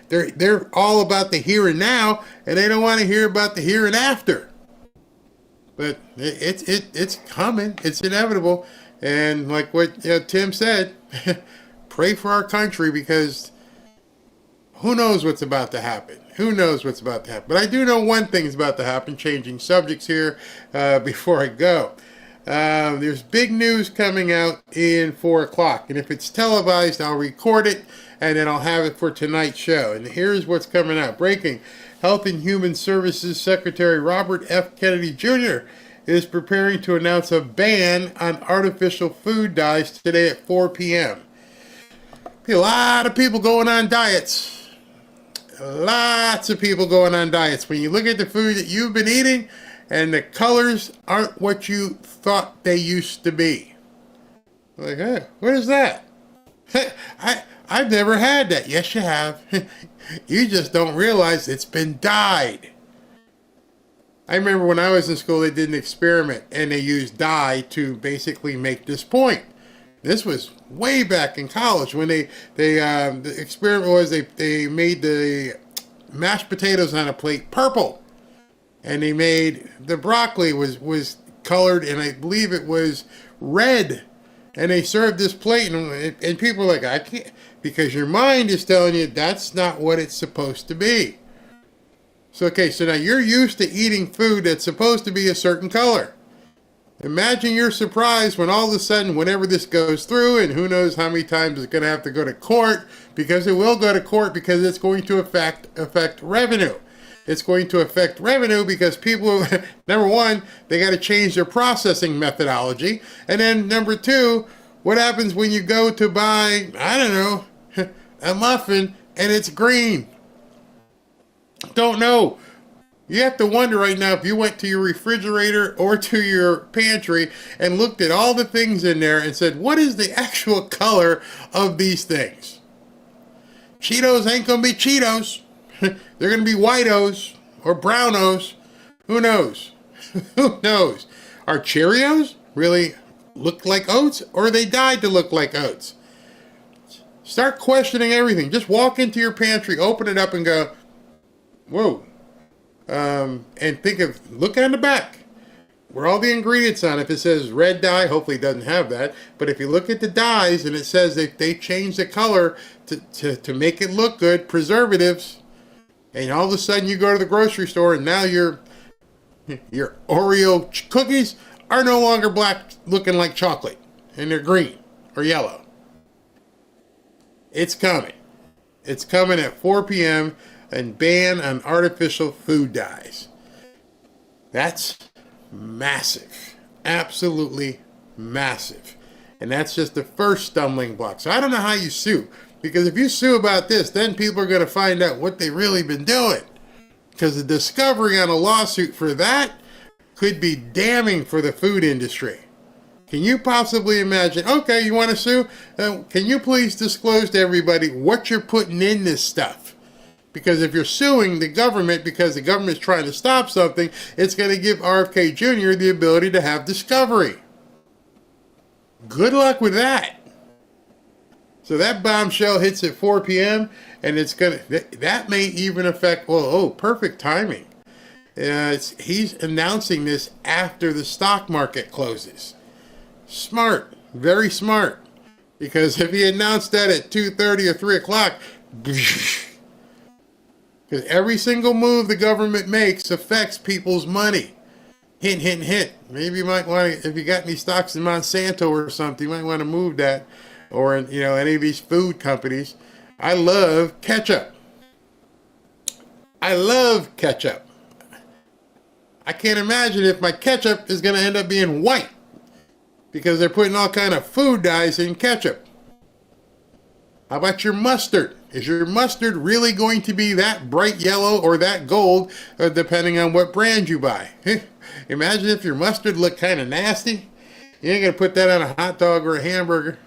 They're all about the here and now, and they don't want to hear about the here and after. But it's coming. It's inevitable. And like what Tim said, pray for our country because who knows what's about to happen. Who knows what's about to happen. But I do know one thing's about to happen, changing subjects here before I go. There's big news coming out in 4 o'clock. And if it's televised, I'll record it and then I'll have it for tonight's show. And here's what's coming out. Breaking. Health and Human Services Secretary Robert F. Kennedy Jr. is preparing to announce a ban on artificial food dyes today at 4 p.m. A lot of people going on diets. Lots of people going on diets. When you look at the food that you've been eating and the colors aren't what you thought they used to be. Like, hey, what is that? I've never had that. Yes, you have. You just don't realize it's been dyed. I remember when I was in school, they did an experiment and they used dye to basically make this point. This was way back in college when the experiment was they made the mashed potatoes on a plate purple, and they made the broccoli was colored, and I believe it was red, and they served this plate, and people were like, I can't, because your mind is telling you that's not what it's supposed to be. So now you're used to eating food that's supposed to be a certain color. Imagine your surprise when all of a sudden, whenever this goes through, and who knows how many times it's going to have to go to court, because it will go to court because it's going to affect revenue. It's going to affect revenue because people, number one, they got to change their processing methodology. And then number two, what happens when you go to buy, I don't know, a muffin and it's green? Don't know. You have to wonder right now if you went to your refrigerator or to your pantry and looked at all the things in there and said, what is the actual color of these things? Cheetos ain't going to be Cheetos. They're going to be White-O's or Brown-O's. Who knows? Who knows? Are Cheerios really look like oats, or are they dyed to look like oats? Start questioning everything. Just walk into your pantry, open it up and go, whoa. and look on the back where all the ingredients on it. If it says red dye, hopefully it doesn't have that. But if you look at the dyes and it says that they change the color to make it look good, preservatives, and all of a sudden you go to the grocery store and now your Oreo cookies are no longer black looking like chocolate and they're green or yellow. It's coming. It's coming at 4 p.m. and ban on artificial food dyes. That's massive. Absolutely massive. And that's just the first stumbling block. So I don't know how you sue. Because if you sue about this, then people are going to find out what they've really been doing. Because the discovery on a lawsuit for that could be damning for the food industry. Can you possibly imagine, okay, you want to sue? Can you please disclose to everybody what you're putting in this stuff? Because if you're suing the government because the government's trying to stop something, it's going to give RFK Jr. the ability to have discovery. Good luck with that. So that bombshell hits at 4 p.m. and it's going to, that may even affect, perfect timing. He's announcing this after the stock market closes. Smart, very smart. Because if he announced that at 2:30 or 3 o'clock, because every single move the government makes affects people's money. Hint, hint, hint. Maybe you might want to, if you got any stocks in Monsanto or something, you might want to move that. Or, any of these food companies. I love ketchup. I love ketchup. I can't imagine if my ketchup is going to end up being white. Because they're putting all kind of food dyes in ketchup. How about your mustard? Is your mustard really going to be that bright yellow or that gold, depending on what brand you buy? Imagine if your mustard looked kind of nasty. You ain't going to put that on a hot dog or a hamburger.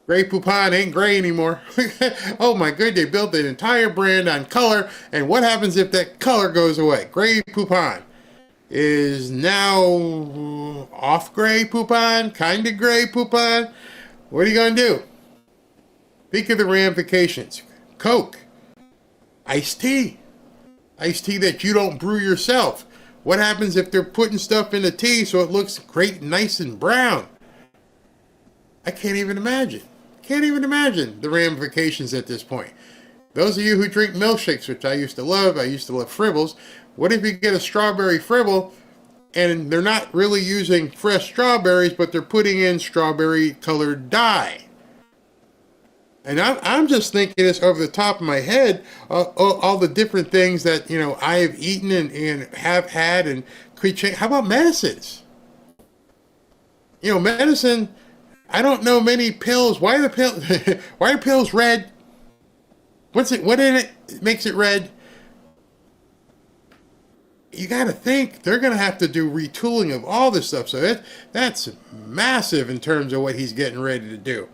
Grey Poupon ain't gray anymore. Oh my good, they built an entire brand on color, and what happens if that color goes away? Grey Poupon is now off Grey Poupon, kind of Grey Poupon. What are you going to do? Think of the ramifications. Coke. Iced tea. Iced tea that you don't brew yourself. What happens if they're putting stuff in the tea so it looks great, nice and brown? I can't even imagine. Can't even imagine the ramifications at this point. Those of you who drink milkshakes, which I used to love Fribbles. What if you get a strawberry Fribble and they're not really using fresh strawberries, but they're putting in strawberry colored dye? And I'm just thinking this over the top of my head, all the different things that, I have eaten and have had and could change. How about medicines? Medicine, I don't know many pills. Why are pills red? What in it makes it red? You got to think they're going to have to do retooling of all this stuff. So that's massive in terms of what he's getting ready to do.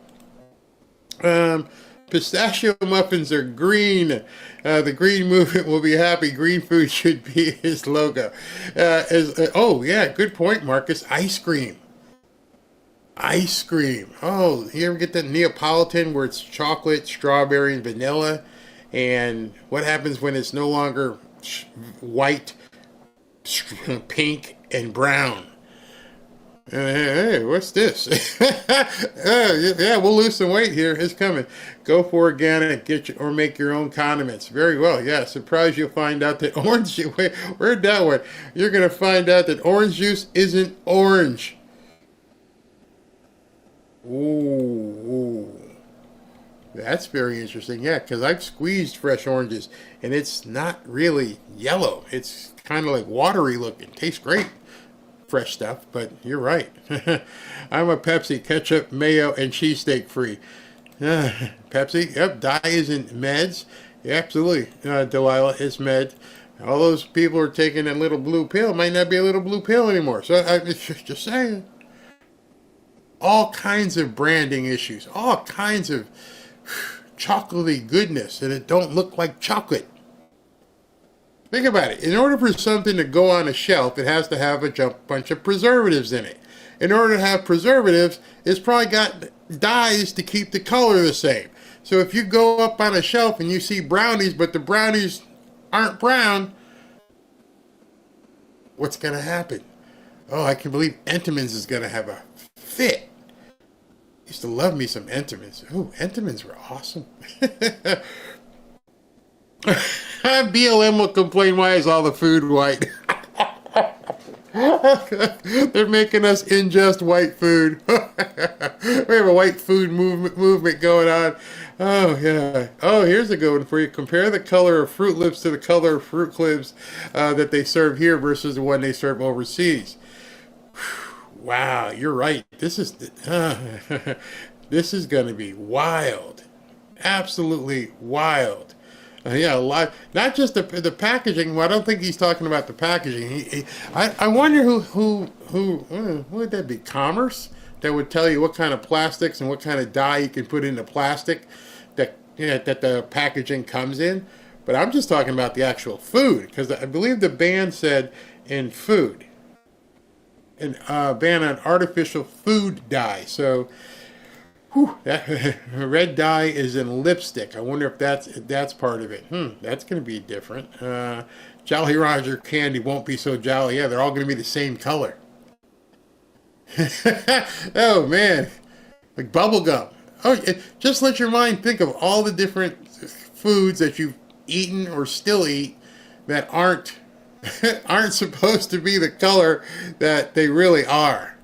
Pistachio muffins are green. The green movement will be happy. Green food should be his logo. Good point, Marcus. Ice cream. Ice cream. Oh, you ever get that Neapolitan where it's chocolate, strawberry, and vanilla? And what happens when it's no longer white, pink, and brown? Hey, what's this? We'll lose some weight here. It's coming. Go for organic, or make your own condiments. Very well. Yeah, surprised you'll find out that orange juice. Where'd that one? You're gonna find out that orange juice isn't orange. Ooh. That's very interesting. Yeah, because I've squeezed fresh oranges, and it's not really yellow. It's kind of like watery looking. Tastes great. Fresh stuff, but you're right. I'm a Pepsi, ketchup, mayo, and cheesesteak free. Pepsi, yep, dye isn't meds. Yeah, absolutely, Delilah, it's med. All those people are taking that little blue pill. Might not be a little blue pill anymore. So I'm just saying. All kinds of branding issues. All kinds of chocolatey goodness, and it don't look like chocolate. Think about it. In order for something to go on a shelf, it has to have a bunch of preservatives in it. In order to have preservatives, it's probably got dyes to keep the color the same. So if you go up on a shelf and you see brownies, but the brownies aren't brown, what's going to happen. Oh, I can believe Entenmann's is going to have a fit. Used to love me some Entenmann's. Oh, Entenmann's were awesome. BLM will complain, why is all the food white? They're making us ingest white food. We have a white food movement going on. Oh, yeah. Oh, here's a good one for you. Compare the color of Fruit Loops to the color of Fruit Clips that they serve here versus the one they serve overseas. Wow, you're right. This is this is going to be wild. Absolutely wild. Yeah, a lot. Not just the packaging. Well, I don't think he's talking about the packaging. I wonder who would that be? Commerce that would tell you what kind of plastics and what kind of dye you can put in the plastic that the packaging comes in. But I'm just talking about the actual food, because I believe the ban said in food, and ban on artificial food dye. So. Whew, that red dye is in lipstick. I wonder if that's part of it. That's going to be different. Jolly Roger candy won't be so jolly. Yeah, they're all going to be the same color. Oh, man. Like bubble gum. Oh, just let your mind think of all the different foods that you've eaten or still eat that aren't supposed to be the color that they really are.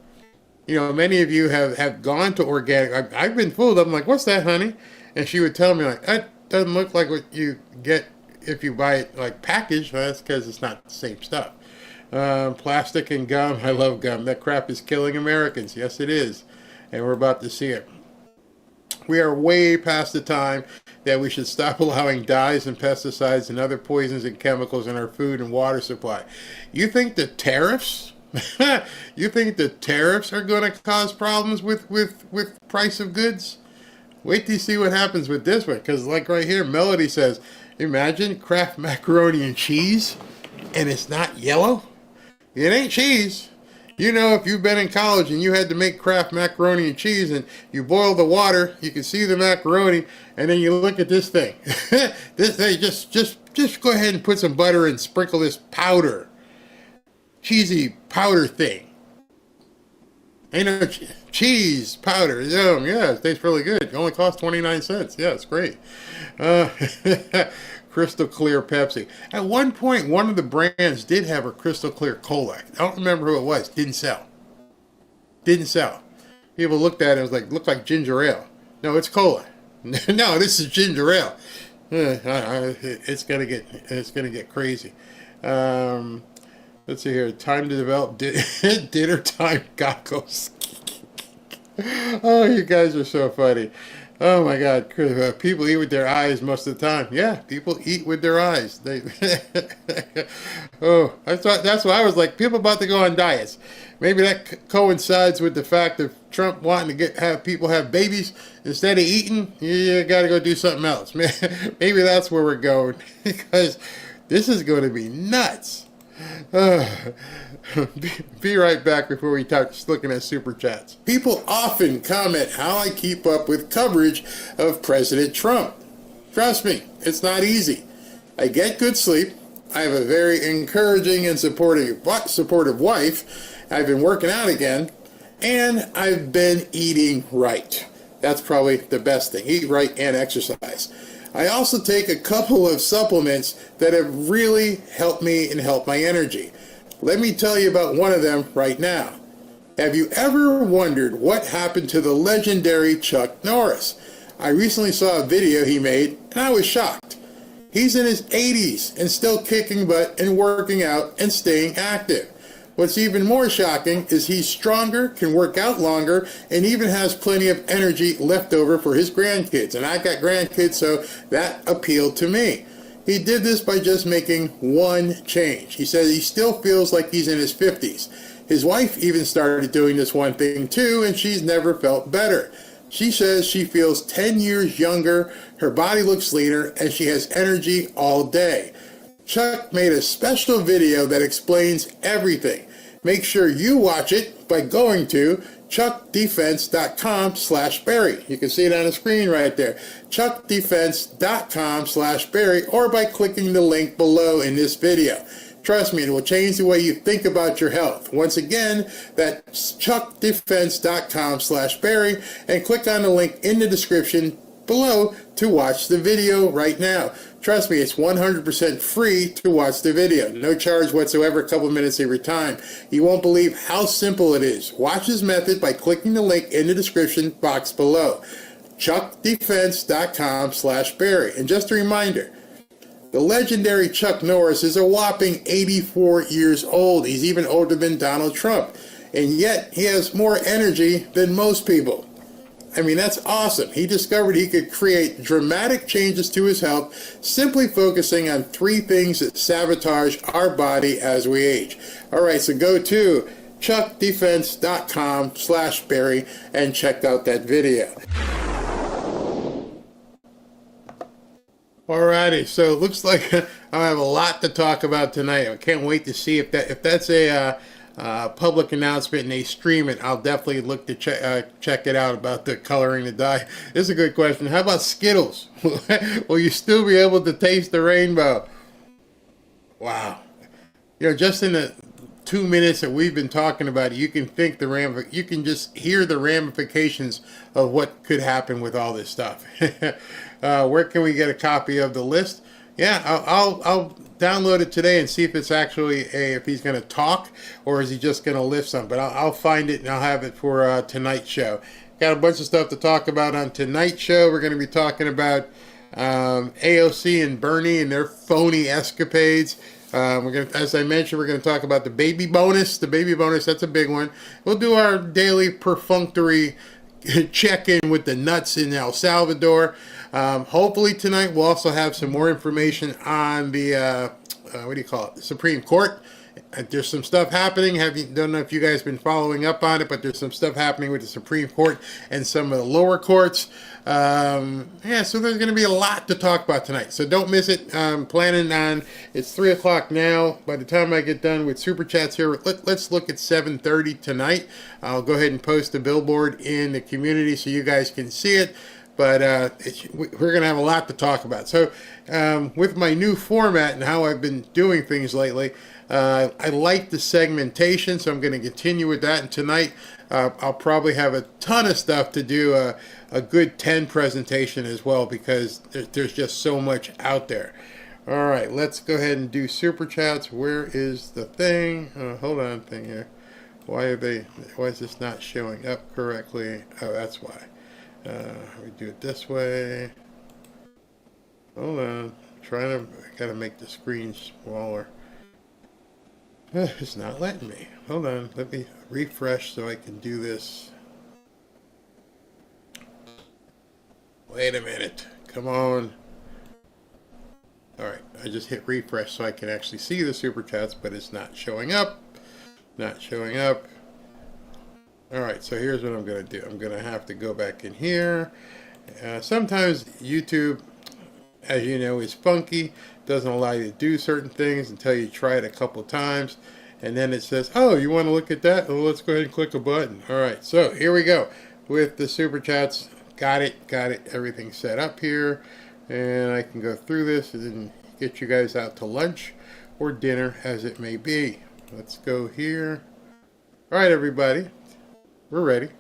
You know, many of you have gone to organic. I've been fooled. I'm like, what's that, honey? And she would tell me, like, that doesn't look like what you get if you buy it, like, packaged. Well, that's because it's not the same stuff. Plastic and gum. I love gum. That crap is killing Americans. Yes, it is. And we're about to see it. We are way past the time that we should stop allowing dyes and pesticides and other poisons and chemicals in our food and water supply. You think the tariffs... You think the tariffs are going to cause problems with price of goods? Wait till you see what happens with this one, because like right here, Melody says, imagine Kraft macaroni and cheese, and it's not yellow. It ain't cheese. You know, if you've been in college and you had to make Kraft macaroni and cheese, and you boil the water, you can see the macaroni, and then you look at this thing. This thing, just go ahead and put some butter and sprinkle this powder. Cheesy powder thing. Ain't no cheese powder. Yeah, it tastes really good. It only costs 29 cents. Yeah, it's great. Crystal clear Pepsi. At one point, one of the brands did have a crystal clear cola. I don't remember who it was. Didn't sell. People looked at it and was like, looked like ginger ale. No, it's cola. No, this is ginger ale. It's gonna get crazy. Let's see here. Time to develop dinner time goggles. Oh, you guys are so funny. Oh my God. People eat with their eyes most of the time. Yeah, people eat with their eyes. Oh, I thought that's why I was like, people about to go on diets. Maybe that coincides with the fact of Trump wanting to have people have babies instead of eating. You got to go do something else. Maybe that's where we're going, because this is going to be nuts. Be right back before we start just looking at super chats. People often comment how I keep up with coverage of President Trump. Trust me, it's not easy. I get good sleep. I have a very encouraging and supportive wife. I've been working out again, and I've been eating right. That's probably the best thing. Eat right and exercise. I also take a couple of supplements that have really helped me and helped my energy. Let me tell you about one of them right now. Have you ever wondered what happened to the legendary Chuck Norris? I recently saw a video he made, and I was shocked. He's in his 80s and still kicking butt and working out and staying active. What's even more shocking is he's stronger, can work out longer, and even has plenty of energy left over for his grandkids. And I got grandkids, so that appealed to me. He did this by just making one change. He says he still feels like he's in his 50s. His wife even started doing this one thing too, and she's never felt better. She says she feels 10 years younger, her body looks leaner, and she has energy all day. Chuck made a special video that explains everything. Make sure you watch it by going to chuckdefense.com/Barry. You can see it on the screen right there. chuckdefense.com/Barry, or by clicking the link below in this video. Trust me, it will change the way you think about your health. Once again, that's chuckdefense.com/Barry, and click on the link in the description below to watch the video right now. Trust me, it's 100% free to watch the video. No charge whatsoever, a couple minutes of your time. You won't believe how simple it is. Watch this method by clicking the link in the description box below. chuckdefense.com/Barry. And just a reminder, the legendary Chuck Norris is a whopping 84 years old. He's even older than Donald Trump. And yet, he has more energy than most people. I mean, that's awesome. He discovered he could create dramatic changes to his health simply focusing on 3 things that sabotage our body as we age. All right, so go to chuckdefense.com/Barry and check out that video. Alrighty, so it looks like I have a lot to talk about tonight. I can't wait to see if that's a public announcement and they stream it. I'll definitely look to check it out about the coloring the dye. This is a good question. How about Skittles? Will you still be able to taste the rainbow? Wow. You know, just in the 2 minutes that we've been talking about it, you can think you can just hear the ramifications of what could happen with all this stuff. Where can we get a copy of the list? Yeah, I'll download it today and see if it's actually if he's going to talk or is he just going to lift some. But I'll find it and I'll have it for tonight's show. Got a bunch of stuff to talk about on tonight's show. We're going to be talking about AOC and Bernie and their phony escapades. As I mentioned, we're going to talk about the baby bonus. The baby bonus, that's a big one. We'll do our daily perfunctory check-in with the nuts in El Salvador. Hopefully tonight we'll also have some more information on the Supreme Court. There's some stuff happening. Don't know if you guys have been following up on it, but there's some stuff happening with the Supreme Court and some of the lower courts. So there's going to be a lot to talk about tonight. So don't miss it. I'm planning on, it's 3 o'clock now. By the time I get done with Super Chats here, let's look at 7:30 tonight. I'll go ahead and post a billboard in the community so you guys can see it. But we're going to have a lot to talk about. So with my new format and how I've been doing things lately, I like the segmentation, so I'm going to continue with that. And tonight, I'll probably have a ton of stuff to do, a good 10 presentation as well, because there's just so much out there. All right, let's go ahead and do Super Chats. Where is the thing? Hold on, thing here. Why is this not showing up correctly? Oh, that's why. We do it this way. Hold on. I gotta make the screen smaller. It's not letting me. Hold on. Let me refresh so I can do this. Wait a minute. Come on. Alright. I just hit refresh so I can actually see the Super Chats, but it's not showing up. Not showing up. Alright, so here's what I'm going to do. I'm going to have to go back in here. Sometimes YouTube, as you know, is funky. Doesn't allow you to do certain things until you try it a couple times. And then it says, oh, you want to look at that? Well, let's go ahead and click a button. Alright, so here we go. With the Super Chats. Got it. Everything set up here. And I can go through this and then get you guys out to lunch or dinner as it may be. Let's go here. Alright, everybody. We're ready.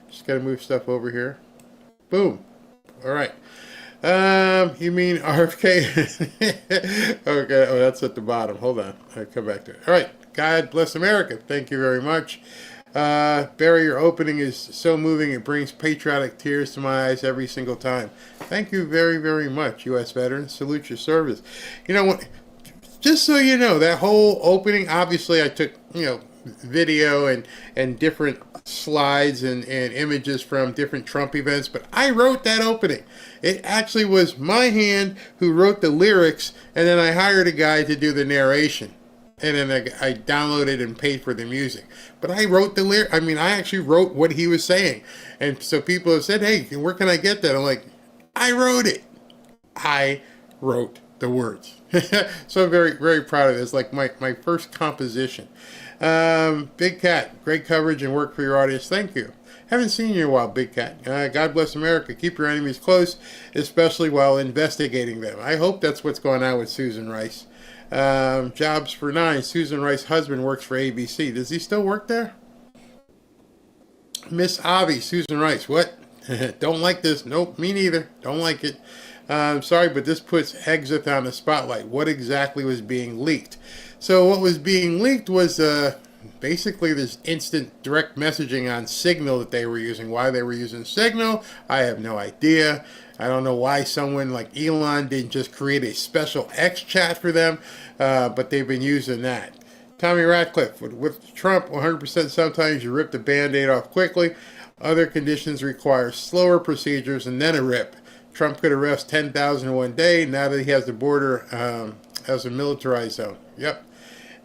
Just gotta move stuff over here. Boom. Alright. You mean RFK? Okay, oh, that's at the bottom. Hold on. I'll come back to it. Alright. God bless America. Thank you very much. Barry, your opening is so moving. It brings patriotic tears to my eyes every single time. Thank you very, very much, U.S. veterans. Salute your service. You know what? Just so you know, that whole opening, obviously I took, video and different slides and images from different Trump events, but I wrote that opening. It actually was my hand who wrote the lyrics, and then I hired a guy to do the narration. And then I downloaded and paid for the music. But I wrote the lyric. I mean, I actually wrote what he was saying. And so people have said, hey, where can I get that? I'm like, I wrote it. I wrote the words. So I'm very, very proud of it. It's like my first composition. Big Cat, great coverage and work for your audience. Thank you. Haven't seen you in a while, Big Cat. God bless America. Keep your enemies close, especially while investigating them. I hope that's what's going on with Susan Rice. Jobs for 9. Susan Rice's husband works for ABC. Does he still work there? Miss Avi, Susan Rice. What? Don't like this. Nope, me neither. Don't like it. Sorry, but this puts Hegseth on the spotlight. What exactly was being leaked? So what was being leaked was basically this instant direct messaging on Signal that they were using. Why they were using Signal, I have no idea. I don't know why someone like Elon didn't just create a special X chat for them, but they've been using that. Tommy Ratcliffe, with Trump, 100% sometimes you rip the Band-Aid off quickly. Other conditions require slower procedures and then a rip. Trump could arrest 10,000 in one day now that he has the border as a militarized zone. Yep.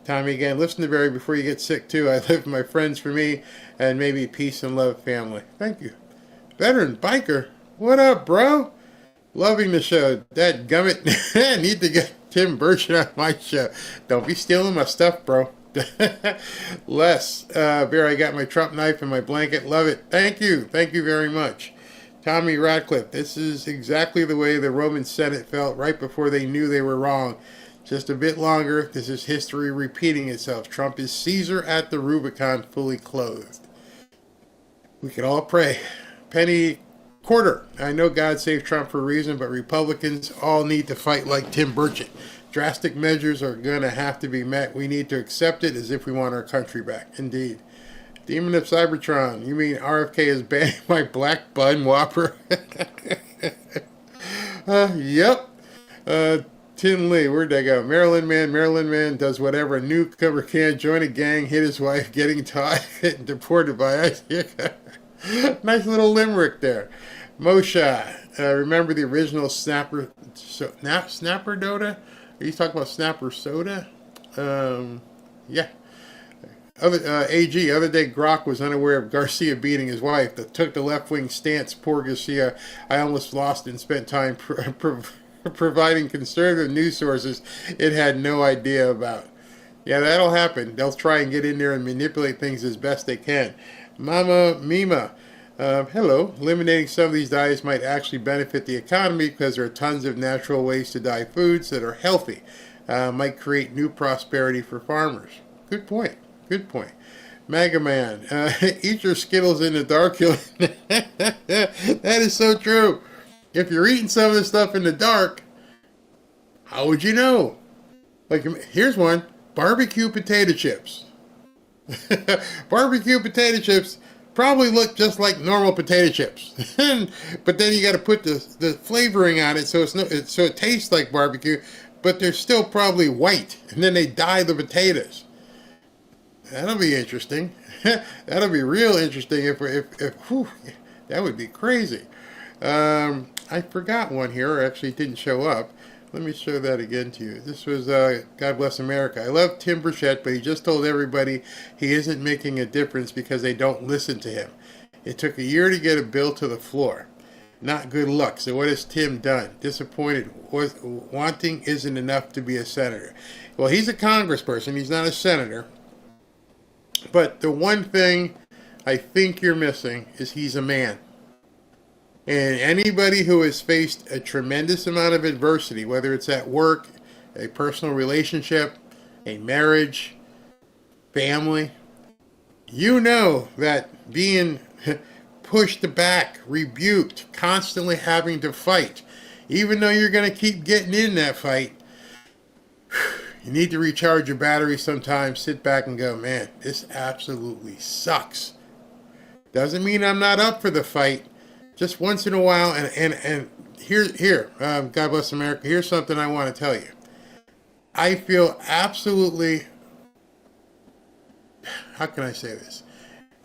Tommy again, listen to Barry before you get sick too. I live with my friends for me and maybe peace and love family. Thank you. Veteran Biker, what up, bro? Loving the show. Dadgummit. I need to get Tim Burchett on my show. Don't be stealing my stuff, bro. Les, Bear, I got my Trump knife and my blanket. Love it. Thank you. Thank you very much. Tommy Ratcliffe, this is exactly the way the Roman Senate felt right before they knew they were wrong. Just a bit longer. This is history repeating itself. Trump is Caesar at the Rubicon, fully clothed. We can all pray. Penny Quarter, I know God saved Trump for a reason, but Republicans all need to fight like Tim Burchett. Drastic measures are going to have to be met. We need to accept it as if we want our country back. Indeed. Demon of Cybertron, you mean RFK is banning my black bun whopper? Yep. Tin Lee, where'd they go? Maryland man does whatever a newcomer can. Join a gang, hit his wife, getting tied, and deported by ICE. Nice little limerick there. Moshe, remember the original Snapper Dota? Are you talking about Snapper Soda? Yeah. AG, other day Grok was unaware of Garcia beating his wife. That took the left-wing stance. Poor Garcia. I almost lost and spent time providing conservative news sources it had no idea about. Yeah, that'll happen. They'll try and get in there and manipulate things as best they can. Mama Mima, hello. Eliminating some of these dyes might actually benefit the economy because there are tons of natural ways to dye foods that are healthy. Might create new prosperity for farmers. Good point. Good point. Mega Man, eat your Skittles in the dark. That is so true. If you're eating some of this stuff in the dark, how would you know? Like, here's one. Barbecue potato chips. Barbecue potato chips probably look just like normal potato chips. But then you got to put the flavoring on it so it tastes like barbecue, but they're still probably white. And then they dye the potatoes. That'll be interesting. That'll be real interesting if whew, that would be crazy. I forgot one here, or actually didn't show up. Let me show that again to you. This was God Bless America. I love Tim Burchett, but he just told everybody he isn't making a difference because they don't listen to him. It took a year to get a bill to the floor. Not good luck. So what has Tim done? Disappointed. Wanting isn't enough to be a senator. Well, he's a congressperson. He's not a senator. But the one thing I think you're missing is he's a man. And anybody who has faced a tremendous amount of adversity, whether it's at work, a personal relationship, a marriage, family, you know that being pushed back, rebuked, constantly having to fight, even though you're going to keep getting in that fight, you need to recharge your battery sometimes, sit back and go, man, this absolutely sucks. Doesn't mean I'm not up for the fight. Just once in a while, and here, God Bless America, here's something I want to tell you. I feel absolutely, how can I say this,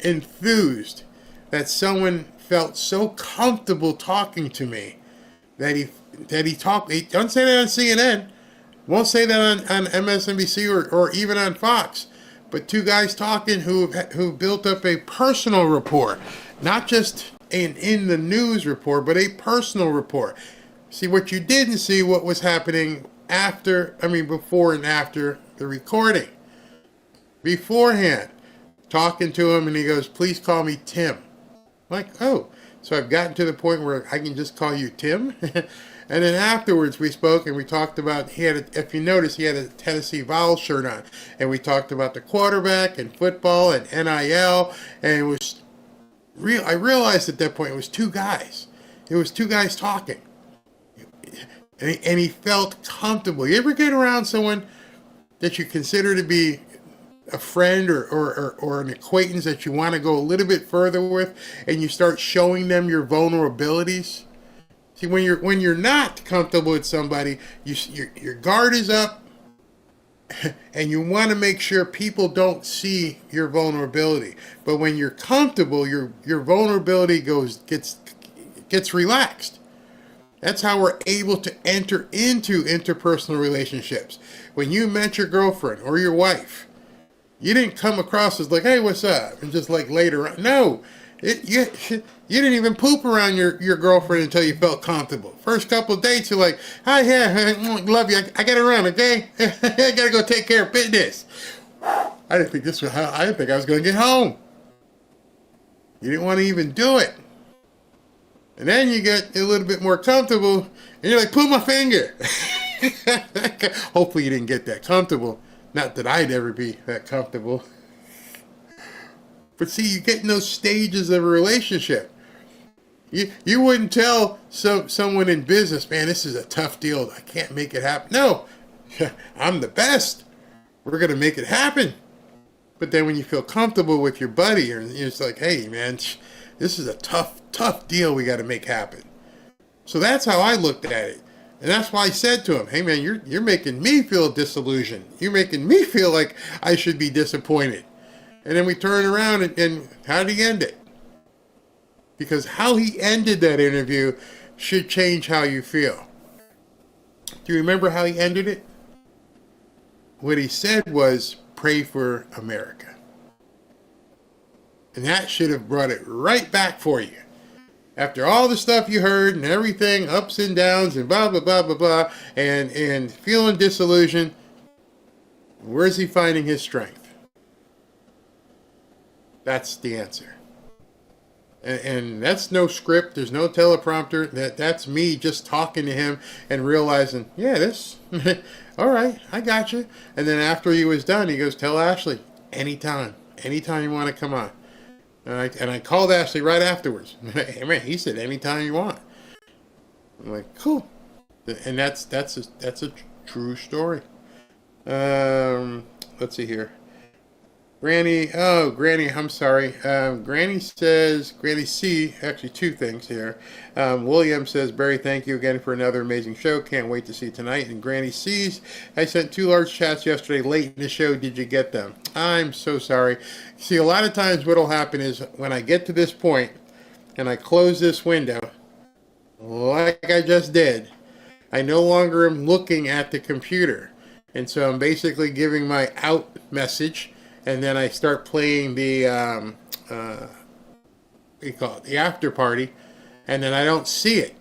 enthused that someone felt so comfortable talking to me that he don't say that on CNN, won't say that on MSNBC or even on Fox, but two guys talking who built up a personal rapport, not just in the news report, but a personal report. See, what you didn't see what was happening before and after the recording. Beforehand, talking to him, and he goes, please call me Tim. Like, oh, so I've gotten to the point where I can just call you Tim? And then afterwards we spoke and we talked about, if you notice, he had a Tennessee Vols shirt on. And we talked about the quarterback and football and NIL. And it was real. I realized at that point it was two guys. It was two guys talking. And he felt comfortable. You ever get around someone that you consider to be a friend or an acquaintance that you want to go a little bit further with, and you start showing them your vulnerabilities? See, when you're not comfortable with somebody, your guard is up, and you want to make sure people don't see your vulnerability. But when you're comfortable, your vulnerability gets relaxed. That's how we're able to enter into interpersonal relationships. When you met your girlfriend or your wife, you didn't come across as like, hey, what's up? And just like later on. No. You didn't even poop around your girlfriend until you felt comfortable. First couple of dates, you're like, hi, yeah, love you. I gotta run, okay? I gotta go take care of business. I didn't think I was gonna get home. You didn't want to even do it. And then you get a little bit more comfortable, and you're like, pull my finger. Hopefully you didn't get that comfortable. Not that I'd ever be that comfortable. But see, you get in those stages of a relationship. You wouldn't tell someone in business, man, this is a tough deal. I can't make it happen. No, I'm the best. We're going to make it happen. But then when you feel comfortable with your buddy, you're just like, hey, man, this is a tough deal we got to make happen. So that's how I looked at it. And that's why I said to him, hey, man, you're making me feel disillusioned. You're making me feel like I should be disappointed. And then we turn around and how did he end it? Because how he ended that interview should change how you feel. Do you remember how he ended it? What he said was, pray for America. And that should have brought it right back for you. After all the stuff you heard and everything, ups and downs and blah, blah, blah, blah, blah, and feeling disillusioned, where's he finding his strength? That's the answer. And that's no script. There's no teleprompter. That's me just talking to him and realizing, yeah, this, all right, I got you. And then after he was done, he goes, tell Ashley, anytime you want to come on. And I called Ashley right afterwards. Hey, man, he said anytime you want. I'm like, cool. And that's a true story. Let's see here. Granny, I'm sorry. Granny C, actually two things here. William says, Barry, thank you again for another amazing show. Can't wait to see tonight. And Granny C's, I sent 2 large chats yesterday late in the show. Did you get them? I'm so sorry. See, a lot of times what will happen is when I get to this point and I close this window, like I just did, I no longer am looking at the computer. And so I'm basically giving my out message. And then I start playing the, the after party, and then I don't see it,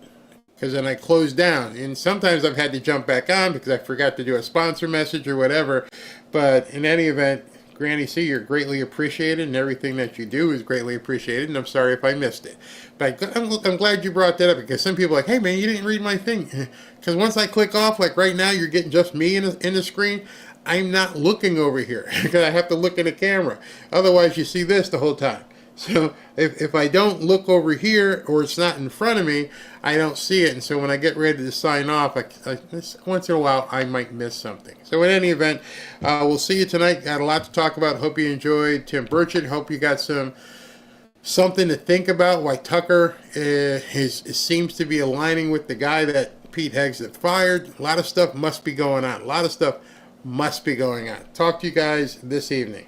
because then I close down. And sometimes I've had to jump back on because I forgot to do a sponsor message or whatever. But in any event, Granny C, you're greatly appreciated, and everything that you do is greatly appreciated, and I'm sorry if I missed it. But I'm glad you brought that up, because some people are like, hey man, you didn't read my thing. Because once I click off, like right now, you're getting just me in the screen. I'm not looking over here because I have to look in the camera. Otherwise, you see this the whole time. So if I don't look over here or it's not in front of me, I don't see it. And so when I get ready to sign off, once in a while, I might miss something. So in any event, we'll see you tonight. Got a lot to talk about. Hope you enjoyed Tim Burchett. Hope you got something to think about. Why Tucker seems to be aligning with the guy that Pete Hegseth fired. A lot of stuff must be going on. Talk to you guys this evening.